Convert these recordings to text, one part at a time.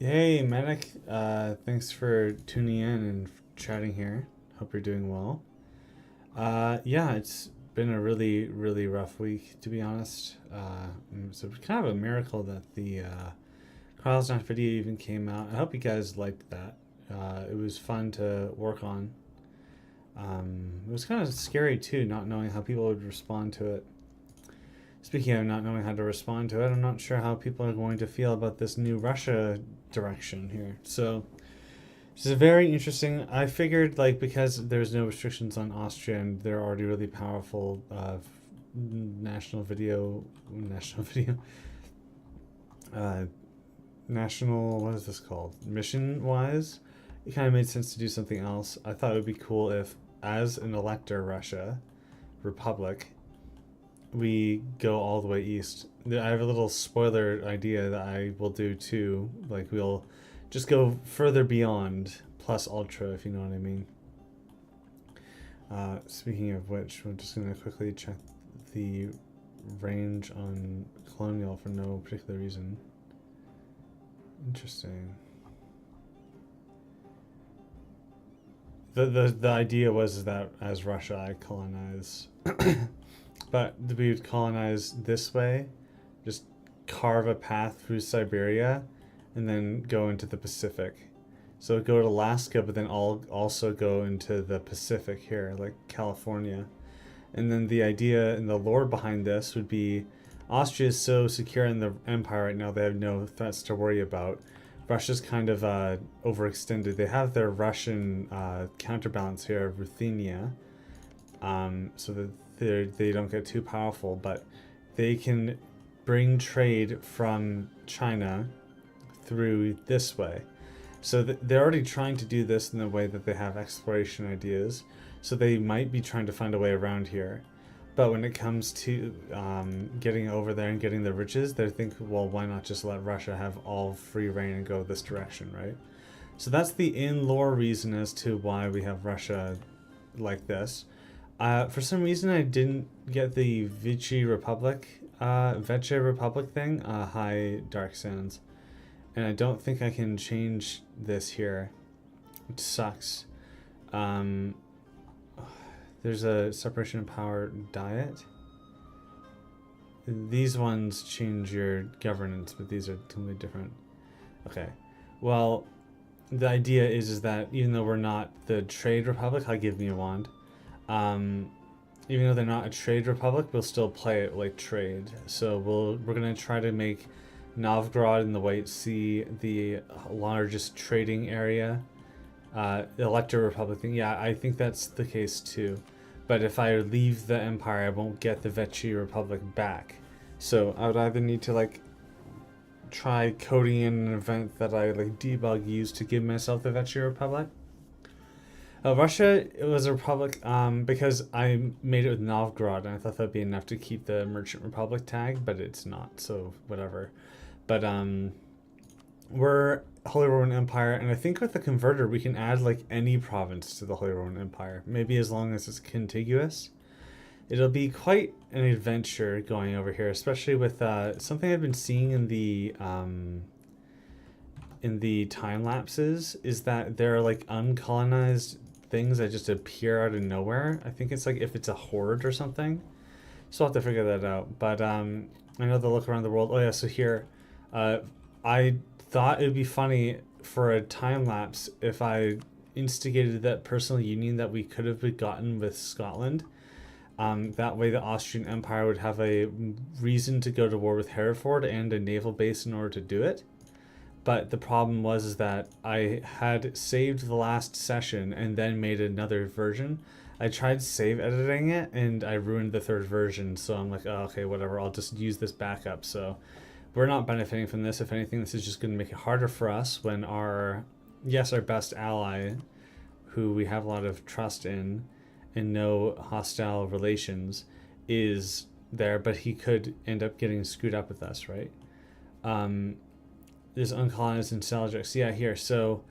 Hey, Medic. Thanks for tuning in and chatting here. Hope you're doing well. Yeah, it's been a really, really rough week, to be honest. So it's kind of a miracle that the Carl's Not video even came out. I hope you guys liked that. It was fun to work on. It was kind of scary, too, not knowing how people would respond to it. Speaking of not knowing how to respond to it, I'm not sure how people are going to feel about this new Russia direction here. So this is very interesting. I figured like because there's no restrictions on Austria and they're already really powerful national video, uh, national what is this called? Mission wise, it kind of made sense to do something else. I thought it would be cool if, as an elector Russia republic, we go all the way east. I have a little spoiler idea that I will do too. Like we'll just go further beyond plus ultra, if you know what I mean. Speaking of which, I'm just gonna quickly check the range on colonial for no particular reason. Interesting. The idea was that as Russia, I colonize. But we would colonize this way, just carve a path through Siberia, and then go into the Pacific. So go to Alaska, but then also go into the Pacific here, like California. And then the idea and the lore behind this would be Austria is so secure in the empire right now, they have no threats to worry about. Russia's kind of overextended. They have their Russian counterbalance here, Ruthenia, so that they don't get too powerful, but they can bring trade from China through this way. So they're already trying to do this in the way that they have exploration ideas. So they might be trying to find a way around here. But when it comes to getting over there and getting the riches, they think, well, why not just let Russia have all free reign and go this direction, right? So that's the in-lore reason as to why we have Russia like this. For some reason, I didn't get the Vichy Republic, Veche Republic thing, High Dark Sands. And I don't think I can change this here. It sucks. There's a separation of power diet. These ones change your governance, but these are totally different. Okay. Well, the idea is that even though we're not the trade republic, I'll give me a wand. Even though they're not a trade republic, we'll still play it like trade. So we're gonna try to make Novgorod in the White Sea the largest trading area. The Elector Republic thing, yeah, I think that's the case too. But if I leave the empire, I won't get the Vichy Republic back. So I would either need to like try coding in an event that I like debug use to give myself the Vichy Republic. Russia, it was a republic because I made it with Novgorod, and I thought that'd be enough to keep the Merchant Republic tag, but it's not, so whatever. But we're Holy Roman Empire, and I think with the converter we can add like any province to the Holy Roman Empire, maybe as long as it's contiguous. It'll be quite an adventure going over here, especially with something I've been seeing in the time lapses is that there are like uncolonized things that just appear out of nowhere. I think it's like if it's a horde or something. So I'll have to figure that out. But I know the look around the world. Oh yeah, so here, I thought it would be funny for a time lapse if I instigated that personal union that we could have gotten with Scotland. That way the Austrian Empire would have a reason to go to war with Hereford and a naval base in order to do it. But the problem was is that I had saved the last session and then made another version. I tried save editing it and I ruined the third version. So I'm like, oh, okay, whatever. I'll just use this backup. So we're not benefiting from this. If anything, this is just going to make it harder for us when our best ally, who we have a lot of trust in and no hostile relations, is there, but he could end up getting screwed up with us, right? There's uncolonized and Seljuks. Yeah, here. So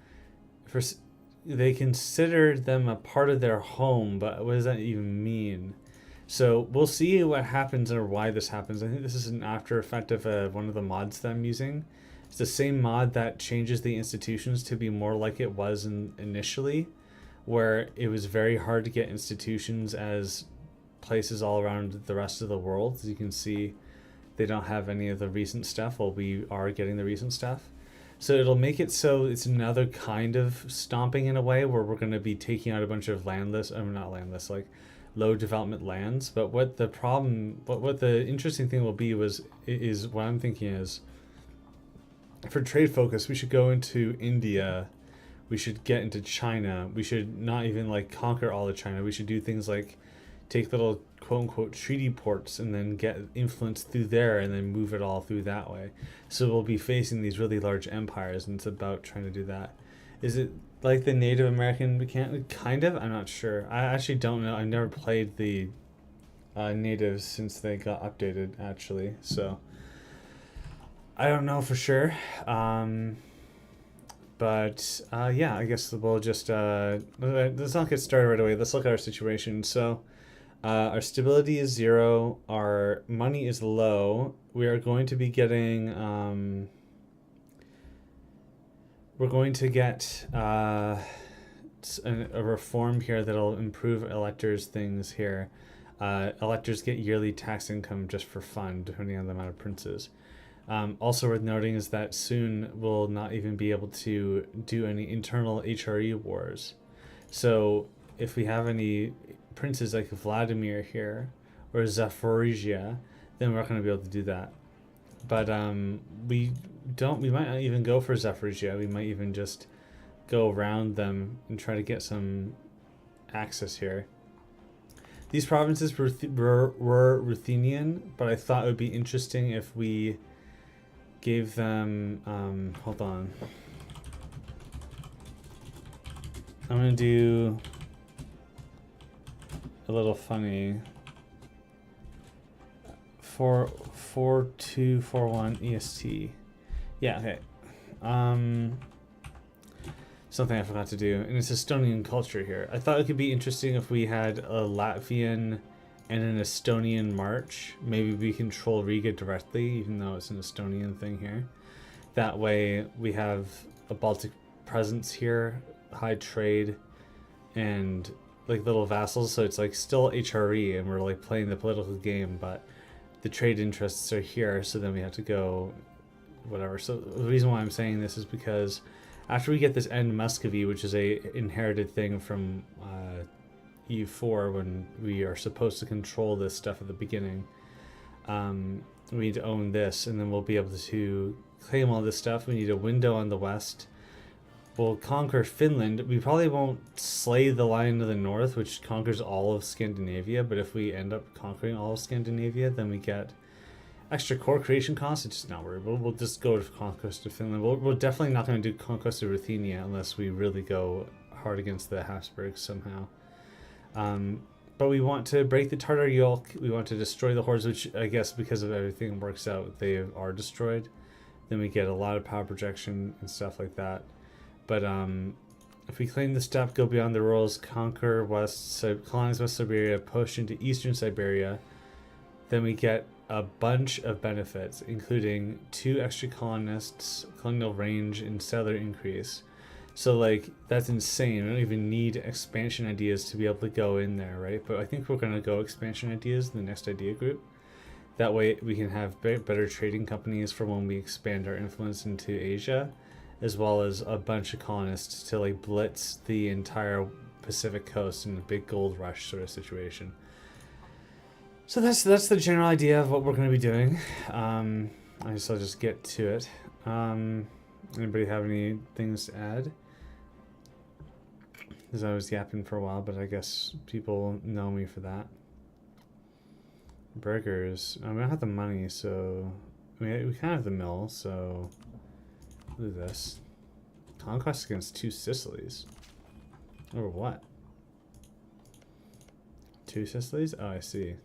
they considered them a part of their home, but what does that even mean? So we'll see what happens or why this happens. I think this is an after effect of one of the mods that I'm using. It's the same mod that changes the institutions to be more like it was initially, where it was very hard to get institutions as places all around the rest of the world. As you can see, they don't have any of the recent stuff. Well, we are getting the recent stuff. So it'll make it so it's another kind of stomping in a way, where we're going to be taking out a bunch of landless, not landless, like low development lands. But what the problem, what the interesting thing will be is what I'm thinking is, for trade focus, we should go into India, we should get into China, we should not even like conquer all of China. We should do things like take little quote unquote treaty ports and then get influence through there and then move it all through that way. So we'll be facing these really large empires, and it's about trying to do that. Is it like the Native American mechanic? Kind of. I'm not sure. I actually don't know. I've never played the natives since they got updated, actually. So I don't know for sure. But yeah, I guess we'll just let's not get started right away. Let's look at our situation. So our stability is 0. Our money is low. We are going to be getting we're going to get a reform here that'll improve electors' things here. Electors get yearly tax income just for fun, depending on the amount of princes. Also worth noting is that soon we'll not even be able to do any internal HRE wars. So if we have any princes like Vladimir here or Zaporizhia, then we're not going to be able to do that. But we might not even go for Zaporizhia. We might even just go around them and try to get some access here. These provinces were Ruthenian, but I thought it would be interesting if we gave them hold on. I'm gonna do a little funny. 4241 EST. Yeah, okay. Something I forgot to do, and it's Estonian culture here. I thought it could be interesting if we had a Latvian and an Estonian march. Maybe we control Riga directly, even though it's an Estonian thing here. That way we have a Baltic presence here, high trade, and like little vassals. So it's like still HRE, and we're like playing the political game, but the trade interests are here. So then we have to go whatever. So the reason why I'm saying this is because after we get this end Muscovy, which is a inherited thing from EU4, when we are supposed to control this stuff at the beginning, we need to own this, and then we'll be able to claim all this stuff. We need a window on the west. We'll conquer Finland. We probably won't slay the line to the north, which conquers all of Scandinavia, but if we end up conquering all of Scandinavia, then we get extra core creation costs. It's just not worried. We'll just go to conquest of Finland. We're definitely not going to do conquest of Ruthenia unless we really go hard against the Hapsburgs somehow. But we want to break the Tartar yoke. We want to destroy the hordes, which I guess because of everything works out, they are destroyed. Then we get a lot of power projection and stuff like that. But if we claim the steppe, go beyond the Urals, conquer colonize West Siberia, push into Eastern Siberia, then we get a bunch of benefits, including 2 extra colonists, colonial range, and settler increase. So like that's insane. We don't even need expansion ideas to be able to go in there, right? But I think we're going to go expansion ideas in the next idea group. That way we can have better trading companies for when we expand our influence into Asia, as well as a bunch of colonists to like blitz the entire Pacific coast in a big gold rush sort of situation. So that's the general idea of what we're going to be doing. I'll just get to it. Anybody have any things to add? Because I was yapping for a while, but I guess people know me for that. Burgers. I don't have the money, so we kind of have the mill, so we'll do this. Conquest against 2 Sicilies. Or what? 2 Sicilies? Oh, I see.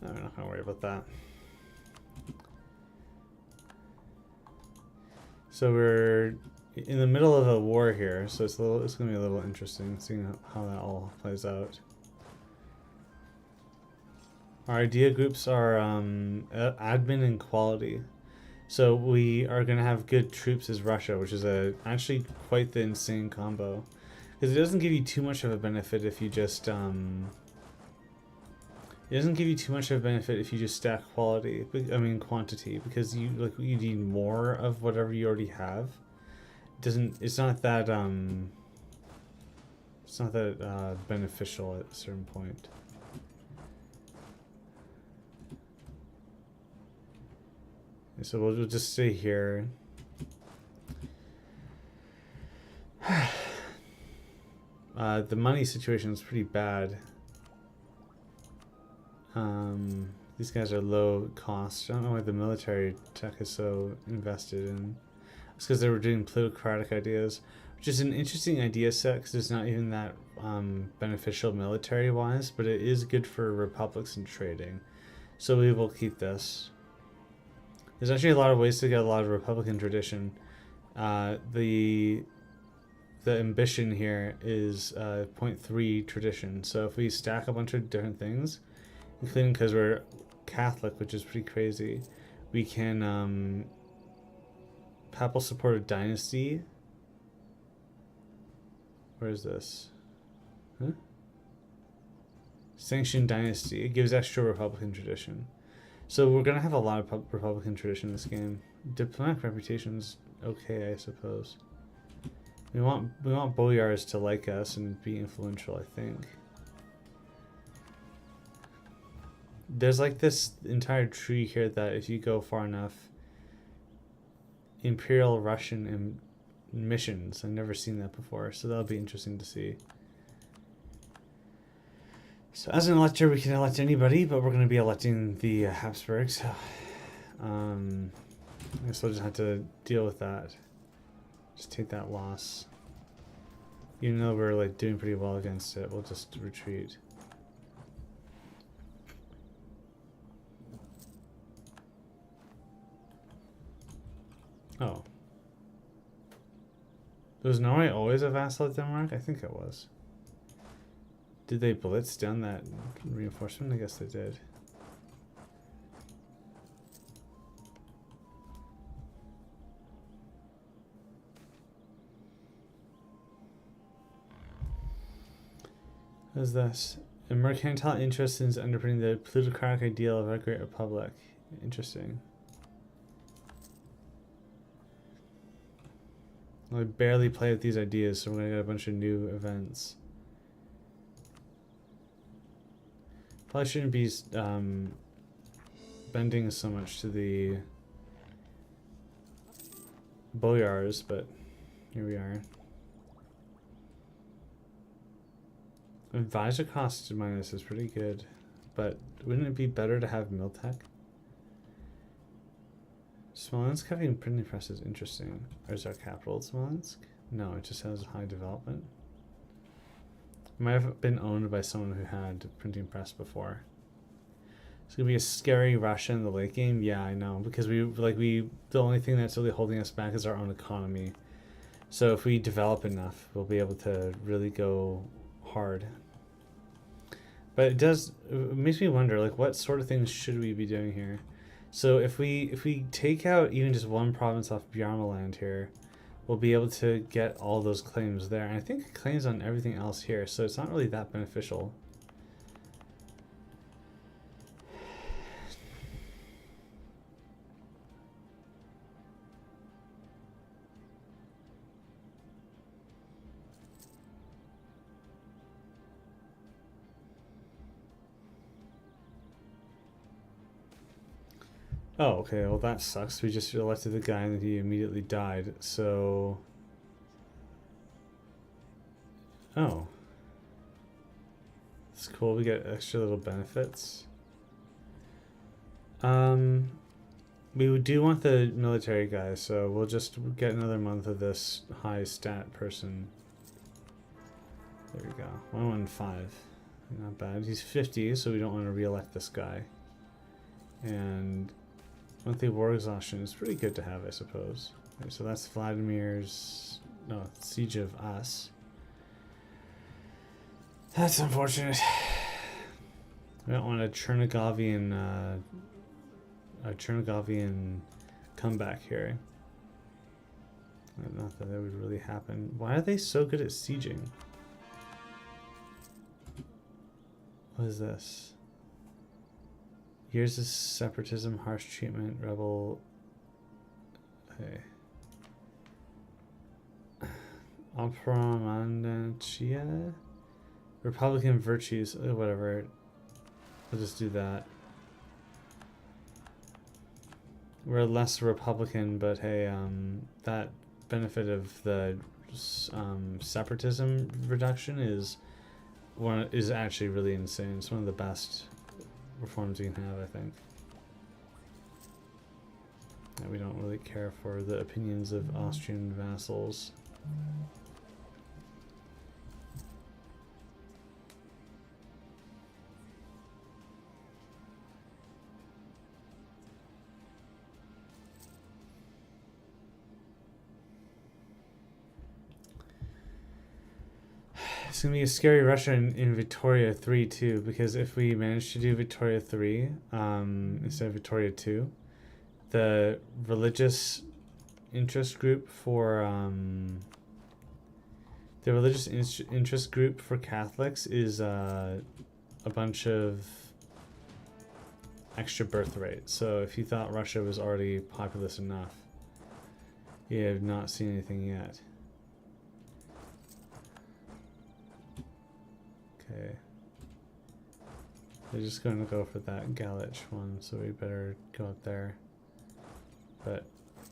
I'm not gonna worry about that. So we're in the middle of a war here, so it's gonna be a little interesting seeing how that all plays out. Our idea groups are admin and quality. So we are going to have good troops as Russia, which is actually quite the insane combo. Because it doesn't give you too much of a benefit if you just it doesn't give you too much of a benefit if you just stack quality. I mean quantity, because you need more of whatever you already have. It's not that beneficial at a certain point. So we'll just stay here. The money situation is pretty bad. These guys are low cost. I don't know why the military tech is so invested in. It's because they were doing plutocratic ideas, which is an interesting idea set because it's not even that beneficial military-wise, but it is good for republics and trading. So we will keep this. There's actually a lot of ways to get a lot of Republican tradition. The ambition here is 0.3 tradition. So if we stack a bunch of different things, including because we're Catholic, which is pretty crazy, we can papal supported dynasty. Where is this? Huh? Sanctioned dynasty. It gives extra Republican tradition. So we're gonna have a lot of Republican tradition in this game. Diplomatic reputation's okay, I suppose. We want boyars to like us and be influential, I think. There's like this entire tree here that if you go far enough, Imperial Russian missions. I've never seen that before, so that'll be interesting to see. So as an elector, we can elect anybody, but we're going to be electing the Hapsburgs. I guess we'll just have to deal with that. Just take that loss. Even though we're like doing pretty well against it, we'll just retreat. Oh. Was Norway always a vassal of Denmark? I think it was. Did they blitz down that reinforcement? I guess they did. What is this? A mercantile interest is underpinning the plutocratic ideal of a great republic. Interesting. I barely play with these ideas, so we're gonna get a bunch of new events. Probably shouldn't be bending so much to the boyars, but here we are. Advisor cost minus is pretty good, but wouldn't it be better to have Miltech? Smolensk having printing press is interesting. Or is our capital Smolensk? No, it just has high development. It might have been owned by someone who had a printing press before. It's gonna be a scary Russia in the late game. Yeah, I know, because the only thing that's really holding us back is our own economy. So if we develop enough, we'll be able to really go hard. But it makes me wonder, like, what sort of things should we be doing here? So if we take out even just one province off Bjarmaland here, we'll be able to get all those claims there. And I think claims on everything else here, so it's not really that beneficial. Oh, okay, well that sucks. We just elected the guy and he immediately died, so... Oh. It's cool, we get extra little benefits. We do want the military guy, so we'll just get another month of this high stat person. There we go, 115. Not bad. He's 50, so we don't want to re-elect this guy. And... monthly war exhaustion is pretty good to have, I suppose. Okay, so that's Vladimir's siege of us. That's unfortunate. We don't want a Chernigovian comeback here. Not that that would really happen. Why are they so good at sieging? What is this? Years of separatism, harsh treatment, rebel. Okay. Operomantia? Republican virtues. Whatever. I'll just do that. We're less Republican, but hey, that benefit of the separatism reduction is actually really insane. It's one of the best reforms you can have, I think. Yeah, we don't really care for the opinions of Austrian vassals. It's gonna be a scary Russia in Victoria 3 too, because if we manage to do Victoria 3 instead of Victoria 2, the religious interest group for Catholics is a bunch of extra birthright. So if you thought Russia was already populous enough, you have not seen anything yet. Okay. They're just going to go for that Galich one, so we better go up there. But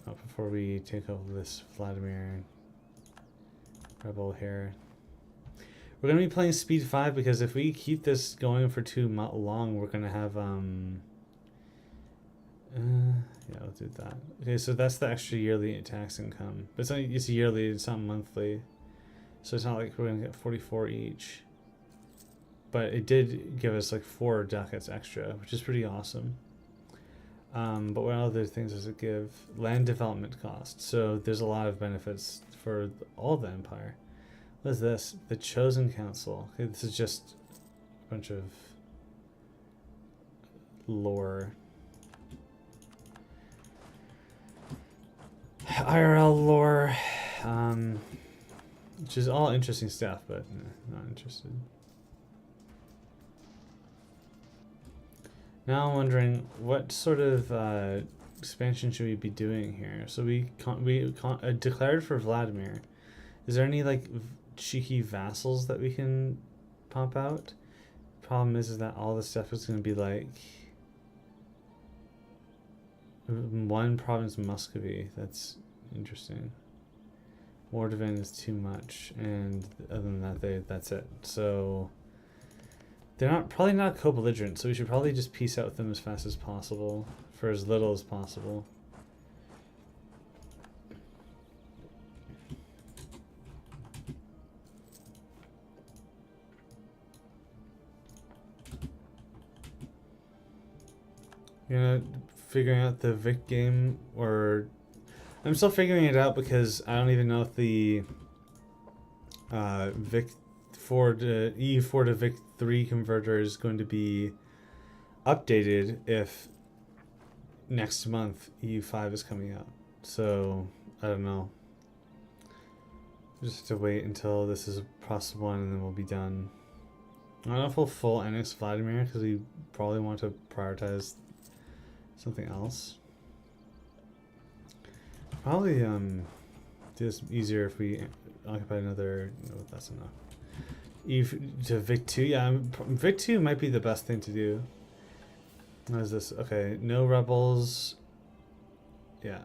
before we take over this Vladimir rebel here, we're going to be playing speed 5 because if we keep this going for too long, we're going to have yeah, we'll do that. Okay, so that's the extra yearly tax income. But it's yearly, it's not monthly. So it's not like we're going to get 44 each. But it did give us like 4 ducats extra, which is pretty awesome. But what other things does it give? Land development cost. So there's a lot of benefits for all the empire. What is this? The Chosen Council. Okay, this is just a bunch of lore. IRL lore. Which is all interesting stuff, but not interested. Now I'm wondering what sort of expansion should we be doing here? So we declared for Vladimir. Is there any like cheeky vassals that we can pop out? Problem is that all this stuff is going to be like one province Muscovy. That's interesting. Mordovan is too much, and other than that, that's it. So. They're probably not co-belligerent, so we should probably just peace out with them as fast as possible, for as little as possible. You're figuring out the Vic game, or I'm still figuring it out because I don't even know if the Vic 4 to EU4 to Vic 3 converter is going to be updated if next month EU5 is coming out. So I don't know. Just have to wait until this is process 1 and then we'll be done. I don't know if we'll full annex Vladimir because we probably want to prioritize something else. Probably do this easier if we occupy another. No, that's enough. To Vic 2, yeah, Vic 2 might be the best thing to do. What is this? Okay, no rebels. Yeah.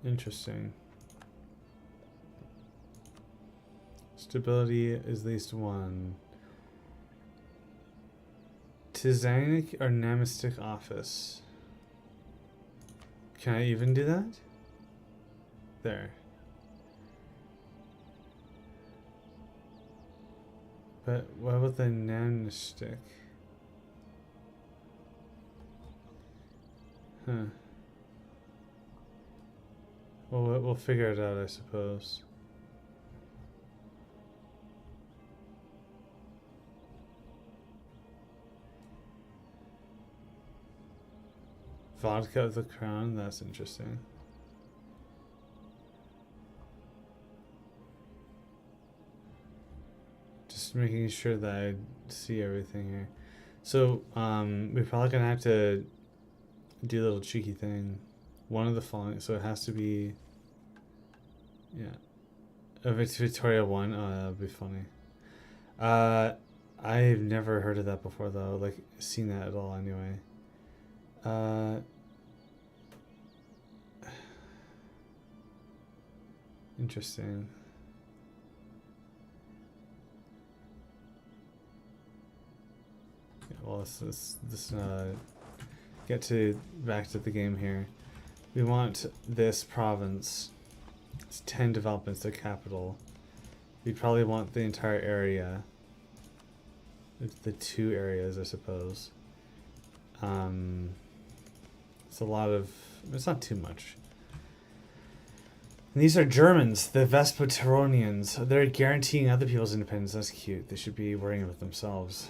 Interesting. Stability is least 1. Tizanic or Namistic office. Can I even do that? There. But what about the Namistic? Huh. Well, we'll figure it out, I suppose. Vodka of the crown, that's interesting. Just making sure that I see everything here. So, we're probably gonna have to do a little cheeky thing. One of the following, so it has to be, yeah, a Victoria 1. Oh, that would be funny. I've never heard of that before though, like seen that at all anyway. Interesting. Yeah, well, let's get back to the game here. We want this province. It's 10 developments, the capital. We probably want the entire area. The 2 areas, I suppose. It's a lot of. It's not too much. And these are Germans, the Vespertironians. They're guaranteeing other people's independence. That's cute. They should be worrying about themselves.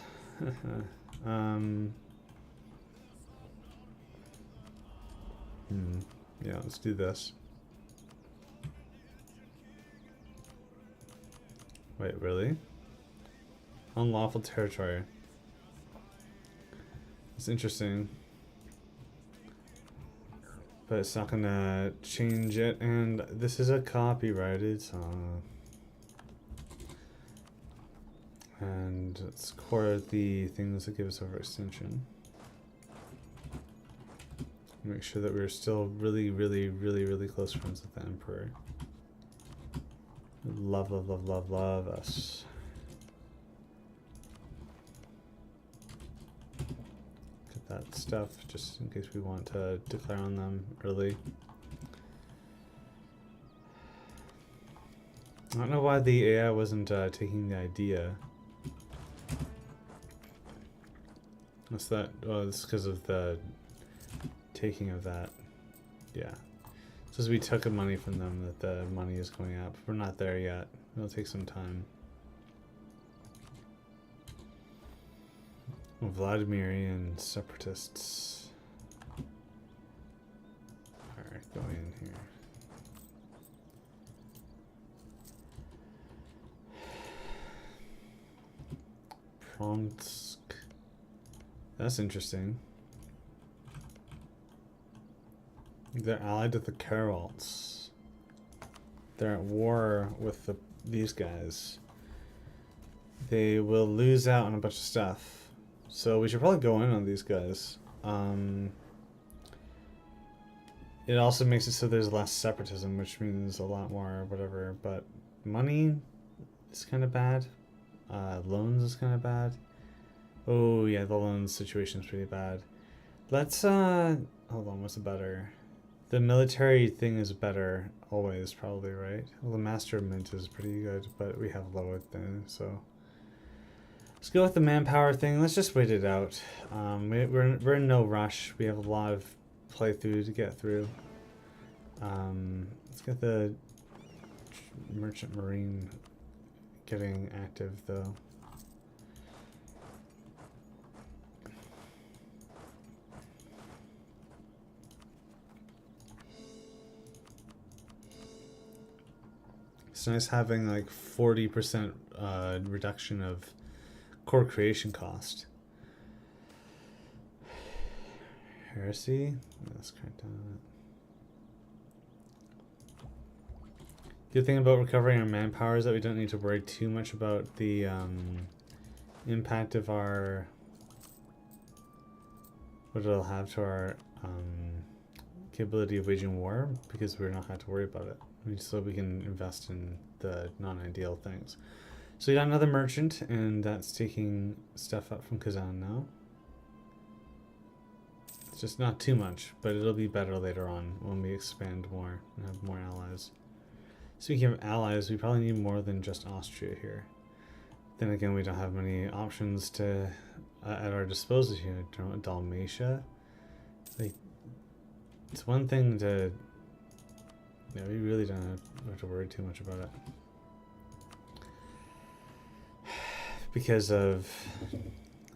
Yeah, let's do this. Wait, really? Unlawful territory. It's interesting. But it's not gonna change it, and this is a copyrighted song. And let's core the things that give us overextension. Make sure that we're still really, really, really, really close friends with the Emperor. Love, love, love, love, love us. Get that stuff just in case we want to declare on them early. I don't know why the AI wasn't taking the idea. What's that? Oh, it's because of the taking of that. Yeah. Because we took money from them that the money is going up. We're not there yet. It'll take some time. Well, Vladimirian separatists. Alright, go in here. Promsk. That's interesting. They're allied with the Karels. They're at war with these guys. They will lose out on a bunch of stuff. So we should probably go in on these guys. It also makes it so there's less separatism, which means a lot more whatever. But money is kind of bad. Loans is kind of bad. Oh yeah, the loans situation is pretty bad. Let's hold on, what's better? The military thing is better always, probably, right? Well, the master mint is pretty good, but we have low thing, so let's go with the manpower thing. Let's just wait it out. We're in no rush. We have a lot of playthrough to get through. Let's get the merchant marine getting active though. It's nice having like 40% reduction of core creation cost. Heresy? Let's crack down on it. Good thing about recovering our manpower is that we don't need to worry too much about the impact of our, what it'll have to our capability of waging war, because we're not going to have to worry about it. So we can invest in the non-ideal things. So we got another merchant, and that's taking stuff up from Kazan now. It's just not too much, but it'll be better later on when we expand more and have more allies. Speaking of allies, we probably need more than just Austria here. Then again, we don't have many options to at our disposal here. Dalmatia, like, it's one thing to. Yeah, we really don't have to worry too much about it. Because of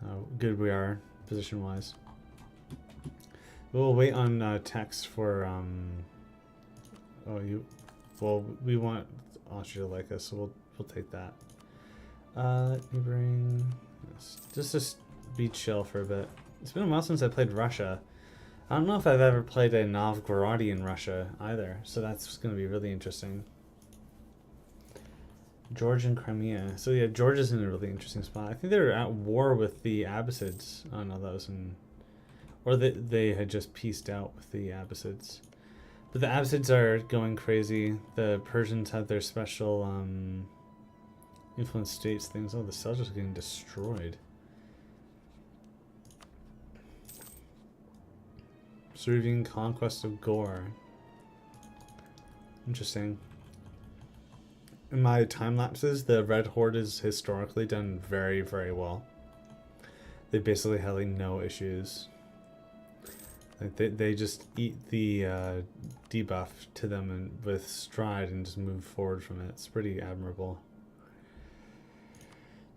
how good we are position-wise. We'll wait on text for oh, well, we want Austria to like us, so we'll take that. Let me bring this. Just to be chill for a bit. It's been a while since I played Russia. I don't know if I've ever played a Novgorodian Russia either, so that's going to be really interesting. George and Crimea. So yeah, George is in a really interesting spot. I think they were at war with the Abbasids. Oh no, that was in... Or they had just pieced out with the Abbasids. But the Abbasids are going crazy. The Persians had their special influence states things. Oh, the Seljuks are getting destroyed. Serving conquest of Gore. Interesting. In my time lapses, the Red Horde has historically done very, very well. They basically had like no issues. Like they just eat the debuff to them and with stride and just move forward from it. It's pretty admirable.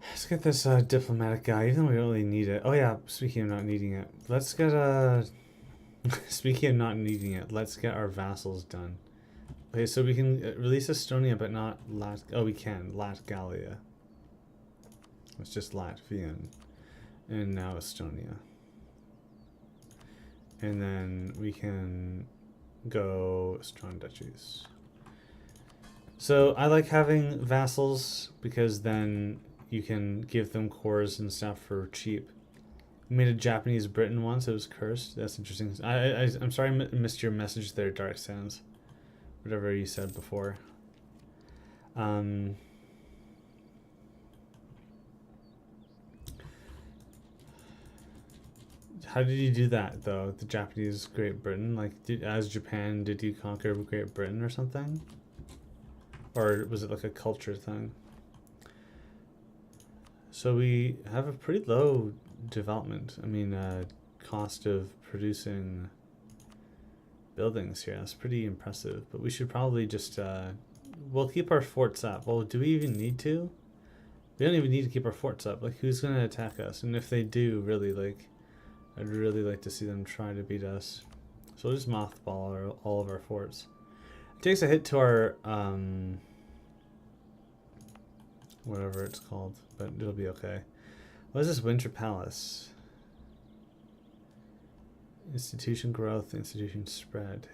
Let's get this diplomatic guy, even though we don't really need it. Oh yeah, speaking of not needing it, let's get speaking of not needing it, let's get our vassals done. Okay, so we can release Estonia, but not oh, we can. Latgalia. It's just Latvian. And now Estonia. And then we can go strong duchies. So I like having vassals because then you can give them cores and stuff for cheap. We made a Japanese Britain once. It was cursed. That's interesting. I'm sorry I missed your message there, Dark Sands. Whatever you said before. How did you do that though? The Japanese Great Britain, like as Japan, did you conquer Great Britain or something? Or was it like a culture thing? So we have a pretty low development. I mean, cost of producing buildings here. That's pretty impressive. But we should probably just we'll keep our forts up. Well, do we even need to? We don't even need to keep our forts up. Like, who's gonna attack us? And if they do, really, like, I'd really like to see them try to beat us. So we'll just mothball all of our forts. It takes a hit to our whatever it's called, but it'll be okay. What is this Winter Palace? Institution growth, institution spread.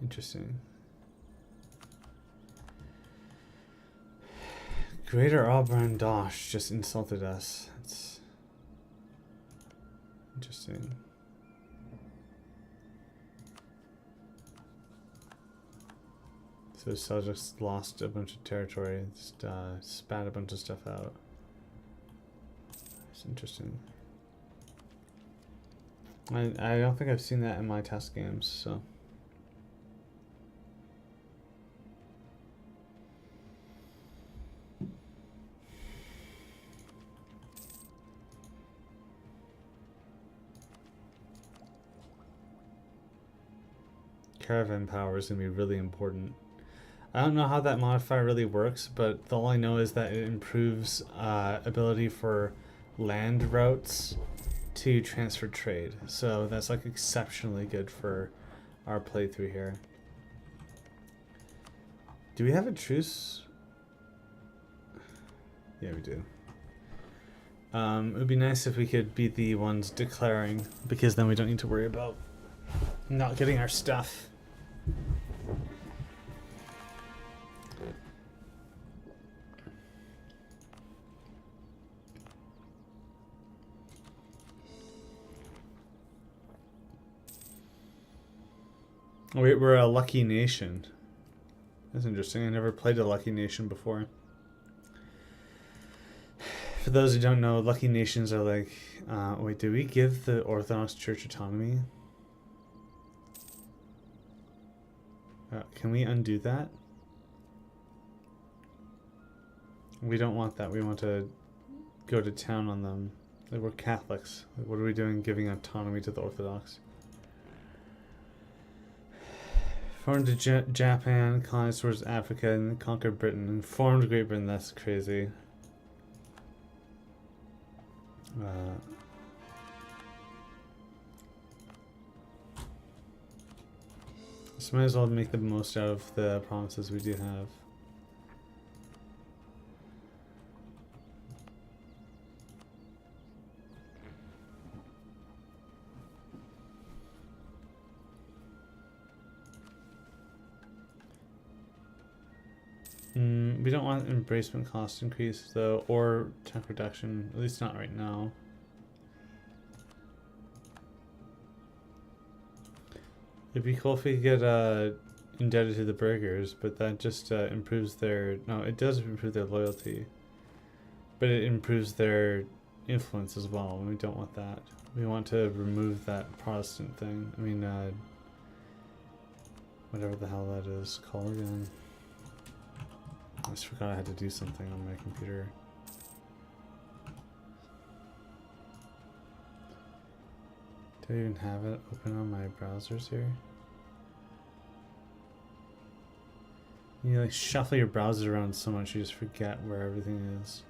Interesting. Greater Aubrand Dosh just insulted us. That's interesting. So Seljuks lost a bunch of territory, just spat a bunch of stuff out. It's interesting. I don't think I've seen that in my test games, so. Caravan power is going to be really important. I don't know how that modifier really works, but all I know is that it improves ability for land routes to transfer trade. So that's like exceptionally good for our playthrough here. Do we have a truce? Yeah, we do. It would be nice if we could be the ones declaring, because then we don't need to worry about not getting our stuff. We're a lucky nation. That's interesting. I never played a lucky nation before. For those who don't know, lucky nations are like... wait, did we give the Orthodox Church autonomy? Can we undo that? We don't want that. We want to go to town on them. Like, we're Catholics. Like, what are we doing giving autonomy to the Orthodox? Formed to Japan, colonized towards Africa, and conquered Britain, and formed Great Britain. That's crazy. So might as well make the most out of the provinces we do have. We don't want embracement cost increase though, or tech reduction, at least not right now. It'd be cool if we could get indebted to the burghers, but that just improves their... No, it does improve their loyalty. But it improves their influence as well, and we don't want that. We want to remove that Protestant thing. I mean, whatever the hell that is called again. I just forgot I had to do something on my computer. Do I even have it open on my browsers here? You like shuffle your browser around so much you just forget where everything is.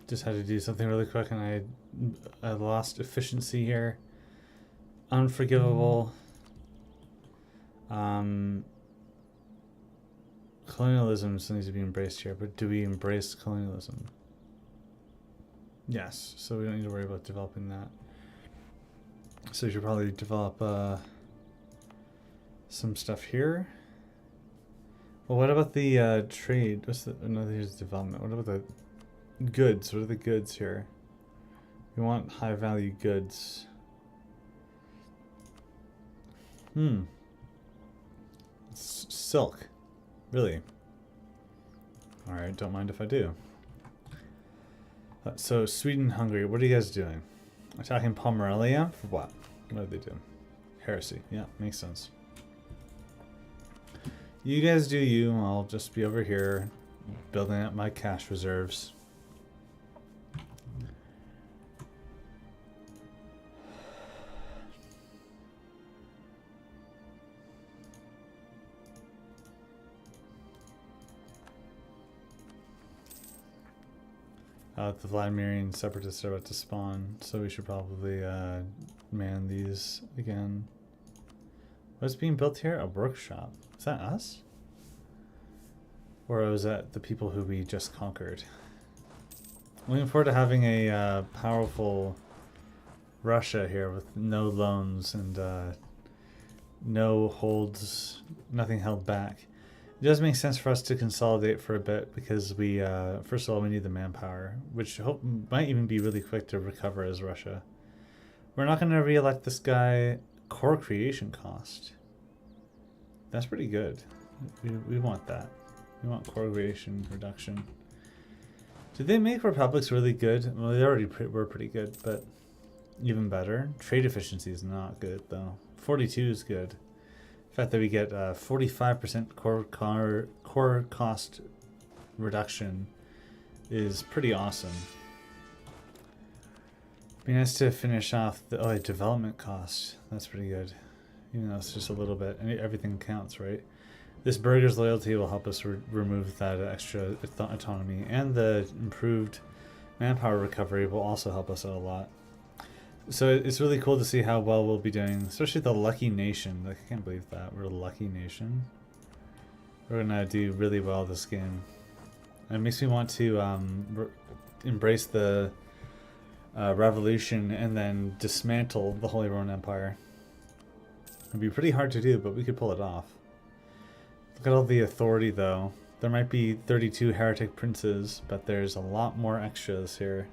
Just had to do something really quick and I lost efficiency here. Unforgivable. Colonialism still needs to be embraced here, but do we embrace colonialism? Yes, so we don't need to worry about developing that. So we should probably develop some stuff here. Well, what about the trade? What's the... No, here's development. What about the... goods? What are the goods here? We want high value goods. Silk. Really? Alright, don't mind if I do. So, Sweden, Hungary, what are you guys doing? Attacking Pomerania? For what? What do they do? Heresy. Yeah, makes sense. You guys do you, I'll just be over here building up my cash reserves. The Vladimirian separatists are about to spawn, so we should probably man these again. What's being built here? A workshop. Is that us? Or was that the people who we just conquered? Looking forward to having a powerful Russia here with no loans and no holds, nothing held back. It does make sense for us to consolidate for a bit because we, first of all, we need the manpower, which might even be really quick to recover as Russia. We're not going to re-elect this guy. Core creation cost. That's pretty good. We want that. We want core creation reduction. Did they make republics really good? Well, they already were pretty good, but even better. Trade efficiency is not good, though. 42 is good. The fact that we get 45% core cost reduction is pretty awesome. Be nice to finish off the development cost. That's pretty good. Even though it's just a little bit. Everything counts, right? This burgher's loyalty will help us remove that extra autonomy, and the improved manpower recovery will also help us out a lot. So it's really cool to see how well we'll be doing, especially the lucky nation. Like, I can't believe that we're a lucky nation. We're gonna do really well this game. And it makes me want to embrace the revolution and then dismantle the Holy Roman Empire. It'd be pretty hard to do, but we could pull it off. Look at all the authority, though. There might be 32 heretic princes, but there's a lot more extras here.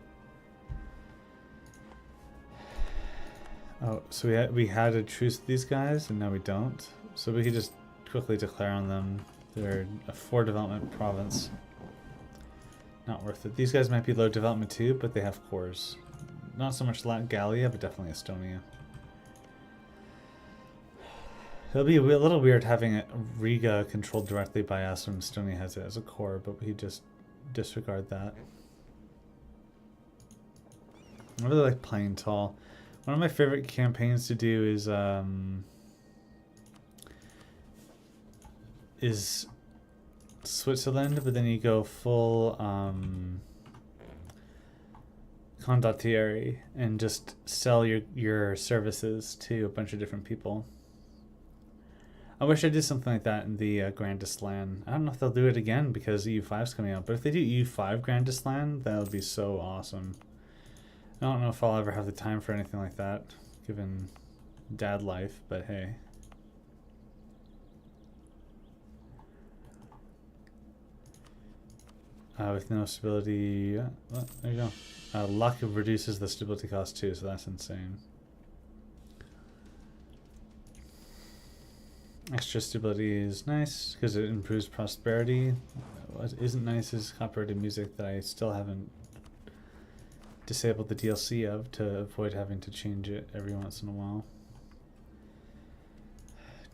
Oh, so we had a truce with these guys, and now we don't. So we could just quickly declare on them. They're a 4 development province. Not worth it. These guys might be low development too, but they have cores. Not so much Gallia, but definitely Estonia. It'll be a little weird having Riga controlled directly by us when Estonia has it as a core, but we just disregard that. I really like playing tall. One of my favorite campaigns to do is Switzerland, but then you go full condottieri and just sell your services to a bunch of different people. I wish I did something like that in the Grandest Land. I don't know if they'll do it again because EU5 is coming out, but if they do EU5 Grandest Land, that would be so awesome. I don't know if I'll ever have the time for anything like that, given dad life, but hey. With no stability, yeah, well, there you go. Luck reduces the stability cost too, so that's insane. Extra stability is nice because it improves prosperity. What isn't nice is copyrighted music that I still haven't disabled the DLC of to avoid having to change it every once in a while.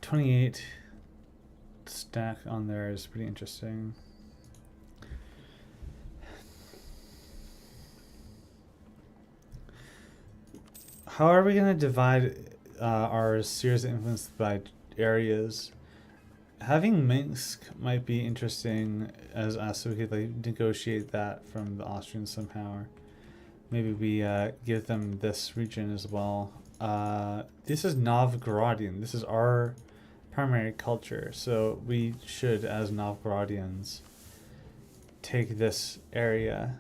28 stack on there is pretty interesting. How are we going to divide our spheres of influence by areas? Having Minsk might be interesting as us, so we could like negotiate that from the Austrians somehow. Maybe we give them this region as well. This is Novgorodian. This is our primary culture, so we should, as Novgorodians, take this area.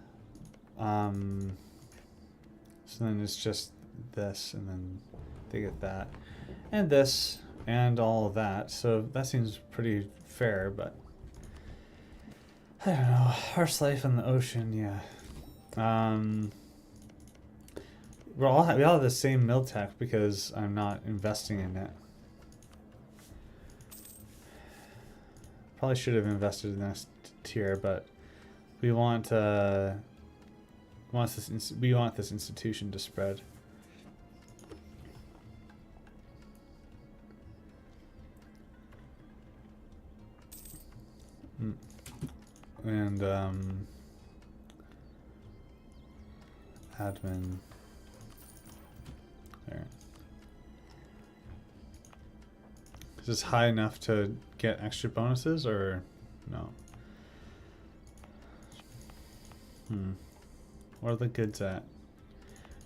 So then it's just this, and then they get that, and this, and all of that. So that seems pretty fair, but I don't know. Harsh life in the ocean, yeah. We all have the same mill tech because I'm not investing in it. Probably should have invested in this tier, but we want this institution to spread. And admin there. Is this high enough to get extra bonuses or no? What are the goods at?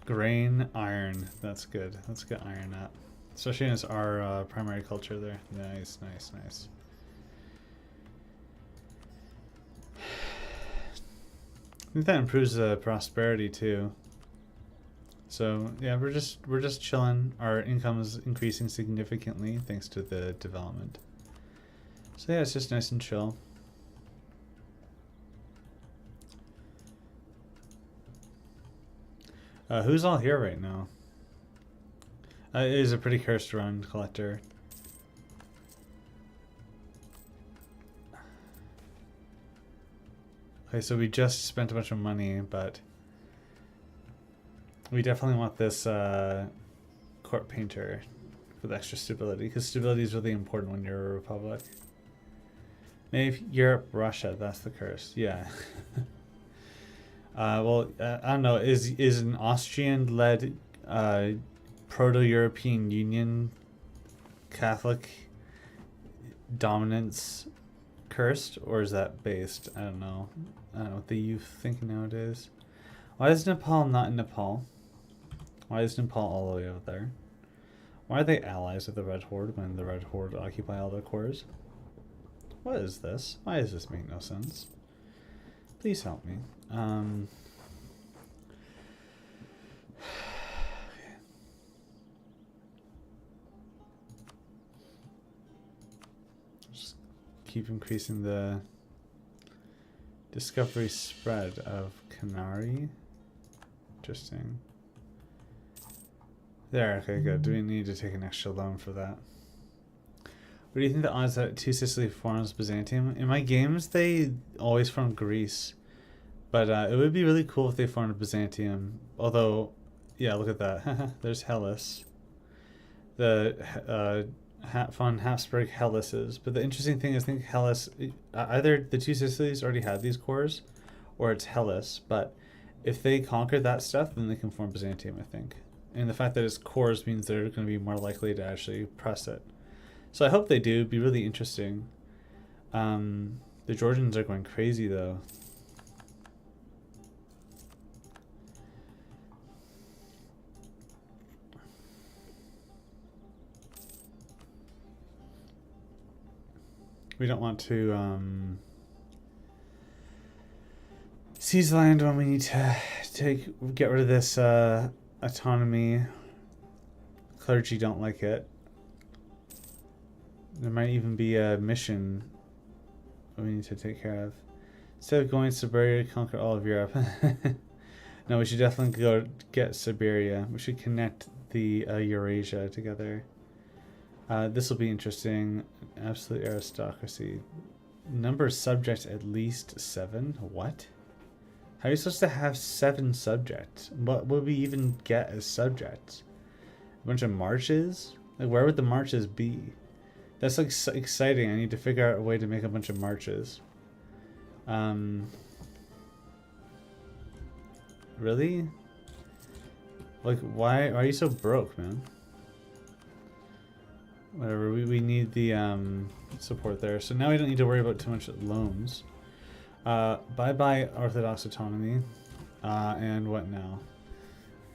Grain, iron. That's good. Let's get iron up. Especially as our primary culture there. Nice, nice, nice. I think that improves prosperity too. So yeah, we're just chilling. Our income is increasing significantly thanks to the development. So yeah, it's just nice and chill. Who's all here right now? It is a pretty cursed run, Collector. Okay, so we just spent a bunch of money, but we definitely want this court painter with extra stability, because stability is really important when you're a republic. Maybe Europe, Russia, that's the curse. Yeah. Well, I don't know. Is an Austrian-led proto-European Union Catholic dominance cursed, or is that based? I don't know. I don't know what the youth think nowadays. Why is Nepal not in Nepal? Why is Nepal all the way over there? Why are they allies with the Red Horde when the Red Horde occupy all their cores? What is this? Why does this make no sense? Please help me. Just keep increasing the discovery spread of Canary. Interesting. There, okay, good. Do we need to take an extra loan for that? What do you think the odds that Two Sicily forms Byzantium? In my games, they always form Greece. But it would be really cool if they formed Byzantium. Although, yeah, look at that. There's Hellas. The von Hapsburg Hellas's. But the interesting thing is, I think Hellas, either the two Sicilies already had these cores, or it's Hellas. But if they conquer that stuff, then they can form Byzantium, I think. And the fact that it's cores means they're going to be more likely to actually press it. So I hope they do. It'd be really interesting. The Georgians are going crazy, though. We don't want to seize land when we need to get rid of this autonomy. Clergy don't like it. There might even be a mission we need to take care of. Instead of going to Siberia to conquer all of Europe. No, we should definitely go get Siberia. We should connect the Eurasia together. This will be interesting. Absolute aristocracy. Number of subjects at least 7. What? How are you supposed to have 7 subjects? What would we even get as subjects? A bunch of marches? Like, where would the marches be? That's like so exciting. I need to figure out a way to make a bunch of marches. Really? Like, why are you so broke, man? Whatever, we need the support there. So now we don't need to worry about too much loans. Bye-bye Orthodox autonomy. And what now?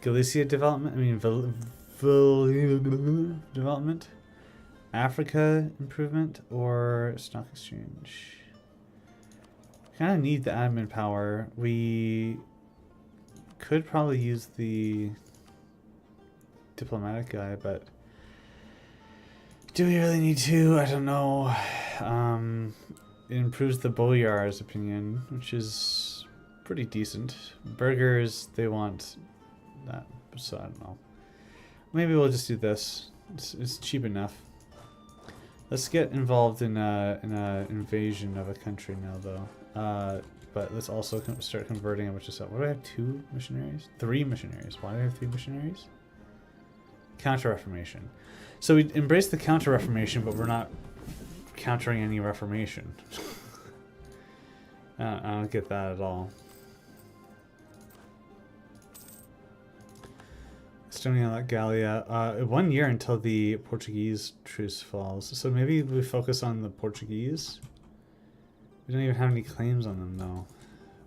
Galicia development? I mean, development? Africa improvement? Or stock exchange? Kind of need the admin power. We could probably use the diplomatic guy, but do we really need to? I don't know. It improves the boyar's opinion, which is pretty decent. Burghers, they want that, so I don't know. Maybe we'll just do this. It's cheap enough. Let's get involved in a invasion of a country now, though. But let's also start converting a bunch of stuff. What do I have? 2 missionaries? 3 missionaries. Why do I have 3 missionaries? Counter-Reformation. So we embrace the Counter-Reformation, but we're not countering any Reformation. I don't get that at all. Estonia, like Gallia. 1 year until the Portuguese truce falls. So maybe we focus on the Portuguese. We don't even have any claims on them, though.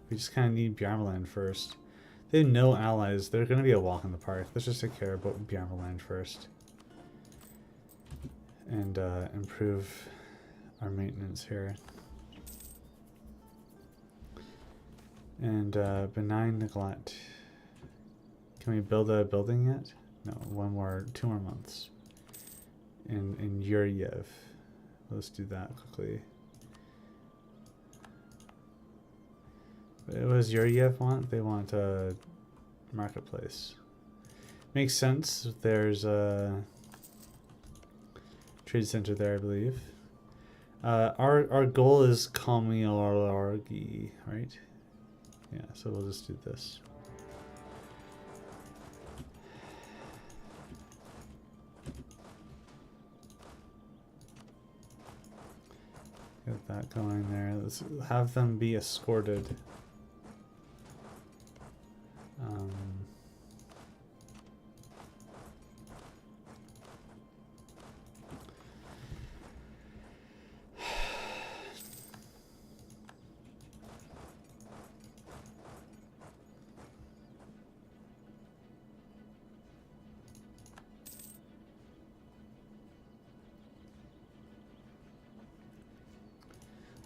We just kind of need Bjarmeland first. They have no allies. They're going to be a walk in the park. Let's just take care about Bjarmeland first. And improve our maintenance here. And benign neglect. Can we build a building yet? No, 2 more months. In Yuryev. Let's do that quickly. What does Yuryev want? They want a marketplace. Makes sense. There's a trade center there, I believe. Our goal is Kamilargi, right? Yeah, so we'll just do this. Get that going there. Let's have them be escorted.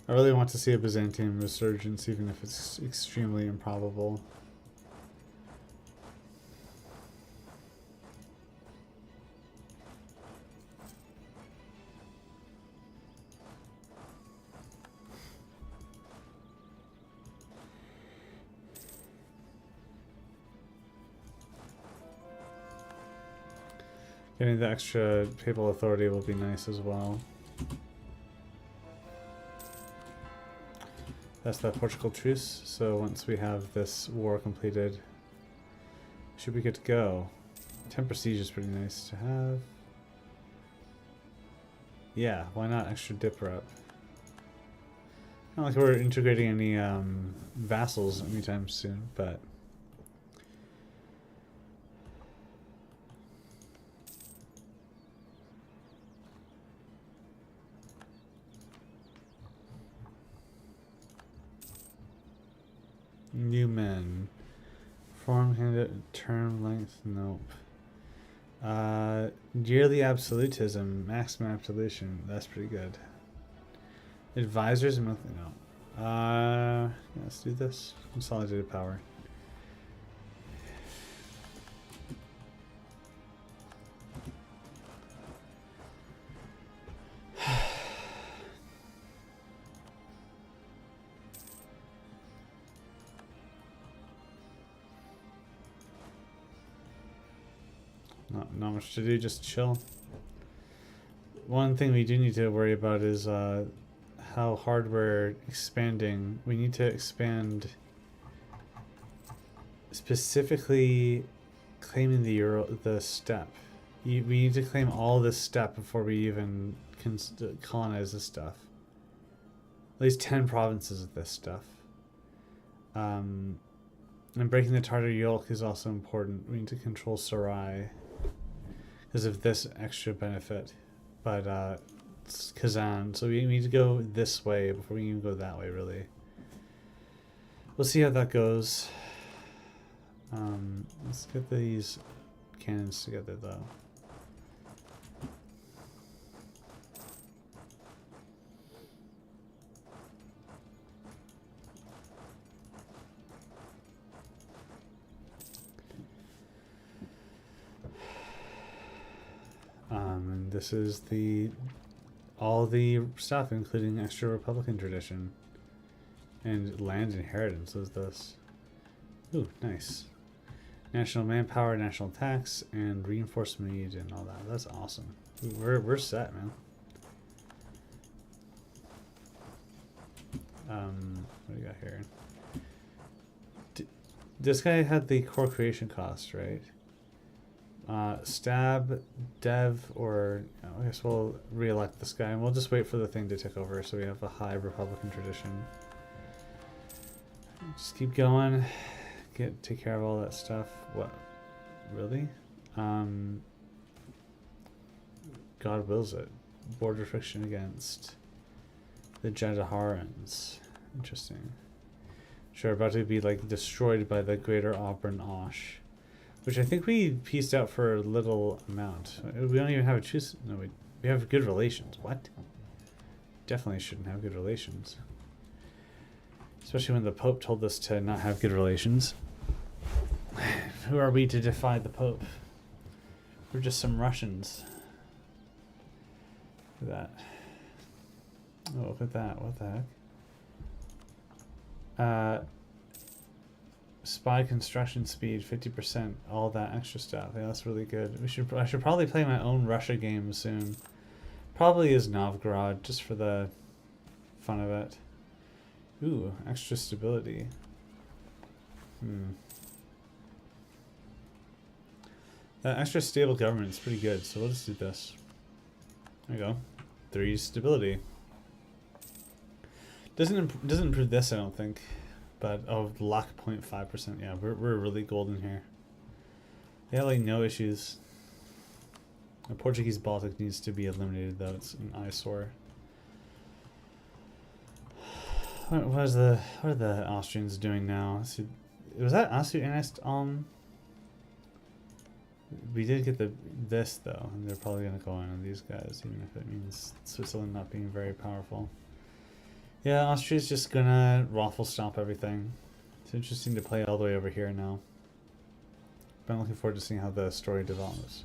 I really want to see a Byzantine resurgence, even if it's extremely improbable. Getting the extra papal authority will be nice as well. That's the Portugal truce. So once we have this war completed, should be good to go. 10 prestige is pretty nice to have. Yeah, why not extra dip rep? Not like we're integrating any vassals anytime soon, but new men. Form handed term length, nope. Yearly absolutism, maximum absolution, that's pretty good. Advisors monthly, no. Yeah, let's do this. Consolidated power. Not much to do, just chill. One thing we do need to worry about is how hard we're expanding. We need to expand specifically claiming the steppe. We need to claim all this steppe before we even can colonize this stuff. At least 10 provinces of this stuff. And breaking the Tartar yoke is also important. We need to control Sarai because of this extra benefit. But it's Kazan, so we need to go this way before we even go that way, really. We'll see how that goes. Let's get these cannons together, though. And this is all the stuff, including extra Republican tradition. And land inheritance is this. Ooh, nice. National manpower, national tax, and reinforcement need and all that. That's awesome. We're set, man. What do you got here? This guy had the core creation cost, right? Stab, dev, or I guess we'll re-elect this guy, and we'll just wait for the thing to take over so we have a high Republican tradition. Just keep going. Take care of all that stuff. What? Really? God wills it. Border friction against the Jadaharans. Interesting. Sure, about to be like destroyed by the Greater Auburn Osh. Which I think we pieced out for a little amount. We don't even have a choose. No, we have good relations. What? Definitely shouldn't have good relations. Especially when the Pope told us to not have good relations. Who are we to defy the Pope? We're just some Russians. Look at that. Oh, look at that. What the heck? Spy construction speed, 50%, all that extra stuff. Yeah, that's really good. I should probably play my own Russia game soon. Probably is Novgorod, just for the fun of it. Ooh, extra stability. That extra stable government is pretty good, so we'll just do this. There you go. 3 stability. Doesn't improve this, I don't think. But oh, luck 0.5%. Yeah, we're really golden here. They have like no issues. The Portuguese Baltic needs to be eliminated, though. It's an eyesore. What are the Austrians doing now? See, was that Austria annexed? We did get this though, and they're probably gonna go on these guys, even if it means Switzerland not being very powerful. Yeah, Austria's just gonna raffle stomp everything. It's interesting to play all the way over here now. But I'm looking forward to seeing how the story develops.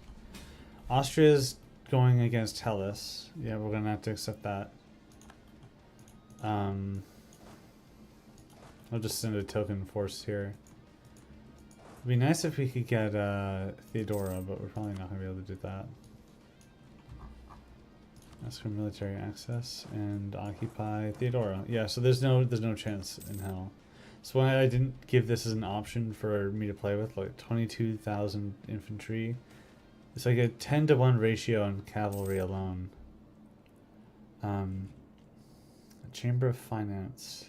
Austria's going against Hellas. Yeah, we're gonna have to accept that. I'll just send a token force here. It'd be nice if we could get Theodora, but we're probably not gonna be able to do that. Ask for military access and occupy Theodora. Yeah, so there's no chance in hell. So why I didn't give this as an option for me to play with, like 22,000 infantry. It's like a 10-to-1 ratio on cavalry alone. Chamber of Finance.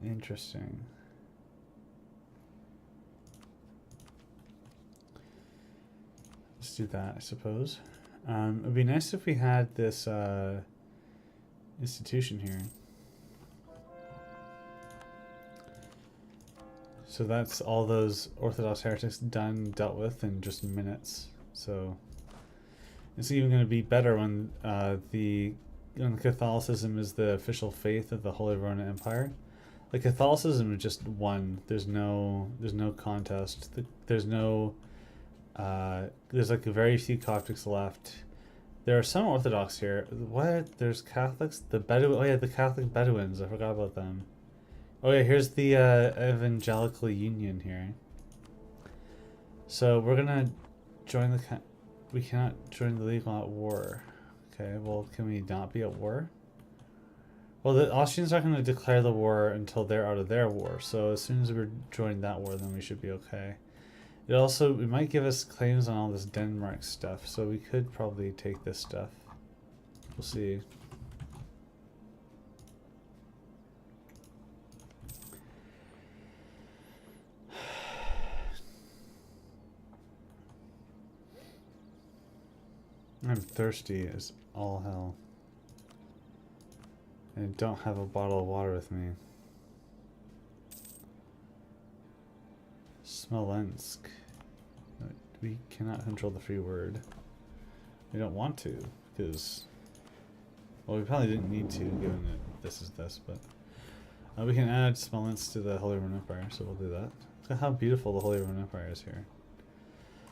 Interesting. Let's do that, I suppose. It would be nice if we had this institution here. So that's all those Orthodox heretics done, dealt with in just minutes. So it's even going to be better when when Catholicism is the official faith of the Holy Roman Empire. Like Catholicism is just one. There's no contest. There's no. There's like very few Coptics left. There are some Orthodox here. What? There's Catholics. The Catholic Bedouins. I forgot about them. Oh yeah, here's the Evangelical Union here. So we're gonna join the. We cannot join the League while at war. Okay. Well, can we not be at war? Well, the Austrians aren't going to declare the war until they're out of their war. So as soon as we're joined that war, then we should be okay. It might give us claims on all this Denmark stuff. So we could probably take this stuff. We'll see. I'm thirsty as all hell. I don't have a bottle of water with me. Smolensk. We cannot control the free word. We don't want to, because... Well, we probably didn't need to, given that this is this, but... we can add Smolensk to the Holy Roman Empire, so we'll do that. Look at how beautiful the Holy Roman Empire is here.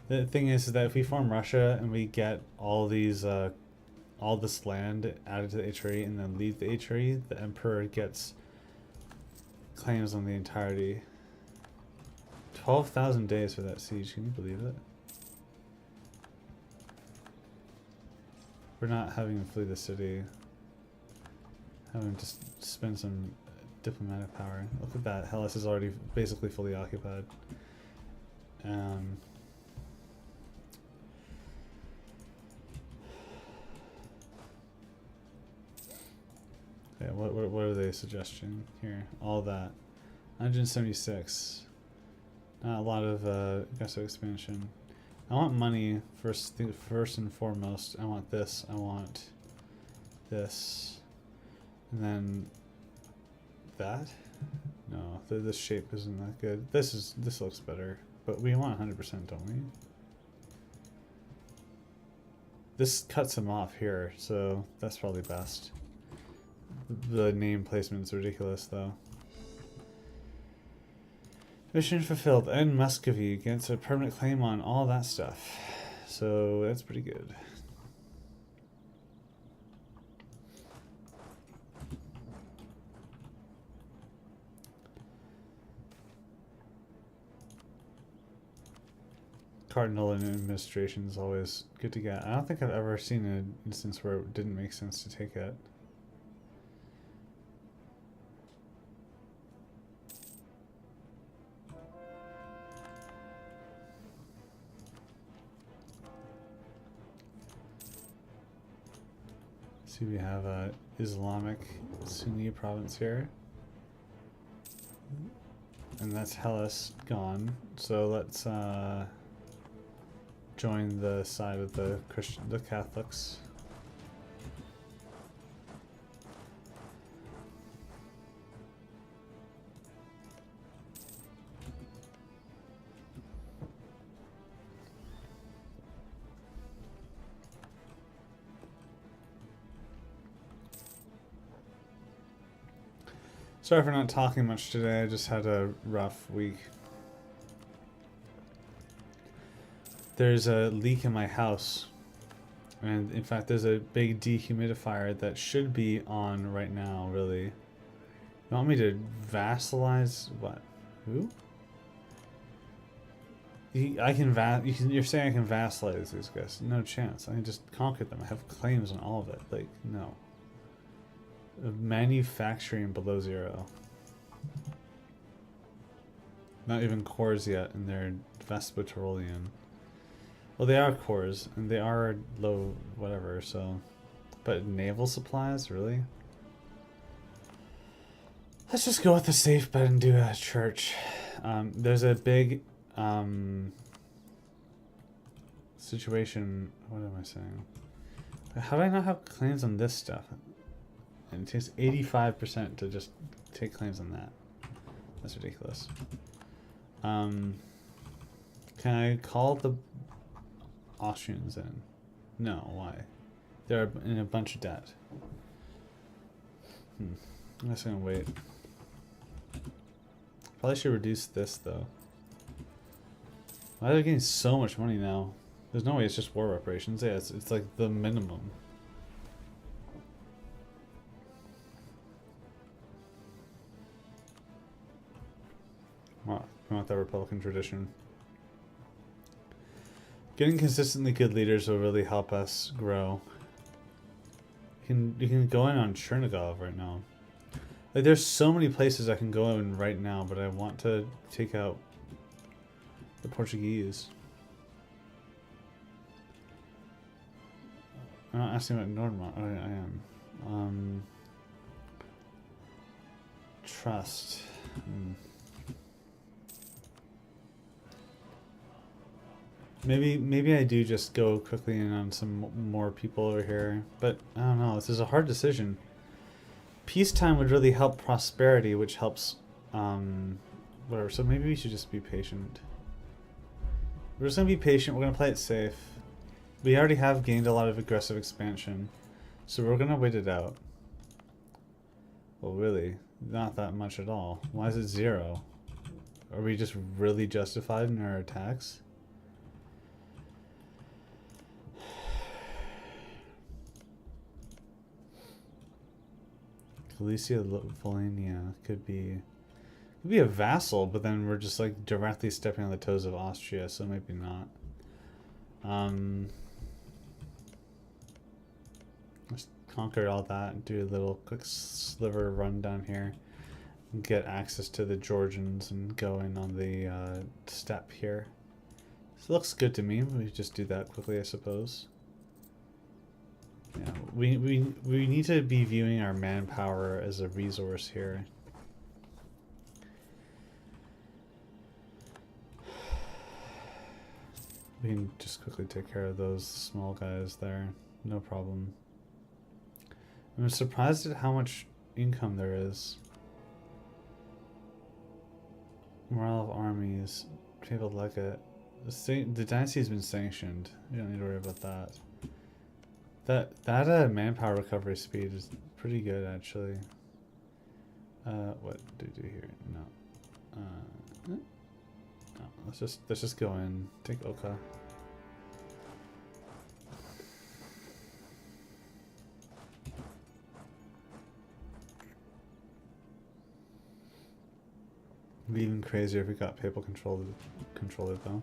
The thing is that if we form Russia and we get all these... all this land added to the HRE and then leave the HRE, the Emperor gets claims on the entirety. 12,000 days for that siege, can you believe it? We're not having him flee the city. Having to spend some diplomatic power. Look at that, Hellas is already basically fully occupied. Yeah, what are they suggesting here? All that. 176. Not a lot of aggressive expansion. I want money first and foremost. I want this. I want this. And then that? No, this shape isn't that good. This looks better. But we want 100%, don't we? This cuts him off here, so that's probably best. The name placement's ridiculous, though. Mission fulfilled. End Muscovy against a permanent claim on all that stuff. So that's pretty good. Cardinal and administration is always good to get. I don't think I've ever seen an instance where it didn't make sense to take it. We have a Islamic Sunni province here, and that's Hellas gone. So let's join the side of the Catholics. Sorry for not talking much today, I just had a rough week. There's a leak in my house. And in fact, there's a big dehumidifier that should be on right now, really. You want me to vassalize what? Who? You're saying I can vassalize these guys. No chance. I can just conquer them. I have claims on all of it. Like, no. Manufacturing below 0. Not even cores yet, and they're Vespatorolian. Well, they are cores, and they are low whatever, so... But naval supplies? Really? Let's just go with the safe bet and do a church. There's a big situation... What am I saying? How do I not have claims on this stuff? And it takes 85% to just take claims on that. That's ridiculous. Can I call the Austrians in? No, why? They're in a bunch of debt. I'm just gonna wait. Probably should reduce this though. Why are they getting so much money now? There's no way it's just war reparations. Yeah, it's like the minimum. Wow, we want that Republican tradition. Getting consistently good leaders will really help us grow. You can go in on Chernigov right now. Like, there's so many places I can go in right now, but I want to take out the Portuguese. I'm not asking about Nordmont. Oh, I am. Trust. Maybe I do just go quickly in on some more people over here, but I don't know. This is a hard decision. Peacetime would really help prosperity, which helps whatever. So maybe we should just be patient. We're just gonna be patient. We're gonna play it safe. We already have gained a lot of aggressive expansion, so we're gonna wait it out. Well, really, not that much at all. Why is it 0? Are we just really justified in our attacks? Galicia, Volhynia could be a vassal, but then we're just like directly stepping on the toes of Austria, so maybe not. Let's conquer all that and do a little quick sliver run down here and get access to the Georgians and go in on the steppe here. This looks good to me. We just do that quickly, I suppose. Yeah, we need to be viewing our manpower as a resource here. We can just quickly take care of those small guys there. No problem. I'm surprised at how much income there is. Morale of armies. People like it. The dynasty has been sanctioned. You don't need to worry about that. That manpower recovery speed is pretty good, actually. What do we do here? No. No. Let's just go in. Take Oka. It'd be even crazier if we got papal control it though.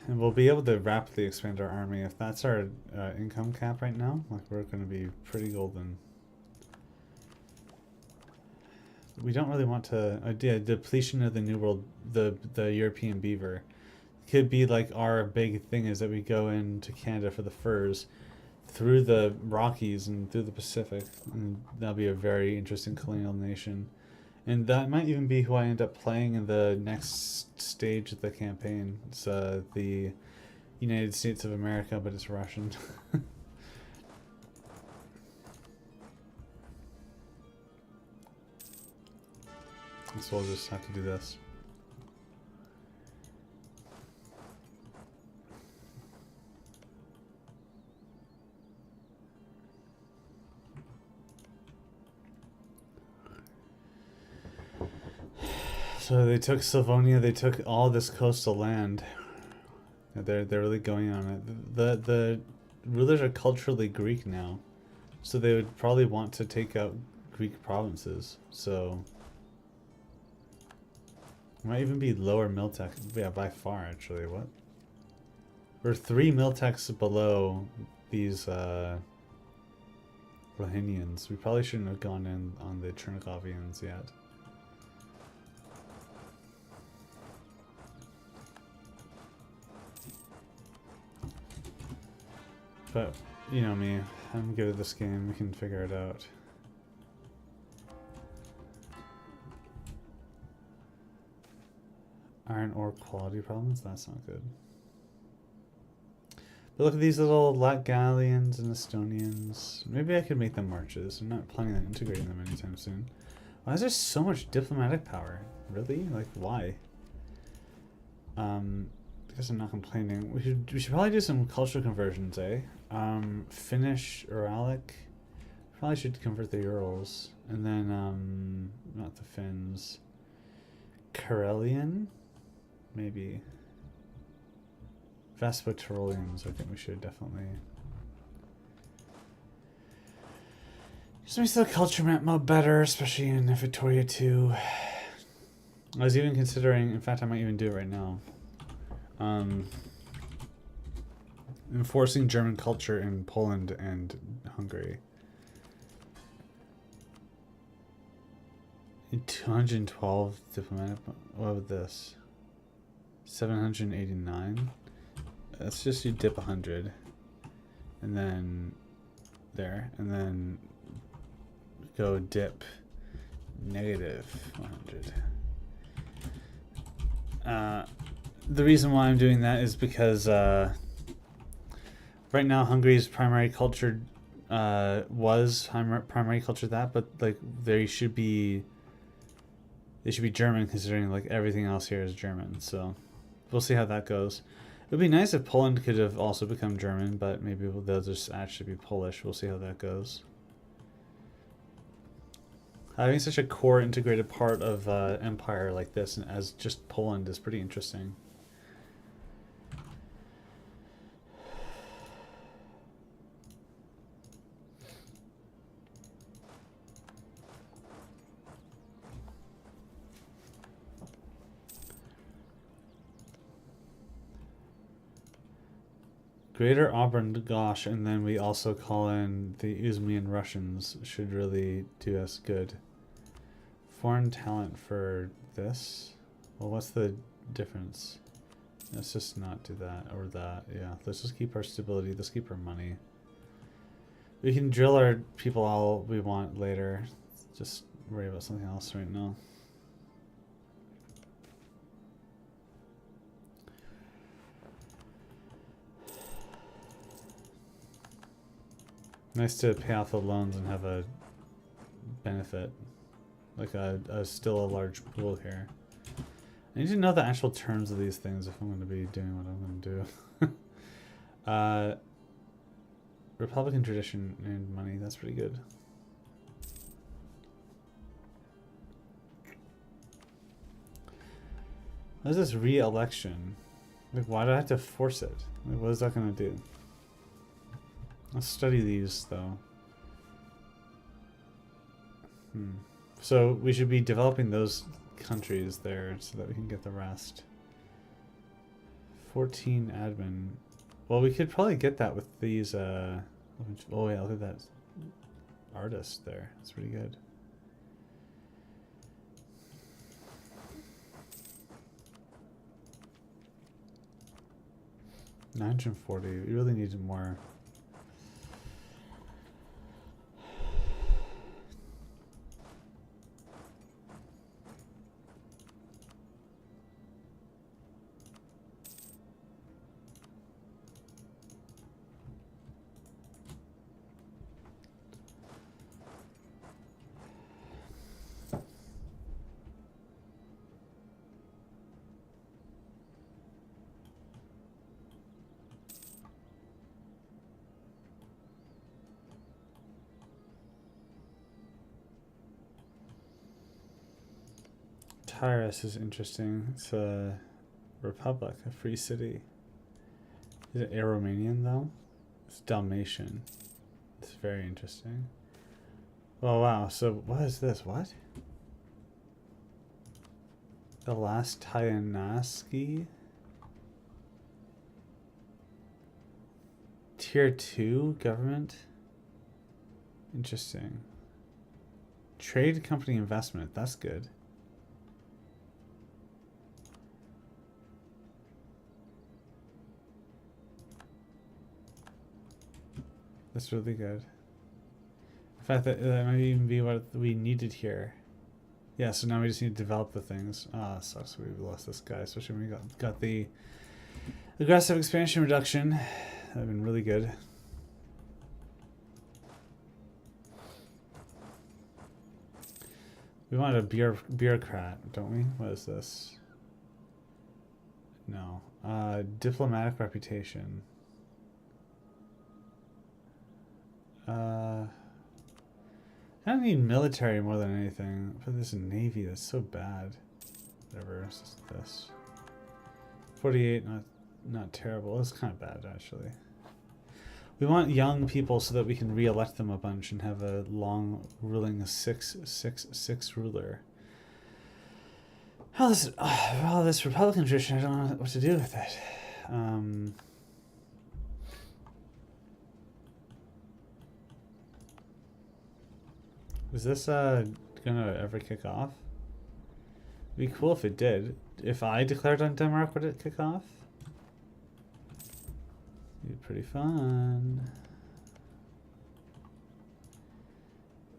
And we'll be able to rapidly expand our army. If that's our income cap right now, like, we're going to be pretty golden. We don't really want to... depletion of the New World, the European beaver. Could be like our big thing is that we go into Canada for the furs through the Rockies and through the Pacific. And that'll be a very interesting colonial nation. And that might even be who I end up playing in the next stage of the campaign. It's the United States of America, but it's Russian. So we'll just have to do this. So they took Slavonia, they took all this coastal land. They're really going on it. The rulers are culturally Greek now, so they would probably want to take out Greek provinces. So it might even be lower Miltech. Yeah, by far actually. What? We're 3 Miltechs below these Rohinians. We probably shouldn't have gone in on the Chernigovians yet. But, you know me, I'm good at this game, we can figure it out. Iron ore quality problems? That's not good. But look at these little Latgalians and Estonians. Maybe I could make them marches. I'm not planning on integrating them anytime soon. Why is there so much diplomatic power? Really? Like, why? Because I'm not complaining. We should probably do some cultural conversions, eh? Finnish, Uralic. Probably should convert the Urals. And then, not the Finns. Karelian? Maybe. Vespa-Tyroleans, I think we should definitely. Just makes the culture map mode better, especially in Victoria 2. I was even considering, in fact I might even do it right now, enforcing German culture in Poland and Hungary. 212 diplomatic, what about this? 789? Let's just do dip 100. And then there, and then go dip negative 100. The reason why I'm doing that is because right now Hungary's primary culture was primary culture that, but like they should be German, considering like everything else here is German. So we'll see how that goes. It would be nice if Poland could have also become German, but maybe they'll just actually be Polish. We'll see how that goes. Having such a core integrated part of empire like this and as just Poland is pretty interesting. Greater Archduchy, and then we also call in the Uzbek Russians should really do us good. Foreign talent for this? Well, what's the difference? Let's just not do that or that. Yeah, let's just keep our stability. Let's keep our money. We can drill our people all we want later. Just worry about something else right now. Nice to pay off the loans and have a benefit. Like still a large pool here. I need to know the actual terms of these things if I'm going to be doing what I'm going to do. Republican tradition and money, that's pretty good. What is this re-election? Like, why do I have to force it? Like, what is that going to do? Let's study these, though. So we should be developing those countries there so that we can get the rest. 14 admin. Well, we could probably get that with these, oh yeah, look at that artist there. That's pretty good. $940. We really need more. Tyrus is interesting. It's a republic, a free city. Is it Romanian though? It's Dalmatian. It's very interesting. Oh wow, so what is this? What? The last Tyanaski? Tier 2 government? Interesting. Trade company investment, that's good. That's really good. In fact, that might even be what we needed here. Yeah, so now we just need to develop the things. Ah, oh, sucks we lost this guy, especially when we got the aggressive expansion reduction. That'd been really good. We wanted a bureaucrat, don't we? What is this? No. Diplomatic reputation. I don't need military more than anything. For this navy, that's so bad. Whatever, it's just this. 48, not terrible. It's kind of bad, actually. We want young people so that we can re-elect them a bunch and have a long ruling 6-6-6 ruler. All this Republican tradition, I don't know what to do with it. Is this gonna ever kick off? It'd be cool if it did. If I declared on Denmark, would it kick off? Be pretty fun.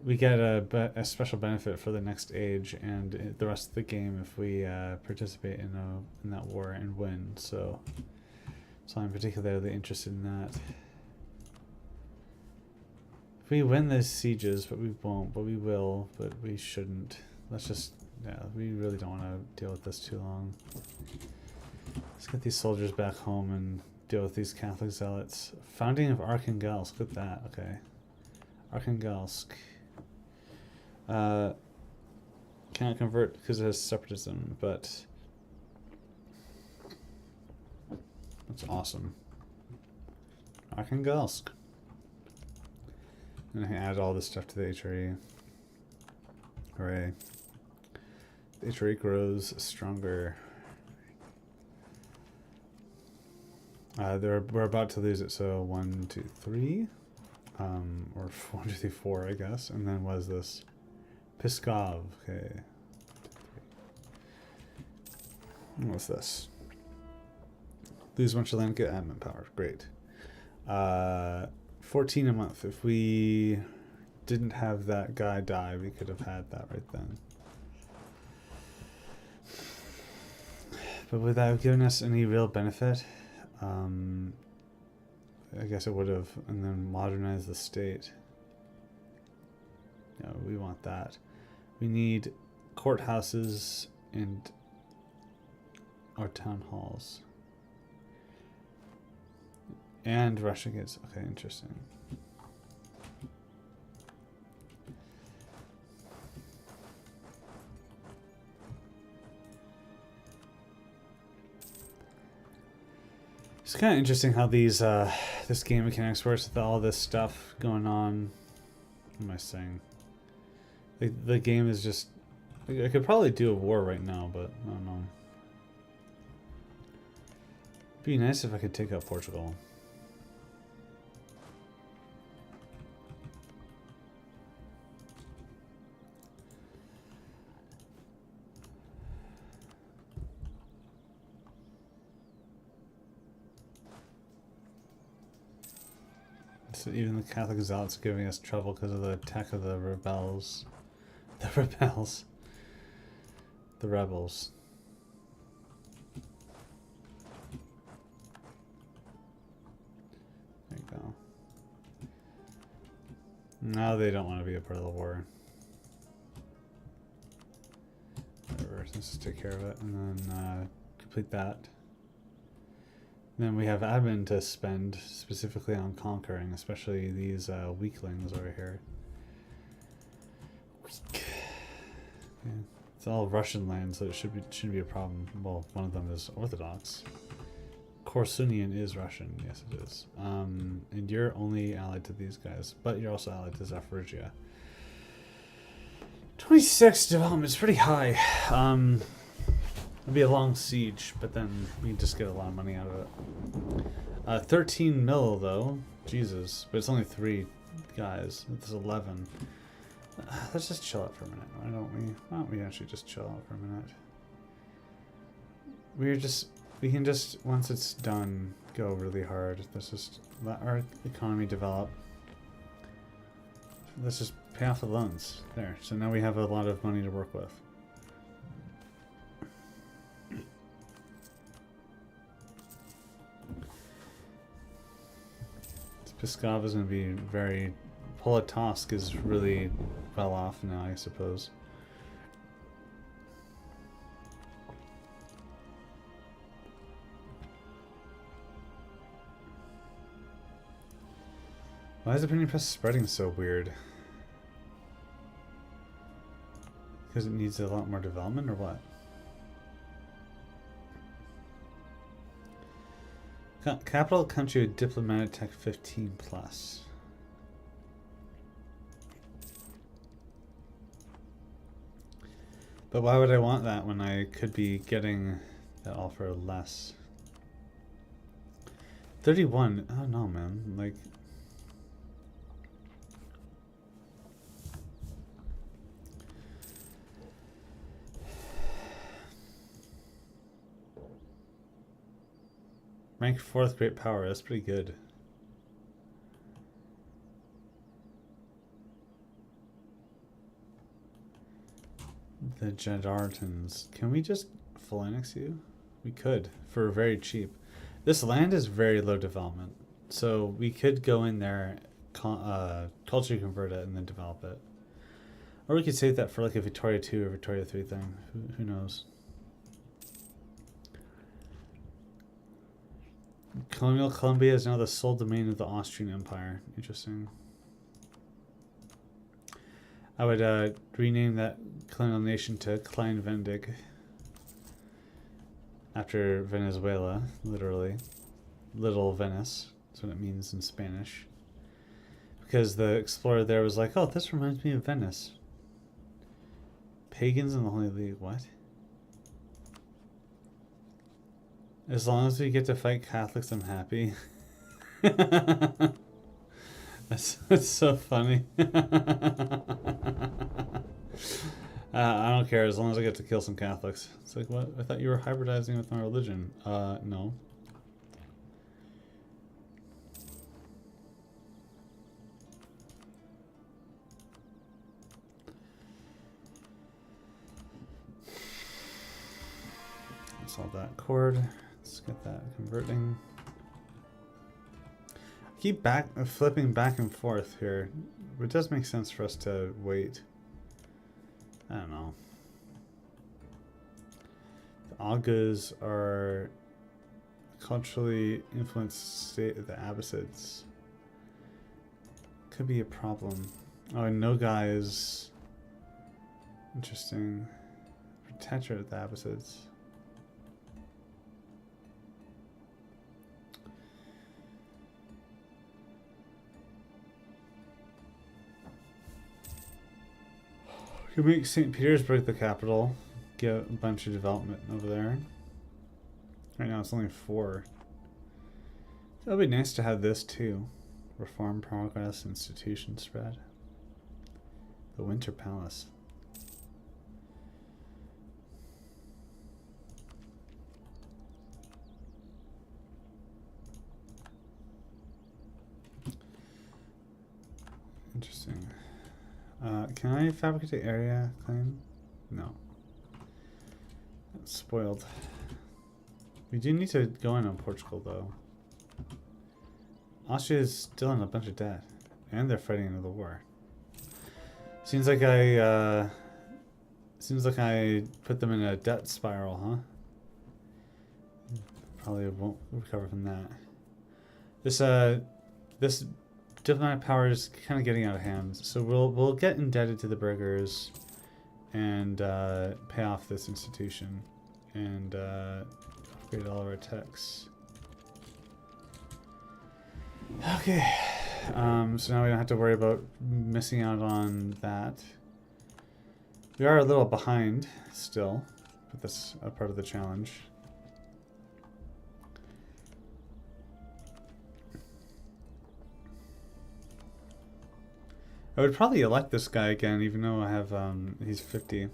We get a special benefit for the next age and the rest of the game if we participate in that war and win. So I'm particularly interested in that. If we win these sieges, but we won't, but we will, but we shouldn't. Let's just, yeah, we really don't want to deal with this too long. Let's get these soldiers back home and deal with these Catholic zealots. Founding of Archangels, look at that, okay. Archangelsk. Cannot convert because it has separatism, but that's awesome. Archangelsk. And I can add all this stuff to the HRE. Hooray. The HRE grows stronger. We're about to lose it, so 1, 2, 3. Or 1, 2, 3, 4, I guess. And then what is this? Pskov. Okay. What's this? Lose a bunch of land, get admin power. Great. 14 a month. If we didn't have that guy die, we could have had that right then. But without giving us any real benefit, I guess it would have. And then modernize the state. No, we want that. We need courthouses and our town halls. And Russia gets, okay, interesting. It's kind of interesting how these this game mechanics works with all this stuff going on. What am I saying? The game is just, I could probably do a war right now, but I don't know. It'd be nice if I could take out Portugal. So even the Catholic zealots are giving us trouble because of the attack of the rebels. The rebels. The rebels. There you go. Now they don't want to be a part of the war. Whatever, let's just take care of it and then complete that. Then we have admin to spend specifically on conquering, especially these weaklings over here. Weak. Yeah. It's all Russian land, so it shouldn't be a problem. Well, one of them is Orthodox. Korsunian is Russian, yes it is. And you're only allied to these guys, but you're also allied to Zaporizhia. 26 development is pretty high. It'll be a long siege, but then we just get a lot of money out of it. 13 mil though, Jesus, but it's only 3 guys. It's 11. Let's just chill out for a minute. Why don't we actually just chill out for a minute? We can just once it's done, go really hard. Let's just let our economy develop let's just pay off the loans. There. So now we have a lot of money to work with. Pskov is going to be very... Politosk is really well off now, I suppose. Why is the printing press spreading so weird? Because it needs a lot more development or what? Capital country with diplomatic tech 15 plus. But why would I want that when I could be getting that all for less? 31. Oh no, man. Like, rank 4th great power. That's pretty good. The Jadartans. Can we just full annex you? We could for very cheap. This land is very low development, so we could go in there, culture convert it, and then develop it. Or we could save that for like a Victoria 2 or Victoria 3 thing. Who knows? Colonial Columbia is now the sole domain of the Austrian Empire. Interesting. I would rename that colonial nation to Klein Vendig. After Venezuela, literally. Little Venice. That's what it means in Spanish. Because the explorer there was like, oh, this reminds me of Venice. Pagans in the Holy League, what? As long as we get to fight Catholics, I'm happy. That's so funny. I don't care as long as I get to kill some Catholics. It's like, what? I thought you were hybridizing with my religion. No. Solve that chord. Let's get that converting. I keep flipping back and forth here. It does make sense for us to wait. I don't know. The Agas are culturally influenced state of the Abbasids. Could be a problem. Oh, and Nogai is interesting. Protector of the Abbasids. Could make St. Petersburg the capital. Get a bunch of development over there. Right now it's only 4. It would be nice to have this too. Reform progress, institution spread. The Winter Palace. Interesting. Can I fabricate the area claim? No. That's spoiled. We do need to go in on Portugal though. Austria is still in a bunch of debt. And they're fighting another war. Seems like I put them in a debt spiral, huh? Probably won't recover from that. This diplomatic power is kind of getting out of hand, so we'll get indebted to the burghers and pay off this institution and upgrade all of our techs. Okay, so now we don't have to worry about missing out on that. We are a little behind still, but that's a part of the challenge. I would probably elect this guy again, even though I have, he's 50.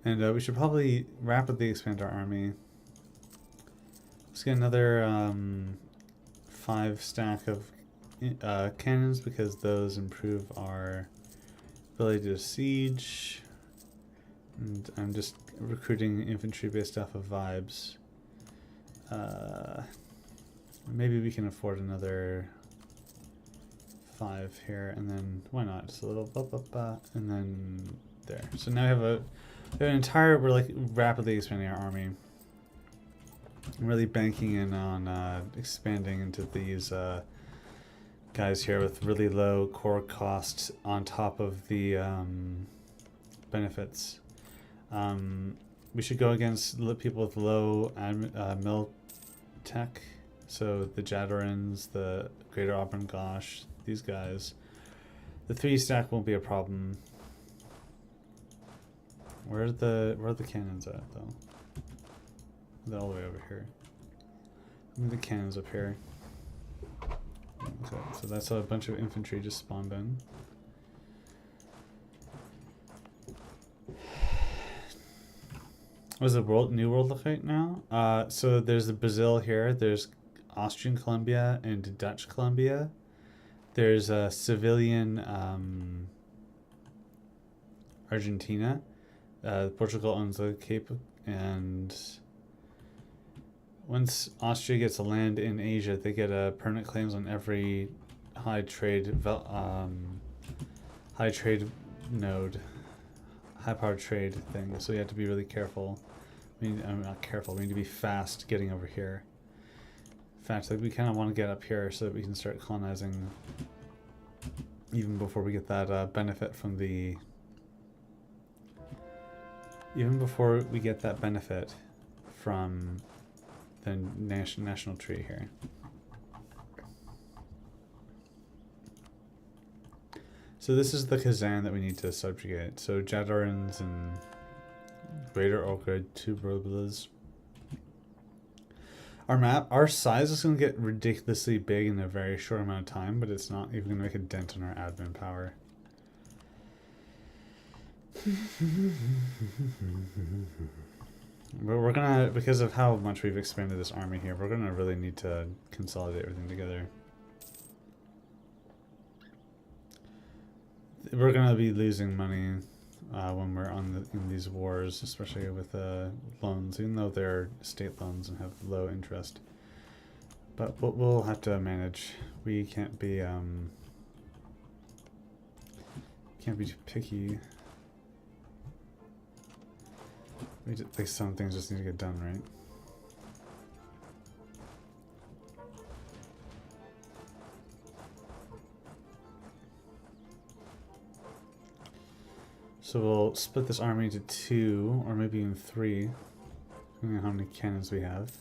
And we should probably rapidly expand our army. Let's get another 5 stack of cannons because those improve our ability to siege. And I'm just recruiting infantry based off of vibes. Maybe we can afford another 5 here, and then why not? Just a little and then there. So now we have an entire. We're like rapidly expanding our army. I'm really banking in on expanding into these guys here with really low core costs on top of the benefits. We should go against people with low mil tech. So the Jadarans, the Greater Auburn Gosh, these guys. The 3 stack won't be a problem. Where are the cannons at though? They're all the way over here. The cannons up here. Okay, so that's a bunch of infantry just spawned in. What does the New World look like now? So there's the Brazil here. There's Austrian Columbia and Dutch Columbia. There's a civilian Argentina. Portugal owns the Cape, and once Austria gets a land in Asia, they get permanent claims on every high trade node, high powered trade thing. So you have to be really careful. I'm not careful. We need to be fast getting over here. In fact, like we kind of want to get up here so that we can start colonizing even before we get that benefit from the. Even before we get that benefit from the national tree here. So this is the Kazan that we need to subjugate. So Jadarans and Greater Orkid, 2 Broblas. Our size is going to get ridiculously big in a very short amount of time, but it's not even going to make a dent in our admin power. But we're gonna, because of how much we've expanded this army here, we're gonna really need to consolidate everything together. We're gonna be losing money when we're in these wars, especially with loans, even though they're state loans and have low interest. But we'll have to manage. We can't be too picky. Like some things just need to get done, right? So we'll split this army into 2, or maybe even 3, depending on how many cannons we have.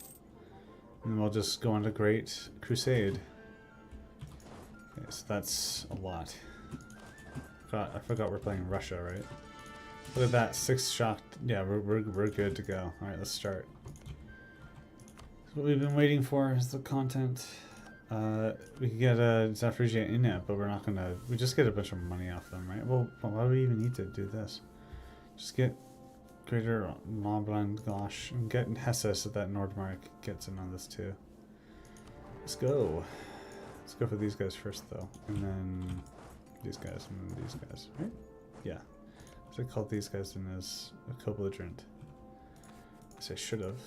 And then we'll just go on a great crusade. Okay, so that's a lot. I forgot we're playing Russia, right? Look at that, 6 shocked. Yeah, we're good to go. All right, let's start. So what we've been waiting for is the content. We could get a Zaporizhia in it, but we're not gonna. We just get a bunch of money off them, right? Well, why do we even need to do this? Just get Greater Mobland, gosh, and get Hesse so that Nordmark gets in on this too. Let's go. Let's go for these guys first, though, and then these guys, and then these guys, right? Yeah. I called these guys in as a co-belligerent. I should have.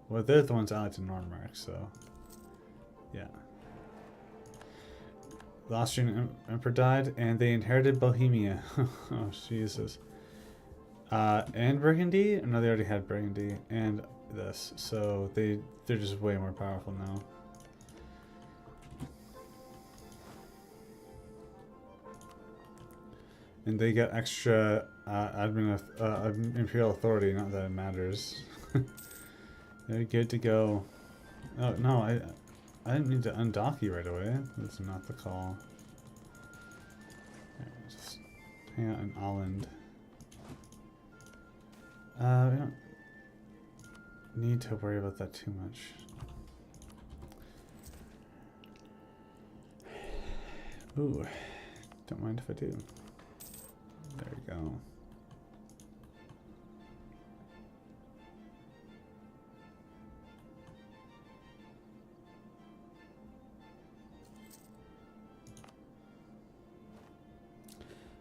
Well, they're the ones allied to Nordmark, so yeah. The Austrian emperor died, and they inherited Bohemia. Oh, Jesus. And Burgundy? No, they already had Burgundy and this, so they're just way more powerful now. And they get extra imperial authority, not that it matters. They're good to go. Oh, no, I didn't need to undock you right away. That's not the call. Right, just hang out in Holland. We don't need to worry about that too much. Ooh, don't mind if I do. There we go.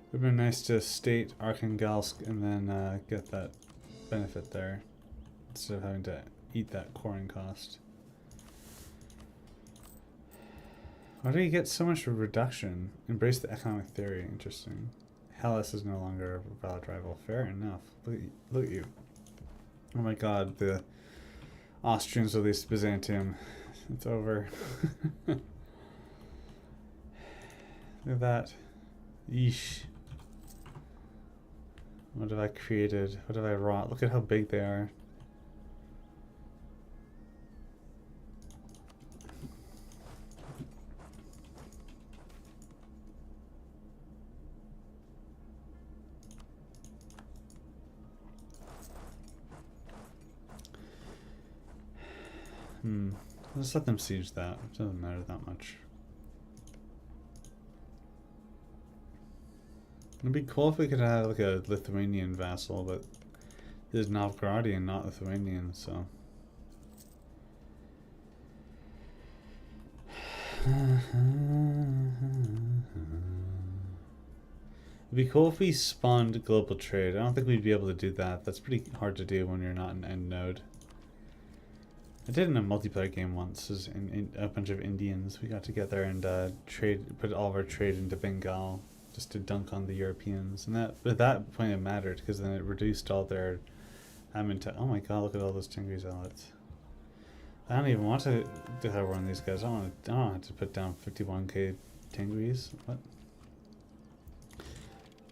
It'd been nice to state Arkhangelsk and then get that benefit there instead of having to eat that coring cost. Why do you get so much reduction? Embrace the economic theory. Interesting. Hellas is no longer a valid rival. Fair enough. Look at you. Oh my god, the Austrians released Byzantium. It's over. Look at that. Yeesh. What have I created? What have I wrought? Look at how big they are. I'll just let them siege that. It doesn't matter that much. It'd be cool if we could have like a Lithuanian vassal, but it is Novgorodian, not Lithuanian, so. It'd be cool if we spawned global trade. I don't think we'd be able to do that. That's pretty hard to do when you're not an end node. I did in a multiplayer game once. In a bunch of Indians. We got together and put all of our trade into Bengal just to dunk on the Europeans. And that, at that point, it mattered because then it reduced all their admin time. Oh my god! Look at all those Tingri zealots. I don't even want to declare war on these guys. I don't have to put down 51k Tingris. What?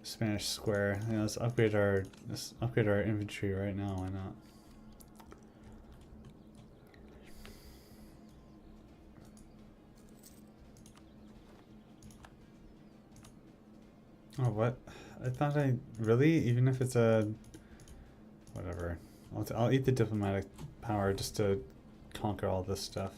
Spanish square. Yeah, let's upgrade our infantry right now. Why not? Oh, what? I thought really? Even if it's a... Whatever. I'll eat the diplomatic power just to conquer all this stuff.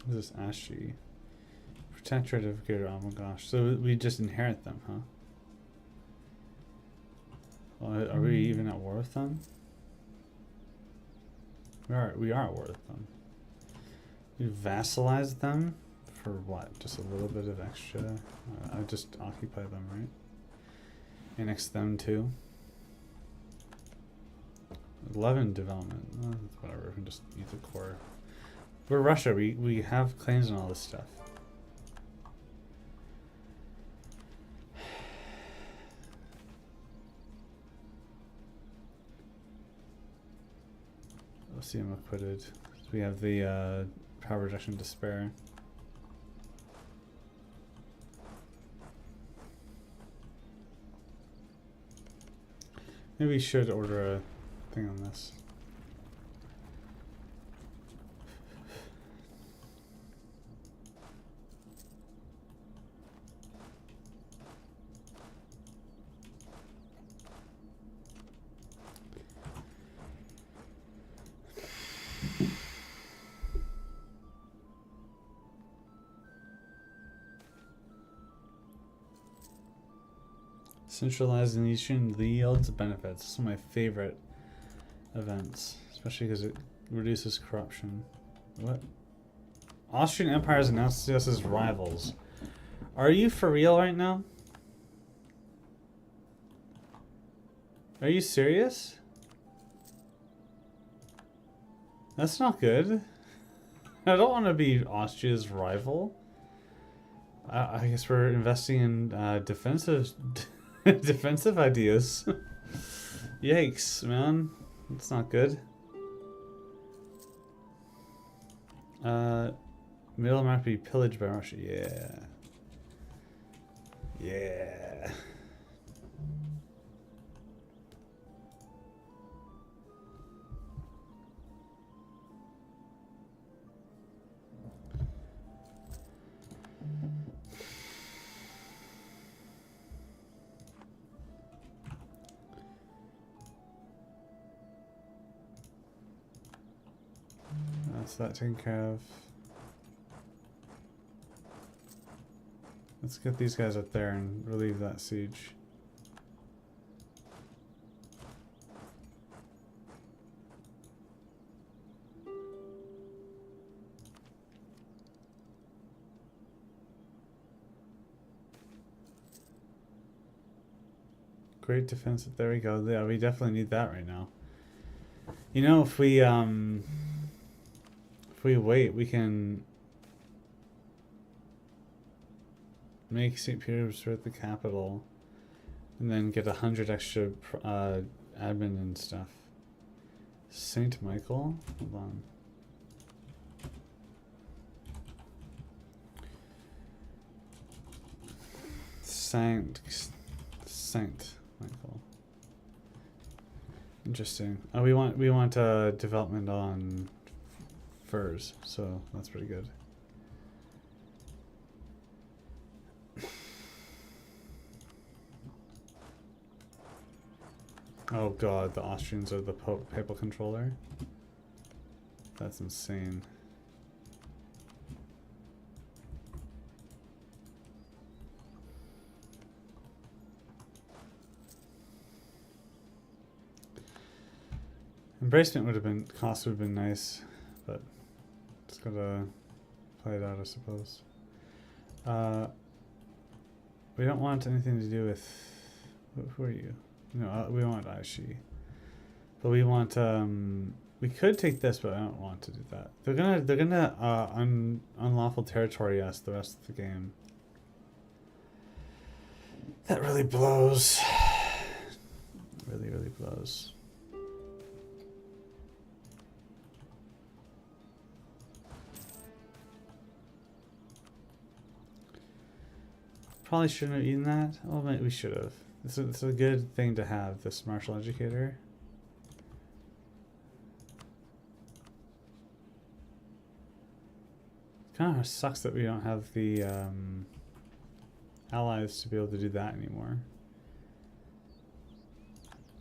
What is this Ashi? Protectorate of Greater... Oh my gosh. So we just inherit them, huh? Well, are we even at war with them? We are at war with them. We vassalize them for what? Just a little bit of extra? I just occupy them, right? Annex them too. 11 development. Whatever, we can just eat the core. We're Russia. We have claims on all this stuff. See him acquitted. So we have the power reduction to spare. Maybe we should order a thing on this. Centralizing nation yields benefits. This is one of my favorite events, especially because it reduces corruption. What? Austrian Empire has announced us as rivals. Are you for real right now? Are you serious? That's not good. I don't want to be Austria's rival. I guess we're investing in defensive defensive ideas. Yikes, man. That's not good. Middle might be pillaged by Russia. Yeah. Yeah. That's that taken care of. Let's get these guys up there and relieve that siege. Great defense. There we go. Yeah, we definitely need that right now. You know, if we wait, we can make St. Petersburg the capital, and then get 100 extra admin and stuff. Saint Michael. Hold on. Saint Michael. Interesting. Oh, we want development on furs, so that's pretty good. Oh god, the Austrians are the papal controller. That's insane. Embracement would have been, cost would have been nice, but just gotta play it out, I suppose. We don't want anything to do with, who are you? No, we want Aishi. But we want, we could take this, but I don't want to do that. They're gonna unlawful territory us the rest of the game. That really blows. Really, really blows. Probably shouldn't have eaten that. Oh, maybe we should have. It's a good thing to have, this martial educator. Kind of sucks that we don't have the allies to be able to do that anymore.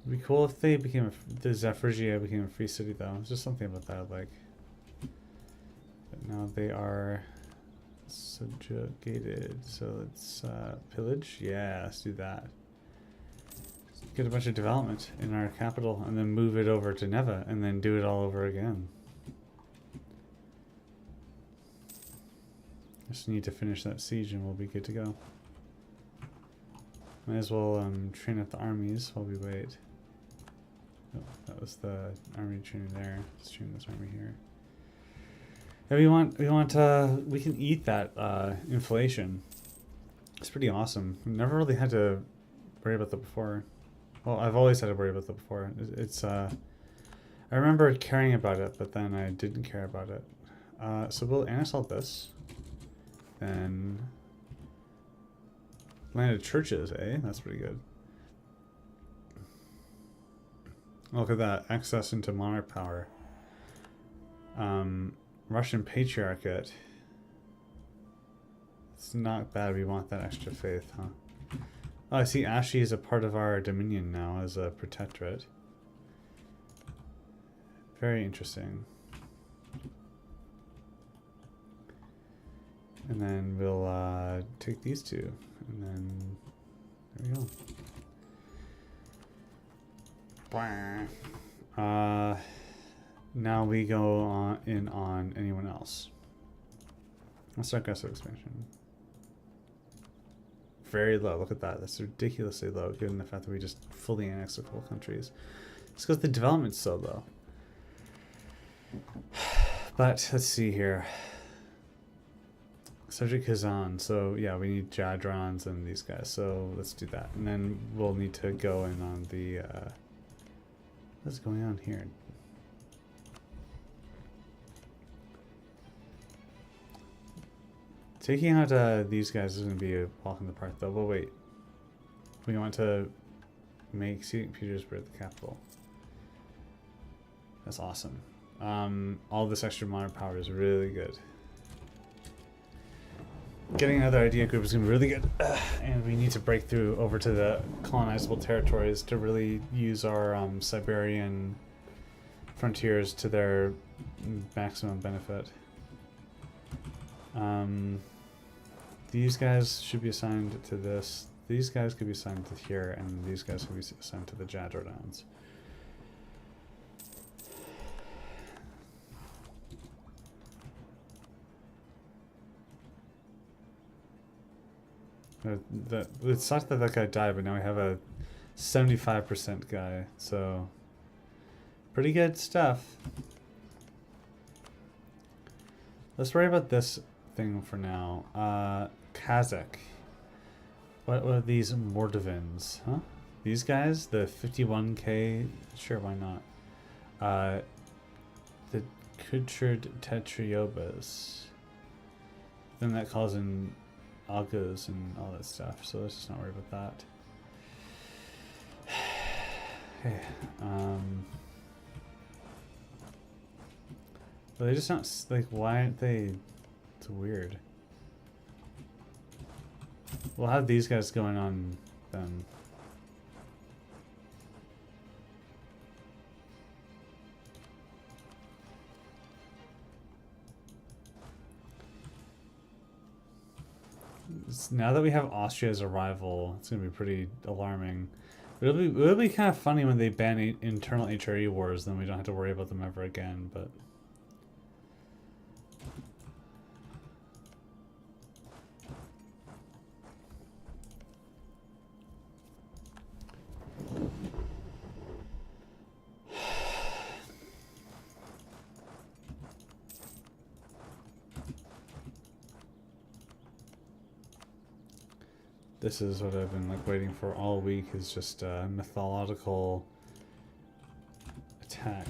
It'd be cool if they became the Zaporizhia became a free city, though. It's just something about that, like. But now they are subjugated. So let's pillage. Yeah, let's do that. Get a bunch of development in our capital, and then move it over to Neva, and then do it all over again. Just need to finish that siege, and we'll be good to go. Might as well train up the armies while we wait. Oh, that was the army training there. Let's train this army here. Yeah, we can eat that inflation. It's pretty awesome. We've never really had to worry about that before. Well, I've always had to worry about that before. It's I remember caring about it, but then I didn't care about it. So we'll annexate this. Then landed churches, eh? That's pretty good. Look at that. Access into monarch power. Russian Patriarchate. It's not bad. We want that extra faith, huh? Oh, I see Ashi is a part of our dominion now as a protectorate. Very interesting. And then we'll take these two. And then there we go. Now we go on anyone else. Let's start aggressive expansion. Very low. Look at that. That's ridiculously low, given the fact that we just fully annexed a couple countries. It's because the development's so low. But let's see here. Subject Kazan. So yeah, we need Jadrons and these guys. So let's do that, and then we'll need to go in on the. What's going on here? Taking out these guys is going to be a walk in the park, though. But wait, we want to make St. Petersburg the capital. That's awesome. All this extra modern power is really good. Getting another idea group is going to be really good. And we need to break through over to the colonizable territories to really use our Siberian frontiers to their maximum benefit. These guys should be assigned to this. These guys could be assigned to here, and these guys could be assigned to the Jadrodans. It sucks that that guy died, but now we have a 75% guy, so pretty good stuff. Let's worry about this thing for now. Kazakh. What are these Mordovins? Huh? These guys? The 51k? Sure, why not? The Kutcherd Tetriobas. Then that calls in Augurs and all that stuff, so let's just not worry about that. Okay, but they just not, like, why aren't they, it's weird. We'll have these guys going on then. Now that we have Austria as a rival, it's going to be pretty alarming. It'll be kind of funny when they ban internal HRE wars, then we don't have to worry about them ever again, but... This is what I've been like waiting for all week, is just a mythological attack.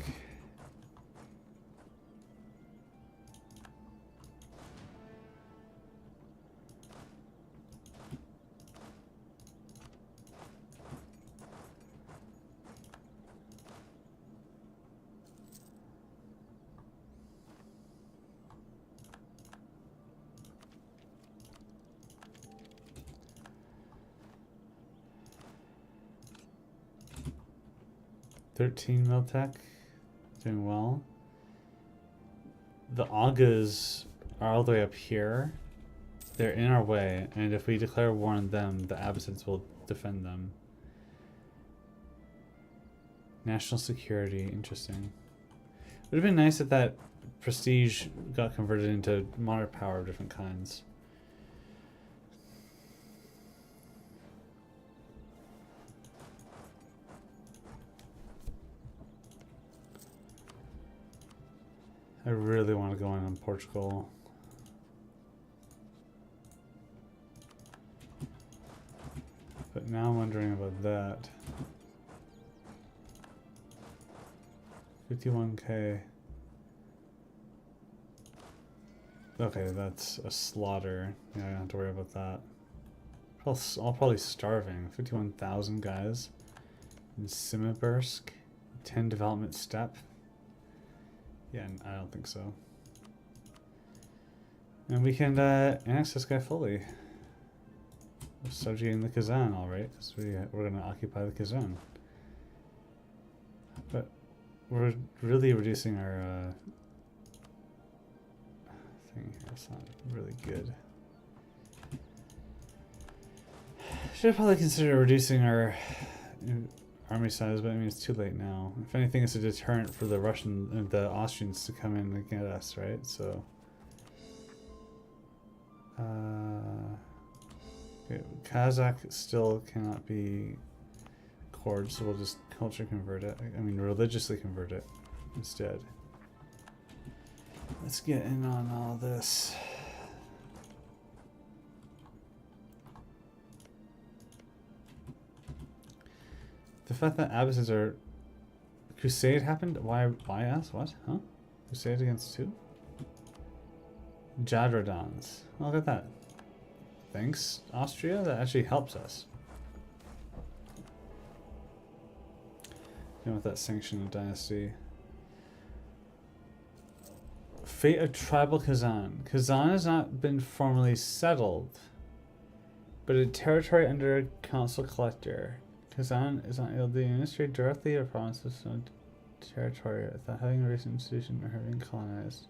Miltech, doing well. The Augurs are all the way up here. They're in our way, and if we declare war on them, the Abbasids will defend them. National security, interesting. It would have been nice if that prestige got converted into modern power of different kinds. I really want to go in on Portugal. But now I'm wondering about that. 51k. Okay, that's a slaughter. Yeah, I don't have to worry about that. I'll probably starving. 51,000 guys in Simibursk. 10 development step. Yeah, I don't think so. And we can annex this guy fully. We're subjugating the Kazan, alright, because we're going to occupy the Kazan. But we're really reducing our thing here. It's not really good. Should have probably considered reducing our army size, but I mean, it's too late now. If anything, it's a deterrent for the the Austrians to come in and get us, right? So, okay, Kazakh still cannot be cored, so we'll just culture convert it. I mean, religiously convert it instead. Let's get in on all this. The fact that Abbasids are... Crusade happened? Why us? What? Huh? Crusade against who? Jadrodans. Oh, look at that. Thanks, Austria. That actually helps us. With that sanction of dynasty. Fate of tribal Kazan. Kazan has not been formally settled, but a territory under a council collector. Kazan is not able to administrate directly a province with no territory without having a recent institution or having colonized.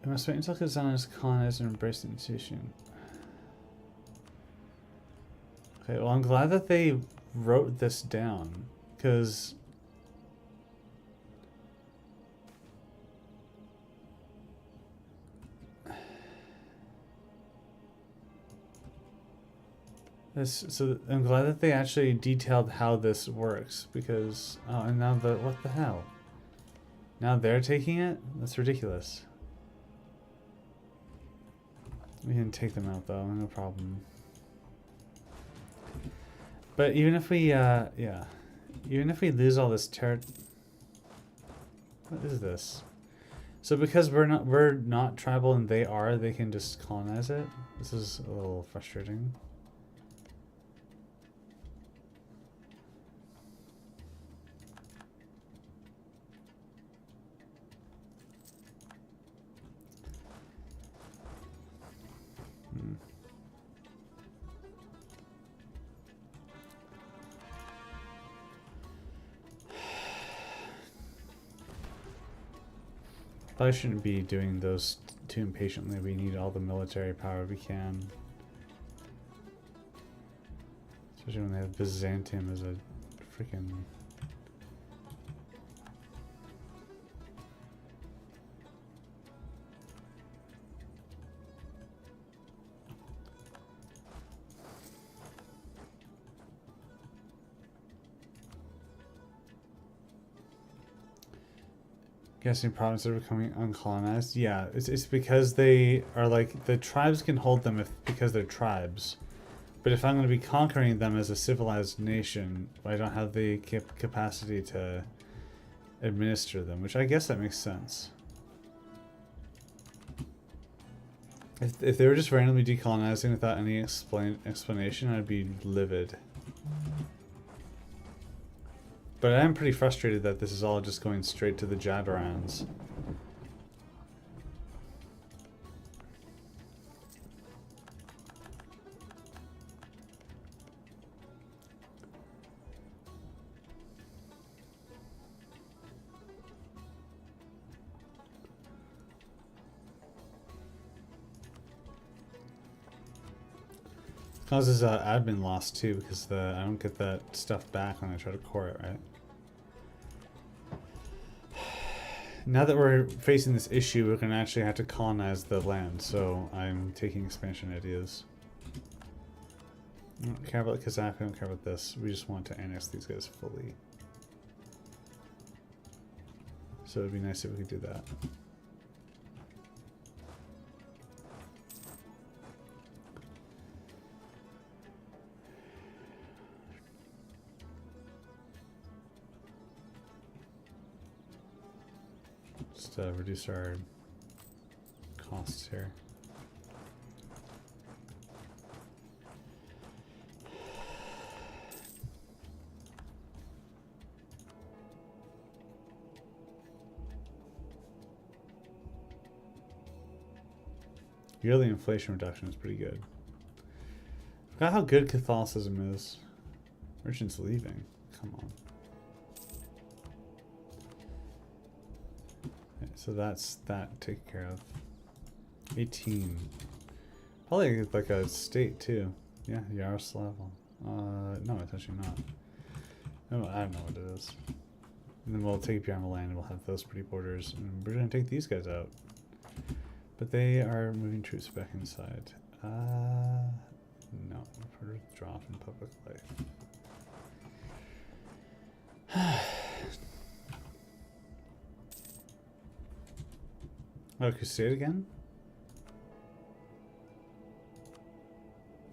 It must wait until Kazan is colonized and embraced the institution. Okay, well, I'm glad that they wrote this down, because So I'm glad that they actually detailed how this works because and now what the hell? Now they're taking it? That's ridiculous. We can take them out though, no problem. But even if we yeah. Even if we lose all this what is this? So because we're not tribal and they are, they can just colonize it? This is a little frustrating. Probably shouldn't be doing those too impatiently. We need all the military power we can. Especially when they have Byzantium as a freaking... Guessing provinces are becoming uncolonized. Yeah, it's because they are like the tribes can hold them because they're tribes, but if I'm going to be conquering them as a civilized nation, I don't have the capacity to administer them, which I guess that makes sense. If they were just randomly decolonizing without any explanation, I'd be livid. But I am pretty frustrated that this is all just going straight to the Jadorans. Causes admin loss too because I don't get that stuff back when I try to core it, right? Now that we're facing this issue, we're going to actually have to colonize the land, so I'm taking expansion ideas. I don't care about Kazakh, I don't care about this. We just want to annex these guys fully. So it'd be nice if we could do that. Just reduce our costs here. Yearly inflation reduction is pretty good. Forgot how good Catholicism is. Merchants leaving. Come on. Okay, so that's that taken care of. 18. Probably like a state too. Yeah, Yaroslavl. No, it's actually not. No, I don't know what it is. And then we'll take Yarmland and we'll have those pretty borders. And we're gonna take these guys out. But they are moving troops back inside. No, withdraw from public life. Oh, Crusade again?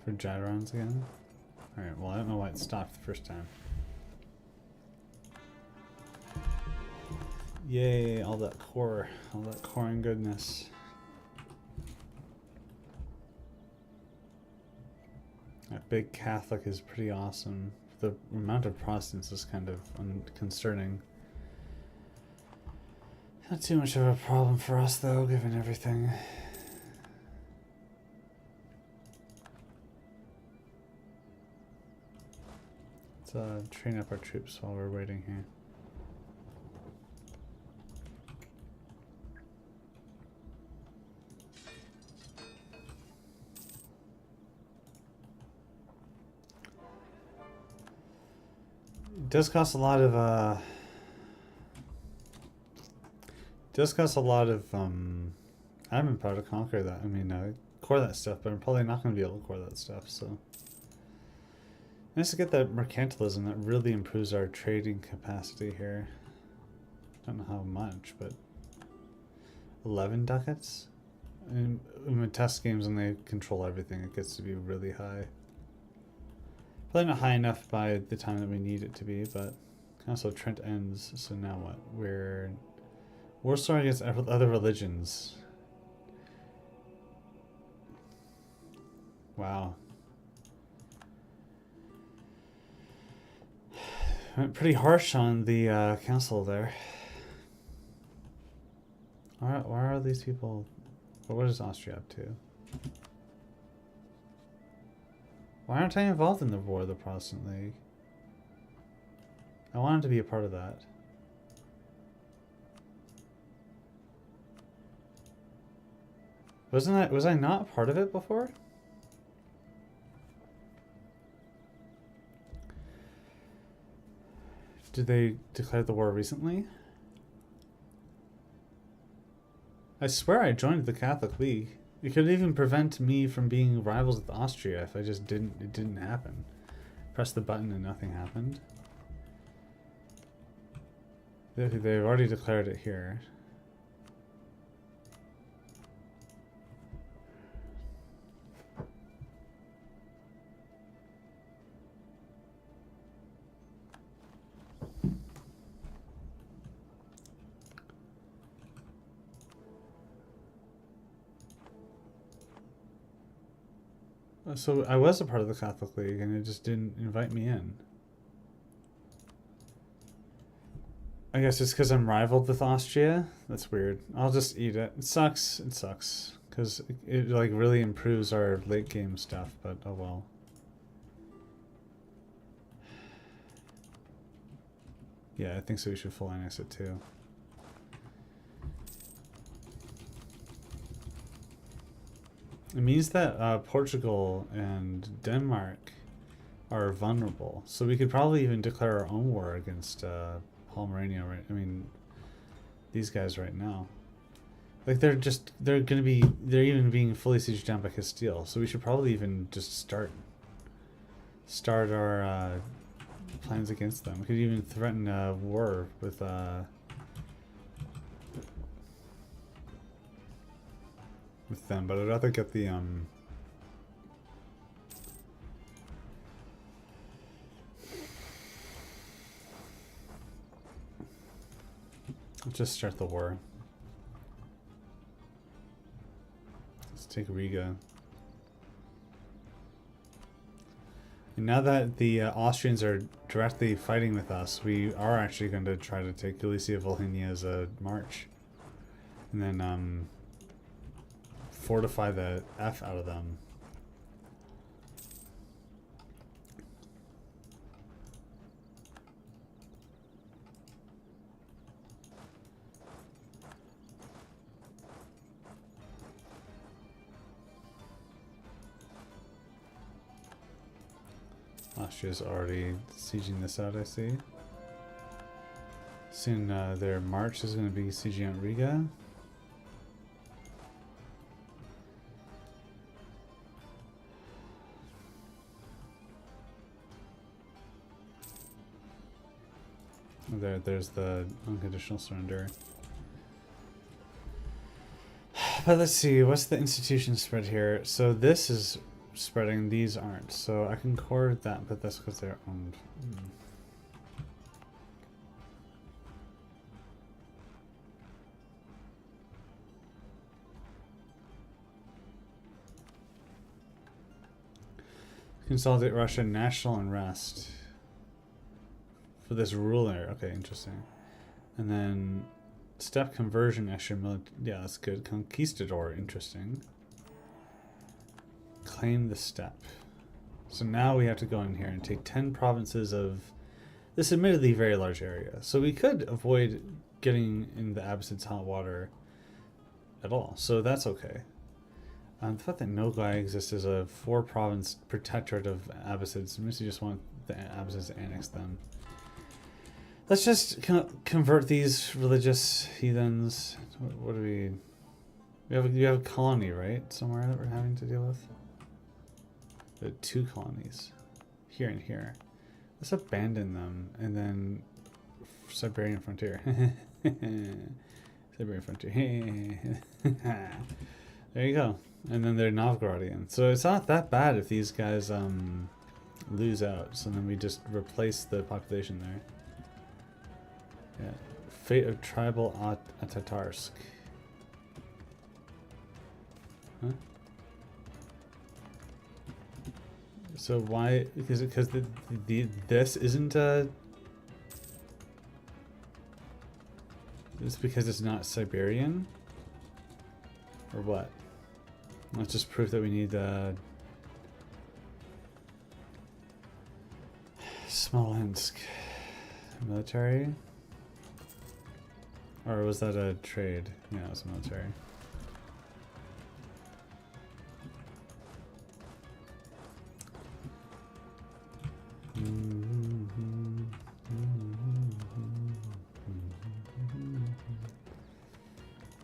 For Jadorans again? Alright, well I don't know why it stopped the first time. Yay, all that core and goodness. That big Catholic is pretty awesome. The amount of Protestants is kind of concerning. Not too much of a problem for us though, given everything. Let's train up our troops while we're waiting here. It does cost a lot of I'm proud to conquer that. I mean, core that stuff, but I'm probably not going to be able to core that stuff, so. Nice to get that mercantilism. That really improves our trading capacity here. Don't know how much, but 11 ducats? In test games, when they control everything, it gets to be really high. Probably not high enough by the time that we need it to be, but also Trent ends, so now what? We're starring against other religions. Wow. Went pretty harsh on the council there. Why are these people... What is Austria up to? Why aren't I involved in the War of the Protestant League? I wanted to be a part of that. Was I not a part of it before? Did they declare the war recently? I swear I joined the Catholic League. It could even prevent me from being rivals with Austria if I just didn't. It didn't happen. Press the button and nothing happened. They've already declared it here. So I was a part of the Catholic League and it just didn't invite me in. I guess it's because I'm rivaled with Austria. That's weird. I'll just eat it. It sucks. It sucks. Because it like really improves our late game stuff, but oh well. Yeah, I think so. We should full annex it too. It means that Portugal and Denmark are vulnerable. So we could probably even declare our own war against Pomerania, right? I mean, these guys right now. Like they're even being fully sieged down by Castile. So we should probably even just start our plans against them. We could even threaten a war with them, but I'd rather get the let's just start the war. Let's take Riga. And now that the Austrians are directly fighting with us, we are actually going to try to take Galicia Volhynia as a march. And then fortify the F out of them. Austria's already sieging this out, I see. Soon their march is going to be sieging out Riga. There's the unconditional surrender. But let's see, what's the institution spread here? So this is spreading, these aren't. So I can core that, but that's because they're owned. Consolidate Russia, national unrest. For this ruler, okay, interesting. And then step conversion, extra military, yeah, that's good. Conquistador, interesting. Claim the step. So now we have to go in here and take 10 provinces of this admittedly very large area. So we could avoid getting in the Abbasids' hot water at all. So that's okay. The fact that Nogai exists as a 4-province protectorate of Abbasids, I mostly just want the Abbasids to annex them. Let's just convert these religious heathens. What do we... You have a colony, right? Somewhere that we're having to deal with? 2 colonies. here and here. Let's abandon them and then Siberian frontier. Siberian frontier. There you go. And then they're Novgorodian. So it's not that bad if these guys lose out. So then we just replace the population there. Yeah. Fate of tribal Tatarsk. Huh? So why? Because this isn't a. It's because it's not Siberian, or what? That's just proof that we need Smolensk military, or was that a trade? Yeah, it was military.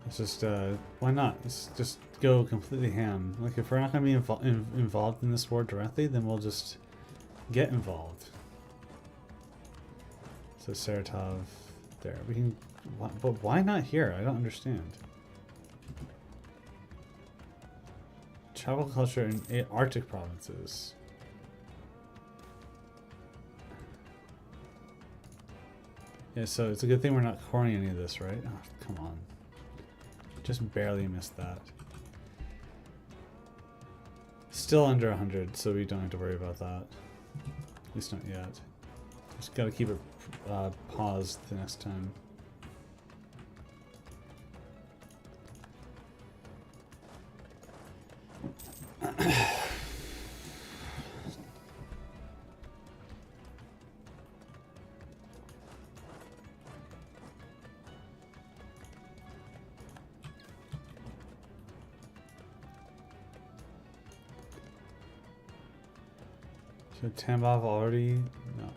Let's just, why not? Let's just go completely ham. Like, if we're not going to be involved in this war directly, then we'll just get involved. So Saratov, there. We can, but why not here? I don't understand. Tribal culture in Arctic provinces. Yeah, so it's a good thing we're not coring any of this, right? Oh, come on. Just barely missed that. Still under 100, so we don't have to worry about that. At least not yet. Just gotta keep it paused the next time. So Tambov already? No.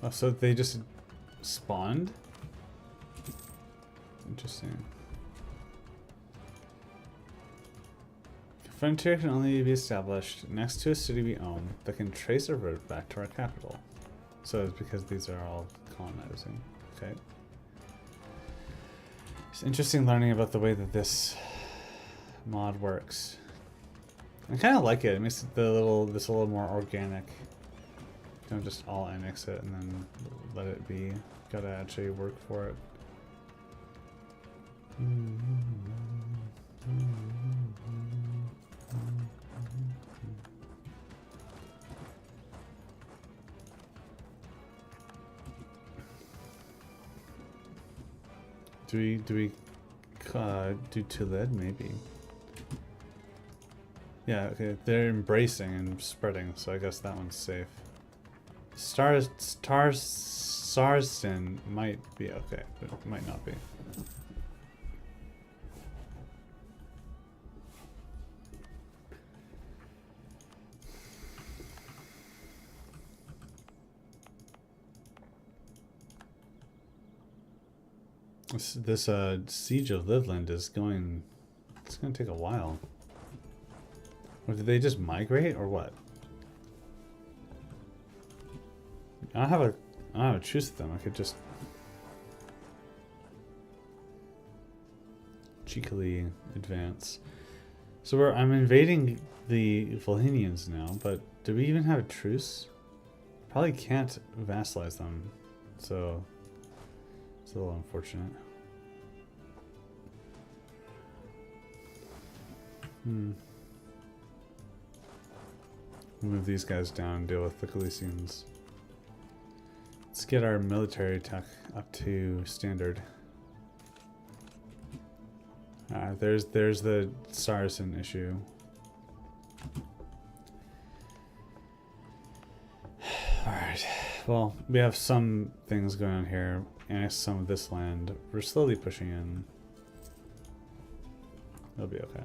Oh, so they just spawned? Interesting. Frontier can only be established next to a city we own that can trace a route back to our capital. So it's because these are all colonizing. Okay. It's interesting learning about the way that this mod works. I kind of like it. It makes this a little more organic. Don't just all annex it and then let it be. Gotta actually work for it. Do we do Tuled? Maybe. Yeah, okay, they're embracing and spreading, so I guess that one's safe. Sarsen might be okay, but it might not be. This siege of Livland is going. It's going to take a while. Or did they just migrate, or what? I don't have a truce with them. I could just cheekily advance. So I'm invading the Volhynians now, but do we even have a truce? Probably can't vassalize them, so it's a little unfortunate. Move these guys down and deal with the Galicians. Let's get our military tech up to standard. There's the Saracen issue. Alright, well, we have some things going on here. Annex some of this land. We're slowly pushing in. It'll be okay.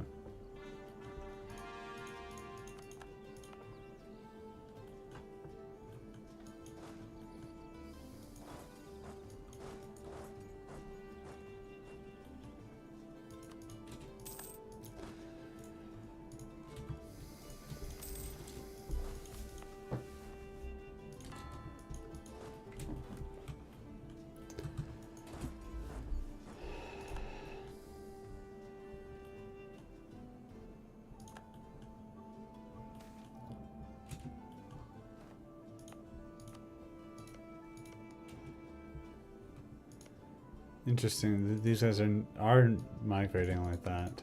Interesting. These guys are migrating like that.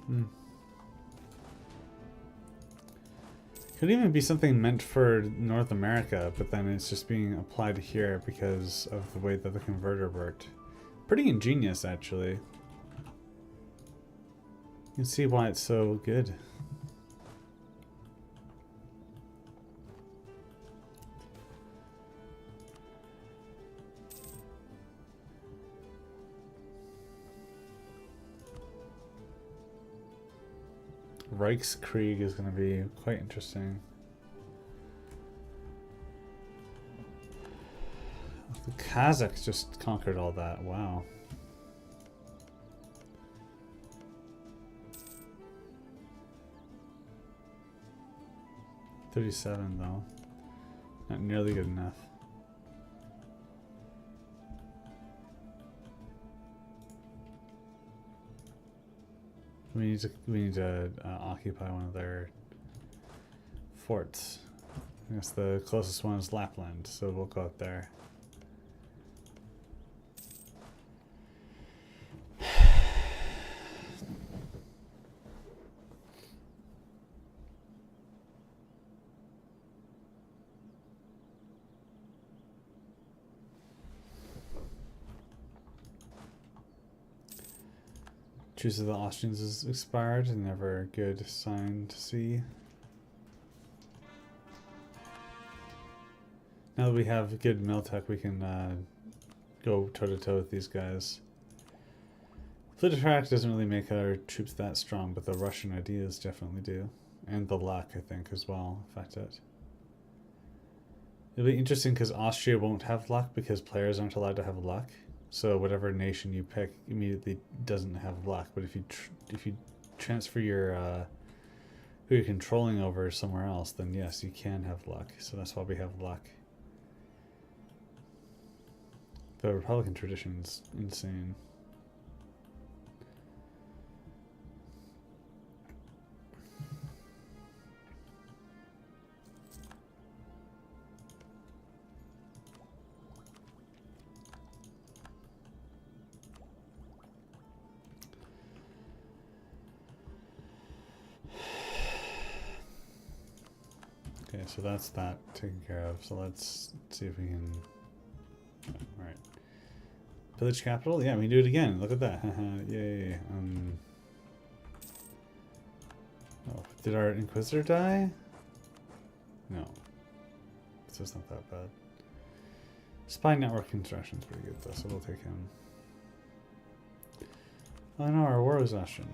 Hmm. Could even be something meant for North America, but then it's just being applied here because of the way that the converter worked. Pretty ingenious, actually. You can see why it's so good. Reichskrieg is going to be quite interesting. The Kazakhs just conquered all that. Wow. $37 though. Not nearly good enough. We need to occupy one of their forts. I guess the closest one is Lapland, so we'll go up there. Truce of the Austrians is expired, never a good sign to see. Now that we have good mil tech, we can go toe-to-toe with these guys. Fleet doesn't really make our troops that strong, but the Russian ideas definitely do. And the luck, I think, as well, affect it. It'll be interesting because Austria won't have luck because players aren't allowed to have luck. So whatever nation you pick immediately doesn't have luck. But if you transfer your who you're controlling over somewhere else, then yes, you can have luck. So that's why we have luck. The Republican tradition's insane. Okay, so that's that taken care of. So let's see if we can. All right, pillage capital. Yeah, we can do it again. Look at that. Yay. Oh, did our Inquisitor die? No. So it's not that bad. Spy network construction's pretty good though, so we'll take him. Oh no, our war was Austrian.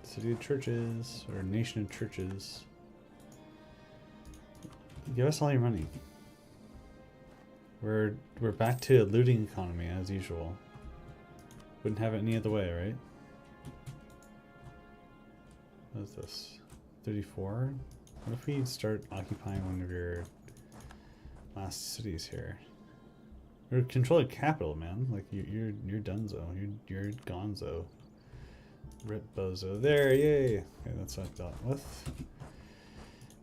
City of churches, or nation of churches. Give us all your money. We're back to a looting economy as usual. Wouldn't have it any other way, right? What is this? 34? What if we start occupying one of your last cities here? We're controlling capital, man. Like you're donezo. You're gonzo. Rip bozo. There, yay! Okay, that's what I dealt with.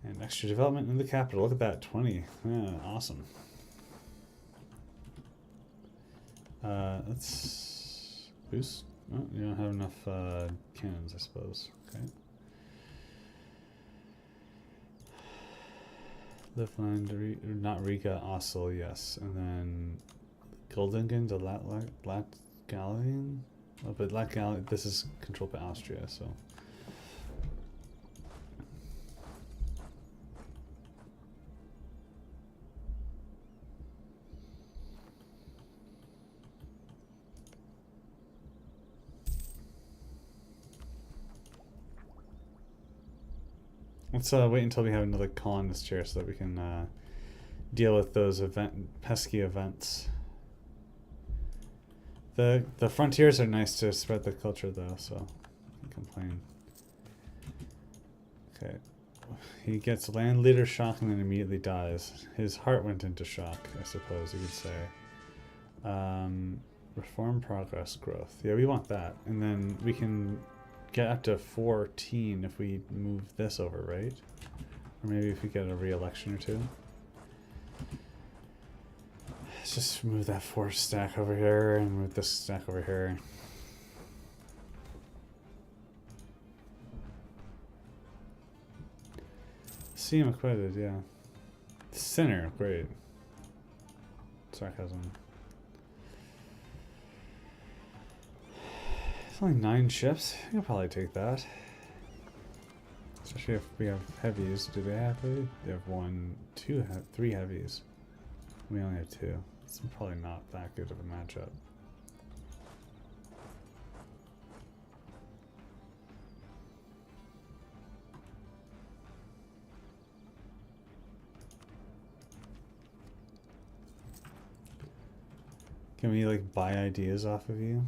And extra development in the capital. Look at that, 20. Yeah, awesome. Let's boost. Oh, you don't have enough cannons, I suppose. Okay. Livland, not Riga, Oslo, yes. And then Goldingen to Latgalian. Oh, but Latgalian, this is controlled by Austria, so. Let's wait until we have another colonist here so that we can deal with those pesky events. The frontiers are nice to spread the culture though, so I can't complain. Okay. He gets land leader shock and then immediately dies. His heart went into shock, I suppose you could say. Reform, progress, growth. Yeah, we want that. And then we can get up to 14 if we move this over, right? Or maybe if we get a re-election or two. Let's just move that 4 stack over here and move this stack over here. See him acquitted, yeah. Center, great. Sarcasm. It's only 9 ships. I could probably take that. Especially if we have heavies. Do they have heavy? They have 1, 2, 3 heavies. We only have 2. It's probably not that good of a matchup. Can we like buy ideas off of you?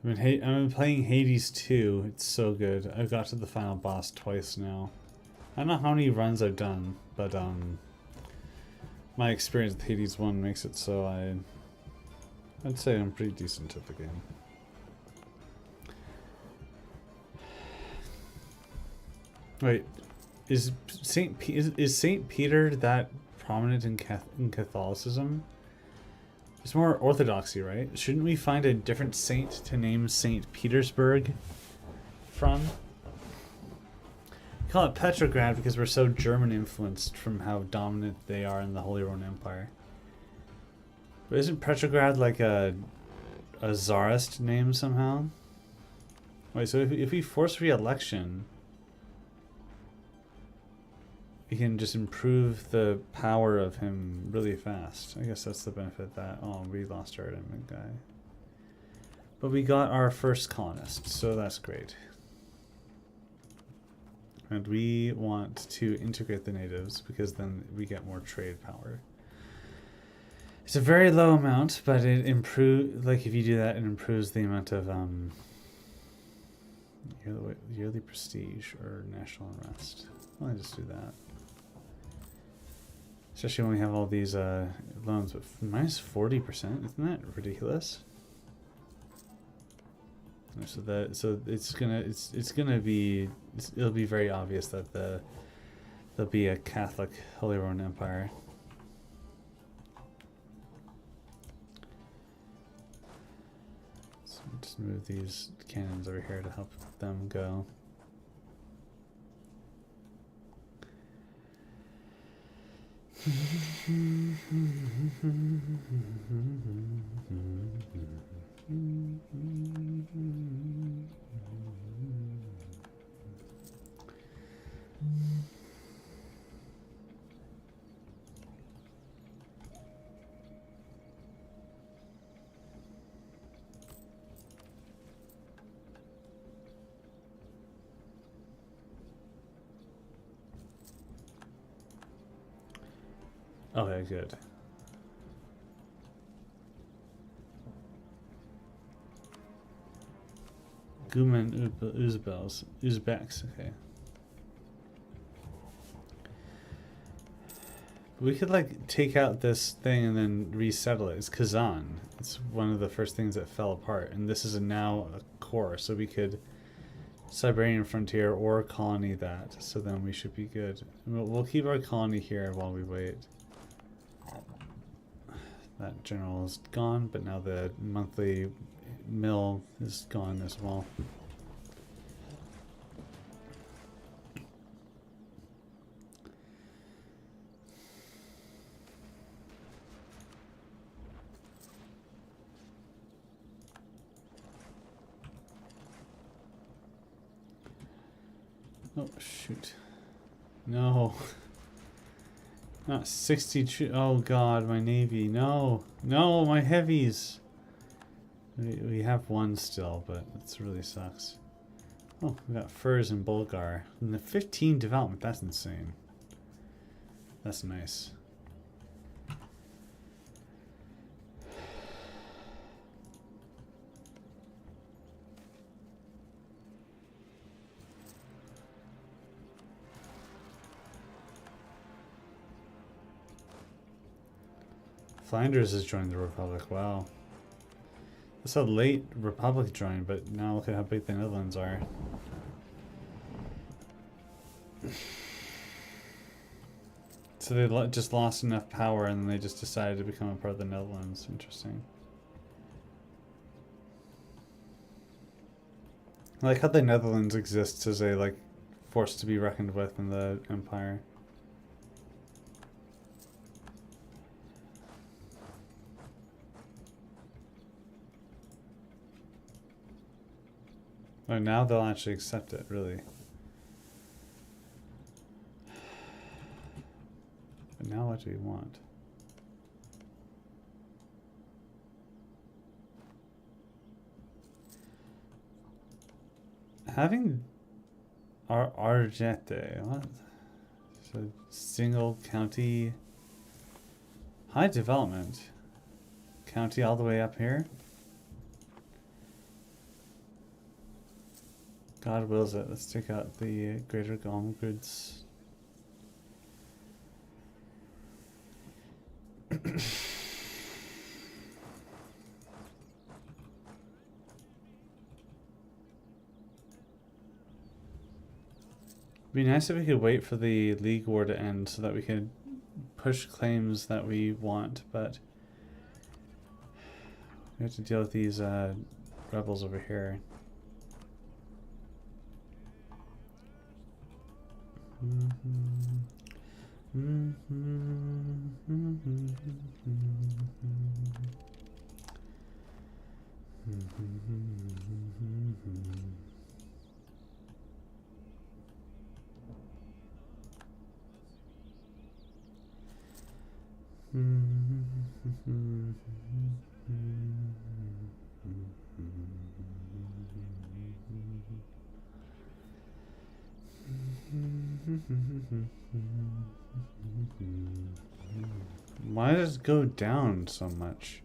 I've been playing Hades 2. It's so good. I've got to the final boss twice now. I don't know how many runs I've done, but my experience with Hades 1 makes it so I'd say I'm pretty decent at the game. Wait, is Saint Peter that prominent in Catholicism? It's more orthodoxy, right? Shouldn't we find a different saint to name St. Petersburg from? We call it Petrograd because we're so German influenced from how dominant they are in the Holy Roman Empire. But isn't Petrograd like a czarist name somehow? Wait, so if we force re-election, we can just improve the power of him really fast. I guess that's the benefit that... Oh, we lost our enemy guy. But we got our first colonist, so that's great. And we want to integrate the natives because then we get more trade power. It's a very low amount, but it improves... Like, if you do that, it improves the amount of yearly prestige or national unrest. Well, I just do that. Especially when we have all these loans, but minus 40%, isn't that ridiculous? So it'll be very obvious that there'll be a Catholic Holy Roman Empire. So just move these cannons over here to help them go. Okay, good. Guman Uzbeks, okay. We could like take out this thing and then resettle it. It's Kazan. It's one of the first things that fell apart, and this is now a core, so we could Siberian frontier or colony that. So then we should be good. We'll keep our colony here while we wait. That general is gone, but now the monthly mill is gone as well. Oh, shoot. No. Not 60. Oh god, my navy. No. No, my heavies. We have one still, but it really sucks. Oh, we got furs in Bulgar. And the 15 development, that's insane. That's nice. Flanders has joined the Republic, wow. It's a late republic joined, but now look at how big the Netherlands are. So they just lost enough power and then they just decided to become a part of the Netherlands. Interesting. I like how the Netherlands exists as a like force to be reckoned with in the empire. Oh, now they'll actually accept it, really. But now what do we want? Having our Argete, what? So single county, high development. County all the way up here. God wills it. Let's take out the greater Golem goods. Be nice if we could wait for the League War to end so that we could push claims that we want, but we have to deal with these rebels over here. Why does it go down so much?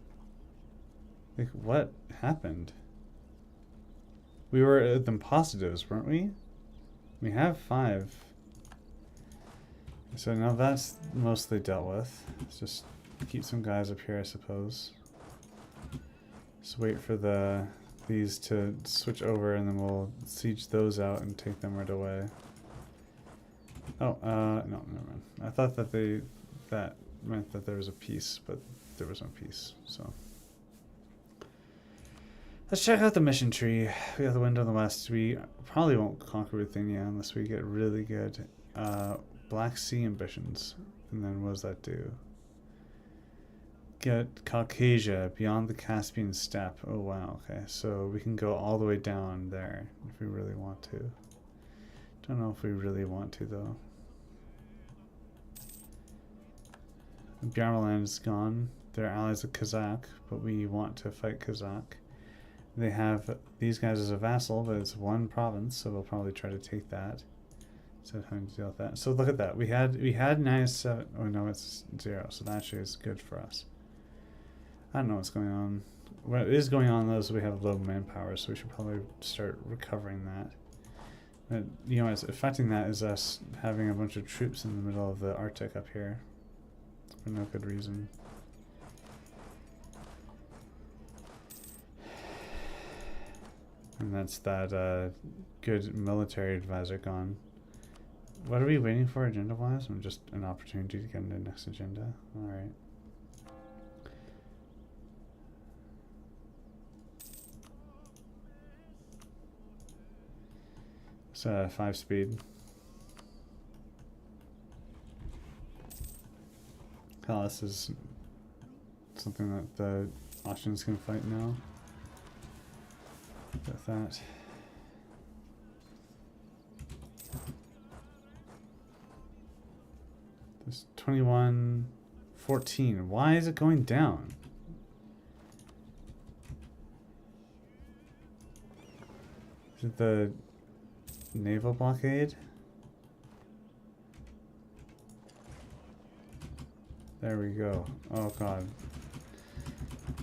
Like, what happened? We were at the positives, weren't we? We have 5. So now that's mostly dealt with. Let's just keep some guys up here, I suppose. Just wait for these to switch over, and then we'll siege those out and take them right away. Oh, no, never mind. I thought that that meant that there was a peace, but there was no peace, so. Let's check out the mission tree. We have the window in the west. We probably won't conquer Ruthenia unless we get really good Black Sea ambitions. And then what does that do? Get Caucasia beyond the Caspian steppe. Oh wow, okay. So we can go all the way down there if we really want to. Don't know if we really want to though. Bjarmaland is gone. They're allies of Kazakh, but we want to fight Kazakh. They have these guys as a vassal, but it's one province, so we'll probably try to take that. So having to deal with that. So look at that. We had -7. Oh no, it's 0. So that actually is good for us. I don't know what's going on. What is going on though is we have low manpower, so we should probably start recovering that. But, you know, what's affecting that is us having a bunch of troops in the middle of the Arctic up here for no good reason. And that's that good military advisor gone. What are we waiting for agenda-wise? Just an opportunity to get into the next agenda. Alright. It's 5 speed. Oh, this is something that the Austrians can fight now. With that. There's 21-14. Why is it going down? Is it the naval blockade? There we go. Oh god.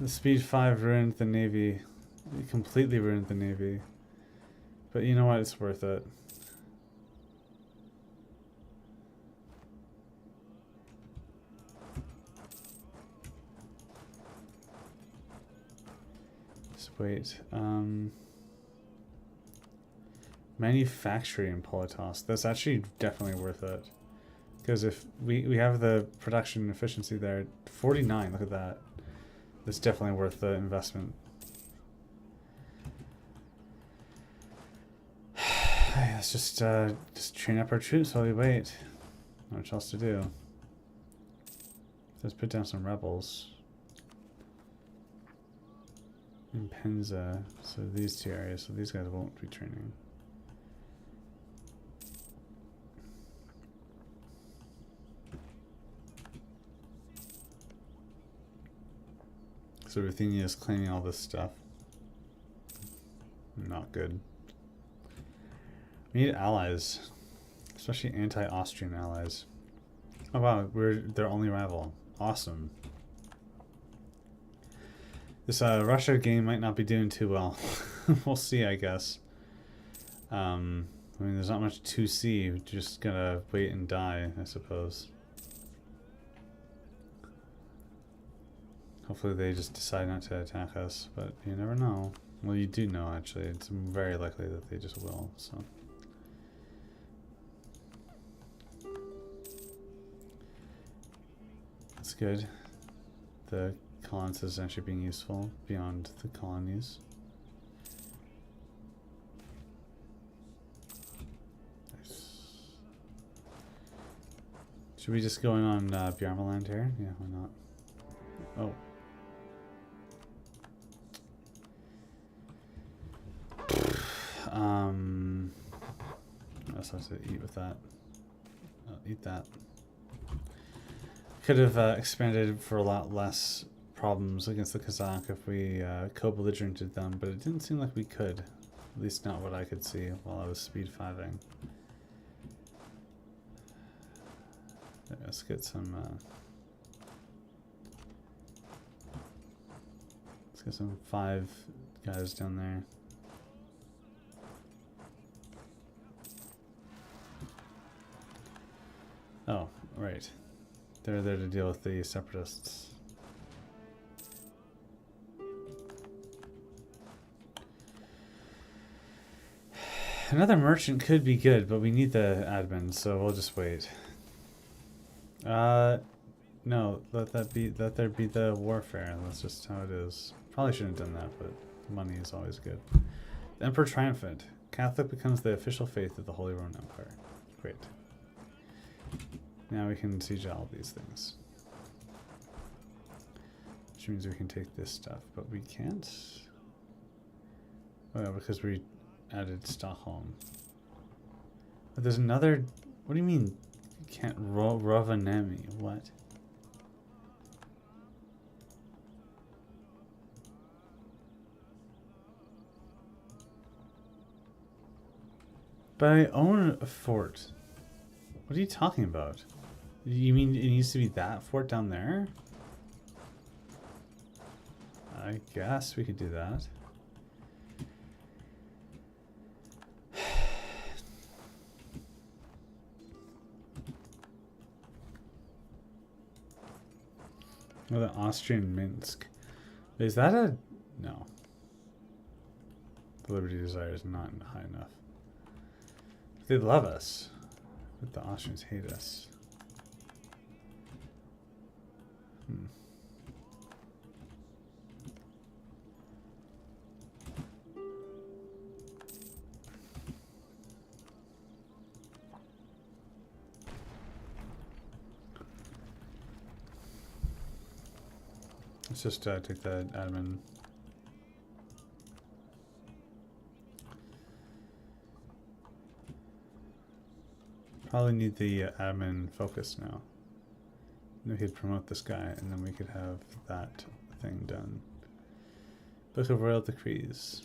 The speed 5 ruined the navy. It completely ruined the navy. But you know what? It's worth it. Just wait. Manufacturing Politos. That's actually definitely worth it. Because if we have the production efficiency there, 49, look at that. That's definitely worth the investment. Let's just train up our troops while we wait. Not much else to do. Let's put down some rebels. In Penza, so these two areas, so these guys won't be training. So Ruthenia is claiming all this stuff. Not good. We need allies, especially anti-Austrian allies. Oh wow, we're their only rival. Awesome. This Russia game might not be doing too well. We'll see, I guess. I mean, there's not much to see. We're just gonna wait and die, I suppose. Hopefully they just decide not to attack us, but you never know. Well, you do know, actually. It's very likely that they just will, so. That's good. The colonies is actually being useful beyond the colonies. Nice. Should we just go in on Bjarmaland here? Yeah, why not? Oh. I was supposed to eat with that. Eat that. Could have expanded for a lot less problems against the Kazakh if we co-belligerented them, but it didn't seem like we could. At least not what I could see while I was speed 5ing. Let's get some. Let's get some 5 guys down there. Oh, right. They're there to deal with the separatists. Another merchant could be good, but we need the admin, so we'll just wait. No, let there be the warfare. That's just how it is. Probably shouldn't have done that, but money is always good. The Emperor Triumphant. Catholic becomes the official faith of the Holy Roman Empire. Great. Now we can siege all these things. Which means we can take this stuff, but we can't. Oh yeah, because we added Stockholm. But there's another. What do you mean? You can't Rovaniemi? What? But I own a fort. What are you talking about? You mean it needs to be that fort down there? I guess we could do that. Oh, the Austrian Minsk. Is that a... No. The Liberty Desire is not high enough. They love us. But the Austrians hate us. Let's just take the admin. Probably need the admin focus now. We could promote this guy, and then we could have that thing done. Book of Royal Decrees.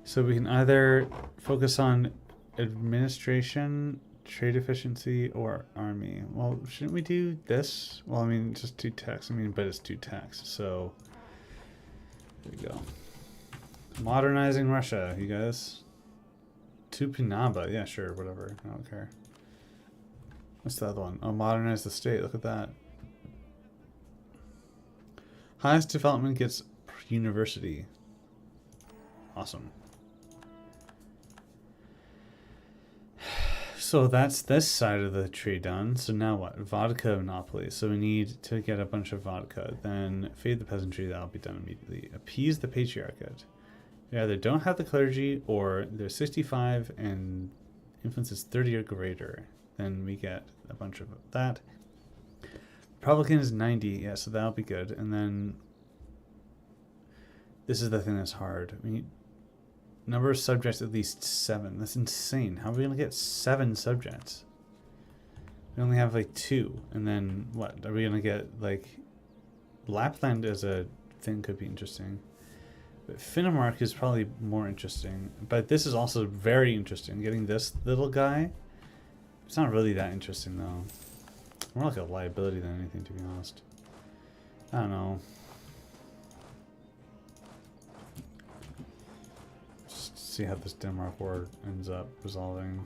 So we can either focus on administration, trade efficiency, or army. Well, shouldn't we do this? Well, I mean, just 2 tax. I mean, but it's 2 tax. So there we go. Modernizing Russia, you guys. Tupinamba, yeah, sure, whatever. I don't care. What's the other one? Oh, modernize the state. Look at that. Highest development gets University. Awesome. So that's this side of the tree done. So now what? Vodka monopoly. So we need to get a bunch of vodka. Then feed the peasantry. That'll be done immediately. Appease the patriarchate. They either don't have the clergy or they're 65 and influence is 30 or greater. Then we get a bunch of that. Republican is 90. Yeah, so that'll be good. And then this is the thing that's hard. We need number of subjects at least 7. That's insane. How are we going to get 7 subjects? We only have like 2. And then what? Are we going to get like... Lapland as a thing could be interesting. But Finnmark is probably more interesting. But this is also very interesting. Getting this little guy. It's not really that interesting though. More like a liability than anything, to be honest. I don't know. See how this Denmark war ends up resolving.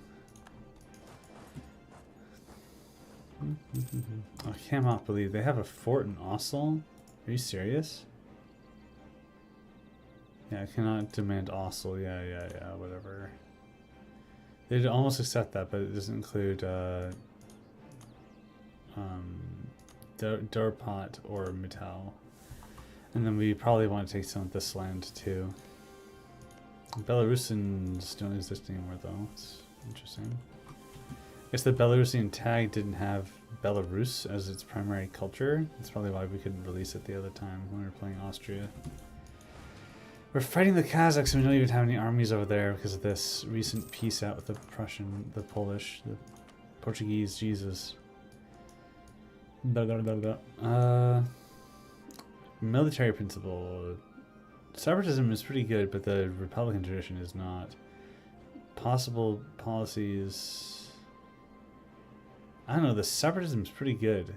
I cannot believe they have a fort in Oslo. Are you serious? Yeah, I cannot demand Oslo. Yeah, whatever. They'd almost accept that, but it doesn't include Dorpat or Mittal. And then we probably want to take some of this land too. Belarusians don't exist anymore though. It's interesting. I guess the Belarusian tag didn't have Belarus as its primary culture. That's probably why we couldn't release it the other time when we were playing Austria. We're fighting the Kazakhs and we don't even have any armies over there because of this recent peace out with the Prussian, the Polish, the Portuguese, Jesus. Military principle. Separatism is pretty good, but the Republican tradition is not. Possible policies... I don't know, the separatism is pretty good.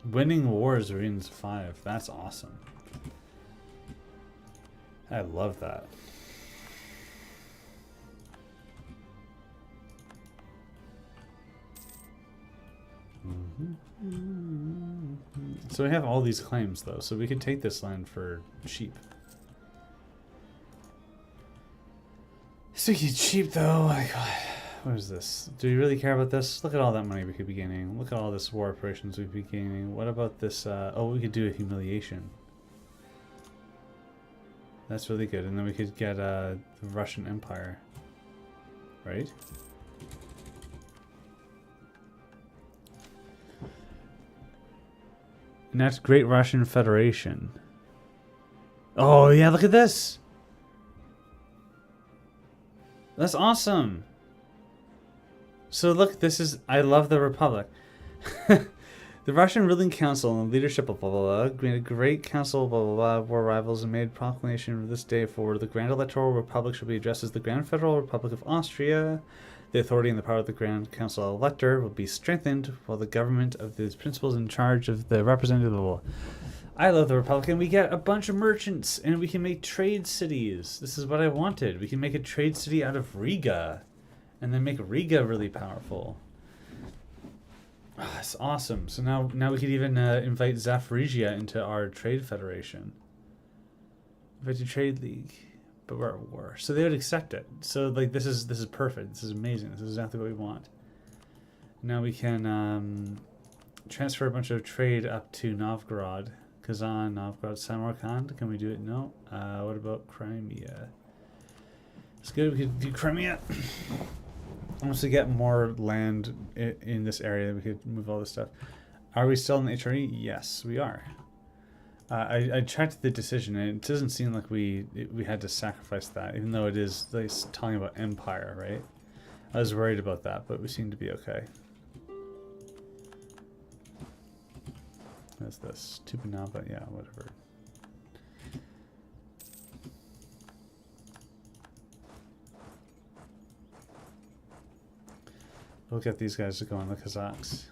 Winning wars wins 5. That's awesome. I love that. So we have all these claims though, so we could take this land for cheap. Speaking of cheap though, like, what is this? Do we really care about this? Look at all that money we could be gaining. Look at all this war operations we'd be gaining. What about this? Oh, we could do a humiliation. That's really good. And then we could get the Russian Empire. Right? And that's Great Russian Federation. Oh yeah, look at this! That's awesome! So look, this is... I love the Republic. The Russian ruling council and leadership of blah blah blah made a great council blah blah blah war rivals and made proclamation of this day forward. The Grand Electoral Republic shall be addressed as the Grand Federal Republic of Austria. The authority and the power of the Grand Council Elector will be strengthened while the government of these principles in charge of the representative of the... I love the Republic, and we get a bunch of merchants and we can make trade cities. This is what I wanted. We can make a trade city out of Riga and then make Riga really powerful. Oh, that's awesome. So now we could even invite Zaporizhia into our trade federation. Invite a trade league, but we're at war, so they would accept it. So like this is perfect. This is amazing. This is exactly what we want. Now we can transfer a bunch of trade up to Novgorod, Kazan, Novgorod, Samarkand. Can we do it? No. What about Crimea? It's good. We could do Crimea. Once we get more land in this area, we could move all this stuff. Are we still in the HRE? Yes, we are. I checked the decision, and it doesn't seem like we had to sacrifice that, even though it is like, talking about empire, right? I was worried about that, but we seem to be okay. What's this? Tupanaba? Yeah, whatever. We'll get these guys to go on the Kazakhs.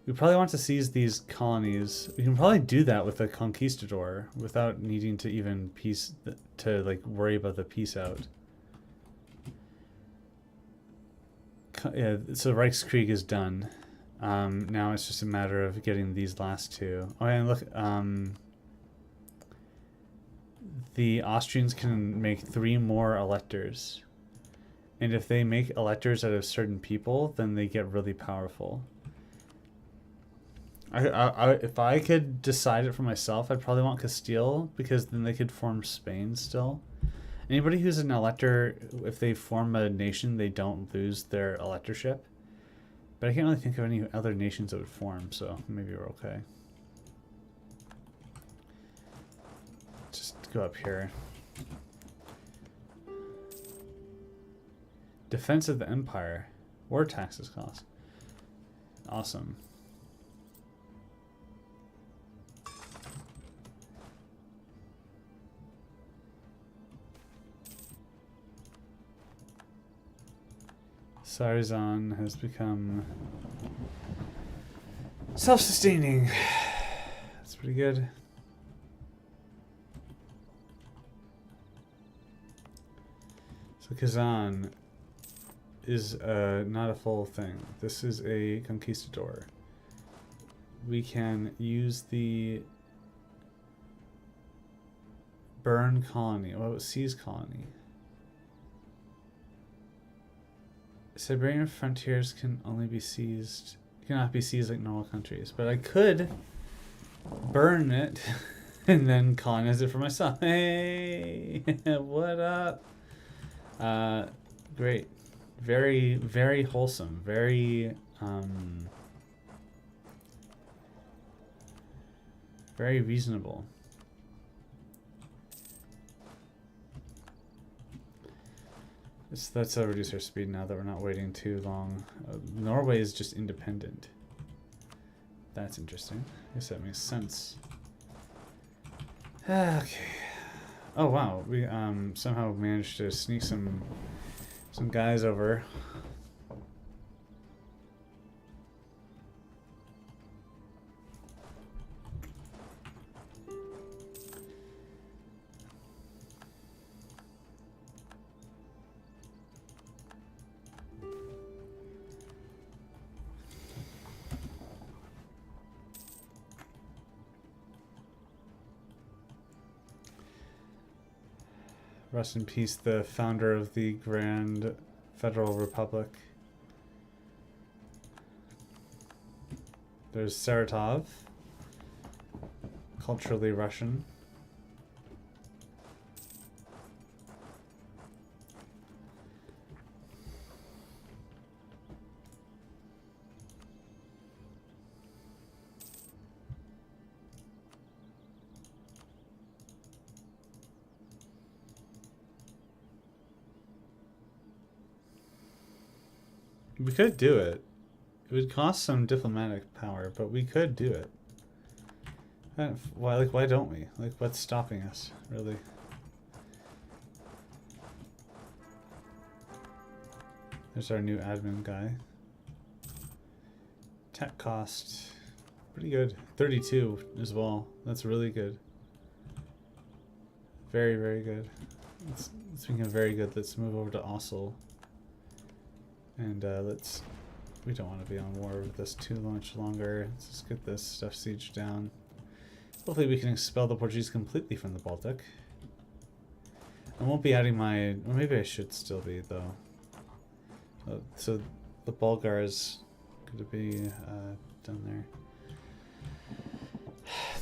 We probably want to seize these colonies. We can probably do that with a conquistador without needing to even worry about the peace out. Yeah, so Reichskrieg is done. Now it's just a matter of getting these last two. Oh, and look, the Austrians can make 3 more electors. And if they make electors out of certain people, then they get really powerful. If I could decide it for myself, I'd probably want Castile, because then they could form Spain still. Anybody who's an elector, if they form a nation, they don't lose their electorship. But I can't really think of any other nations that would form, so maybe we're okay. Just go up here. Defense of the Empire. War taxes cost. Awesome. Sarizan has become self-sustaining. That's pretty good. So Kazan is not a full thing. This is a conquistador. We can use the burn colony. What about seize colony? Siberian frontiers can only be seized, cannot be seized like normal countries. But I could burn it and then colonize it for myself. Hey, what up? Great. Very, very wholesome. Very, very reasonable. Let's reduce our speed now that we're not waiting too long. Norway is just independent. That's interesting. I guess that makes sense. Okay. Oh wow, we somehow managed to sneak some guys over. Rest in peace, the founder of the Grand Federal Republic. There's Saratov, culturally Russian. We could do it. It would cost some diplomatic power, but we could do it. Why don't we? Like, what's stopping us, really? There's our new admin guy. Tech cost, pretty good. 32 as well. That's really good. Very, very good. Speaking of very good, let's move over to Oslo. And we don't want to be on war with this too much longer. Let's just get this stuff sieged down. Hopefully we can expel the Portuguese completely from the Baltic. I won't be adding my, well, maybe I should still be though. So the Bulgars could be done there.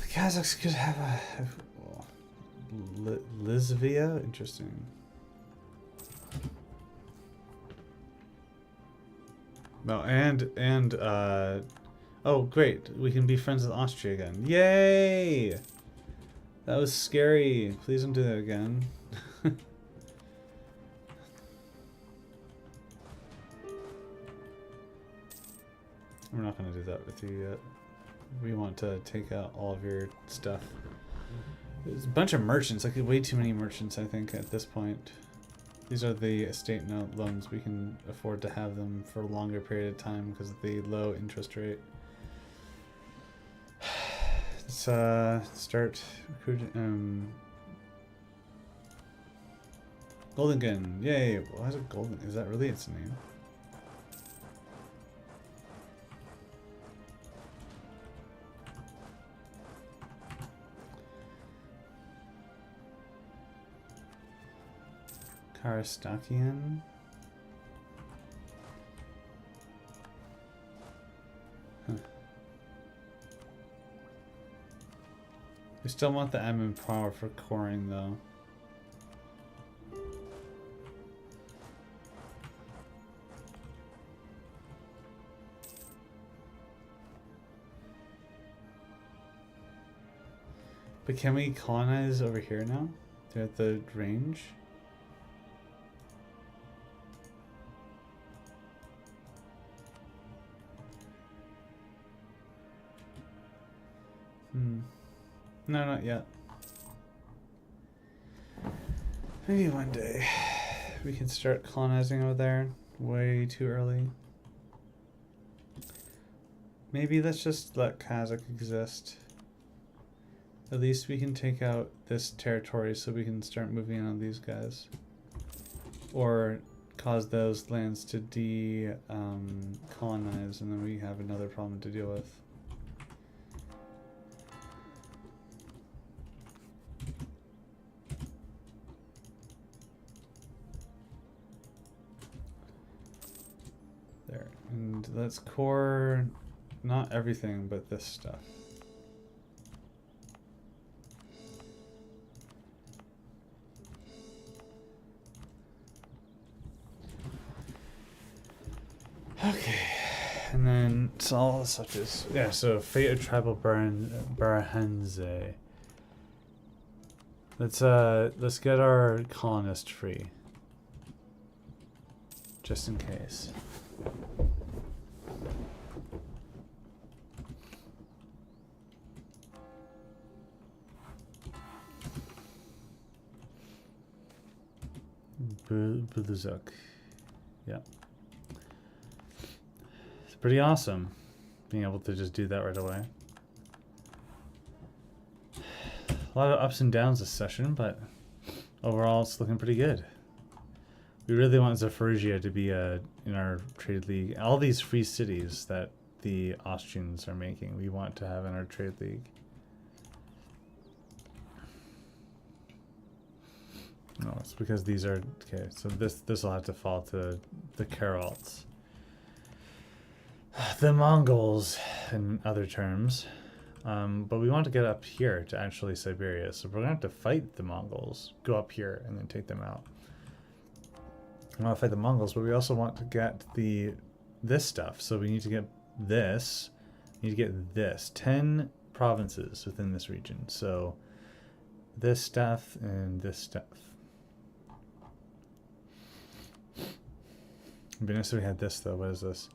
The Kazakhs could have a Lisvia? Interesting. Oh, and oh great, we can be friends with Austria again. Yay! That was scary. Please don't do that again. We're not gonna do that with you yet. We want to take out all of your stuff. There's a bunch of merchants, like way too many merchants I think at this point. These are the estate note loans. We can afford to have them for a longer period of time because of the low interest rate. Let's start recruiting. Golden Gun. Yay. Why is it Golden? Is that really its name? Arstokian. Huh. We still want the M in power for coring though. But can we colonize over here now? They're at the range? No, not yet. Maybe one day we can start colonizing over there. Way too early. Maybe let's just let Kazakh exist. At least we can take out this territory so we can start moving in on these guys. Or cause those lands to colonize, and then we have another problem to deal with. There. And let's core not everything, but this stuff. Okay, and then so all such as so fate of tribal Barahenze. Let's get our colonist free, just in case. Buluzuk, yeah. Pretty awesome being able to just do that right away. A lot of ups and downs this session, but overall it's looking pretty good. We really want Zaporizhia to be in our trade league. All these free cities that the Austrians are making, we want to have in our trade league. No, it's because these are okay. So this will have to fall to the Karels. The Mongols, in other terms, but we want to get up here to actually Siberia, so we're going to have to fight the Mongols, go up here, and then take them out. We want to fight the Mongols, but we also want to get this stuff, so we need to get this, we need to get this, 10 provinces within this region, so this stuff and this stuff. It'd be nice if we had this, though. What is this?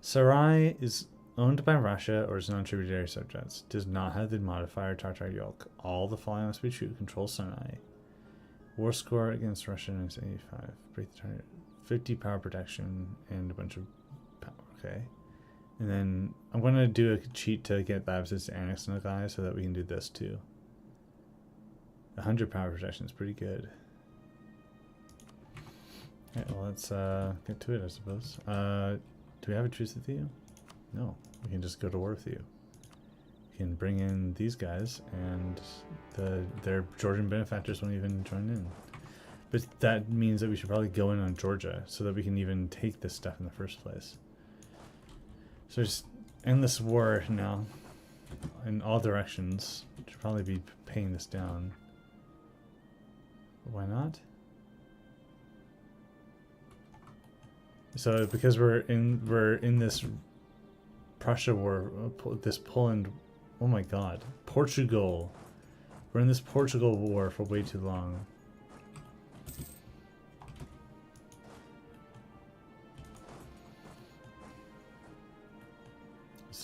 Sarai is owned by Russia or its non-tributary subjects. Does not have the modifier Tartar yoke. All the following must be true. Control Sinai. War score against Russia is 85. Break the target. 50 power protection and a bunch of power. Okay. And then I'm going to do a cheat to get Babsis to annex Nagai so that we can do this too. 100 power protection is pretty good. Okay, well, let's get to it, I suppose. Do we have a truce with you? No. We can just go to war with you. We can bring in these guys, and their Georgian benefactors won't even join in. But that means that we should probably go in on Georgia so that we can even take this stuff in the first place. So just end this war now in all directions. Should probably be paying this down. Why not? So because we're in this Prussia war, this Poland, oh my God, Portugal. We're in this Portugal war for way too long.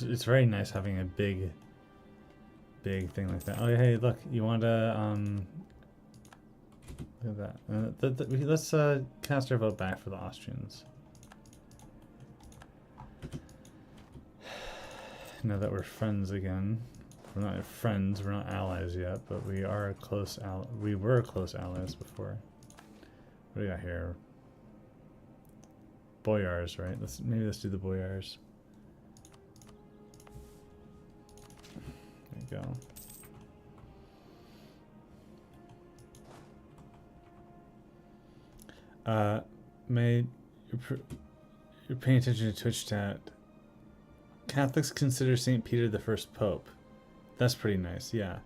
It's very nice having a big thing like that. Oh, hey, look, you want to look at that. Let's cast our vote back for the Austrians. Now that we're friends again. We're not friends, we're not allies yet, but we are close we were close allies before. What do we got here? Boyars, right? Maybe let's do the Boyars. There you go. May you're paying attention to Twitch chat. Catholics consider St. Peter the first pope. That's pretty nice, yeah.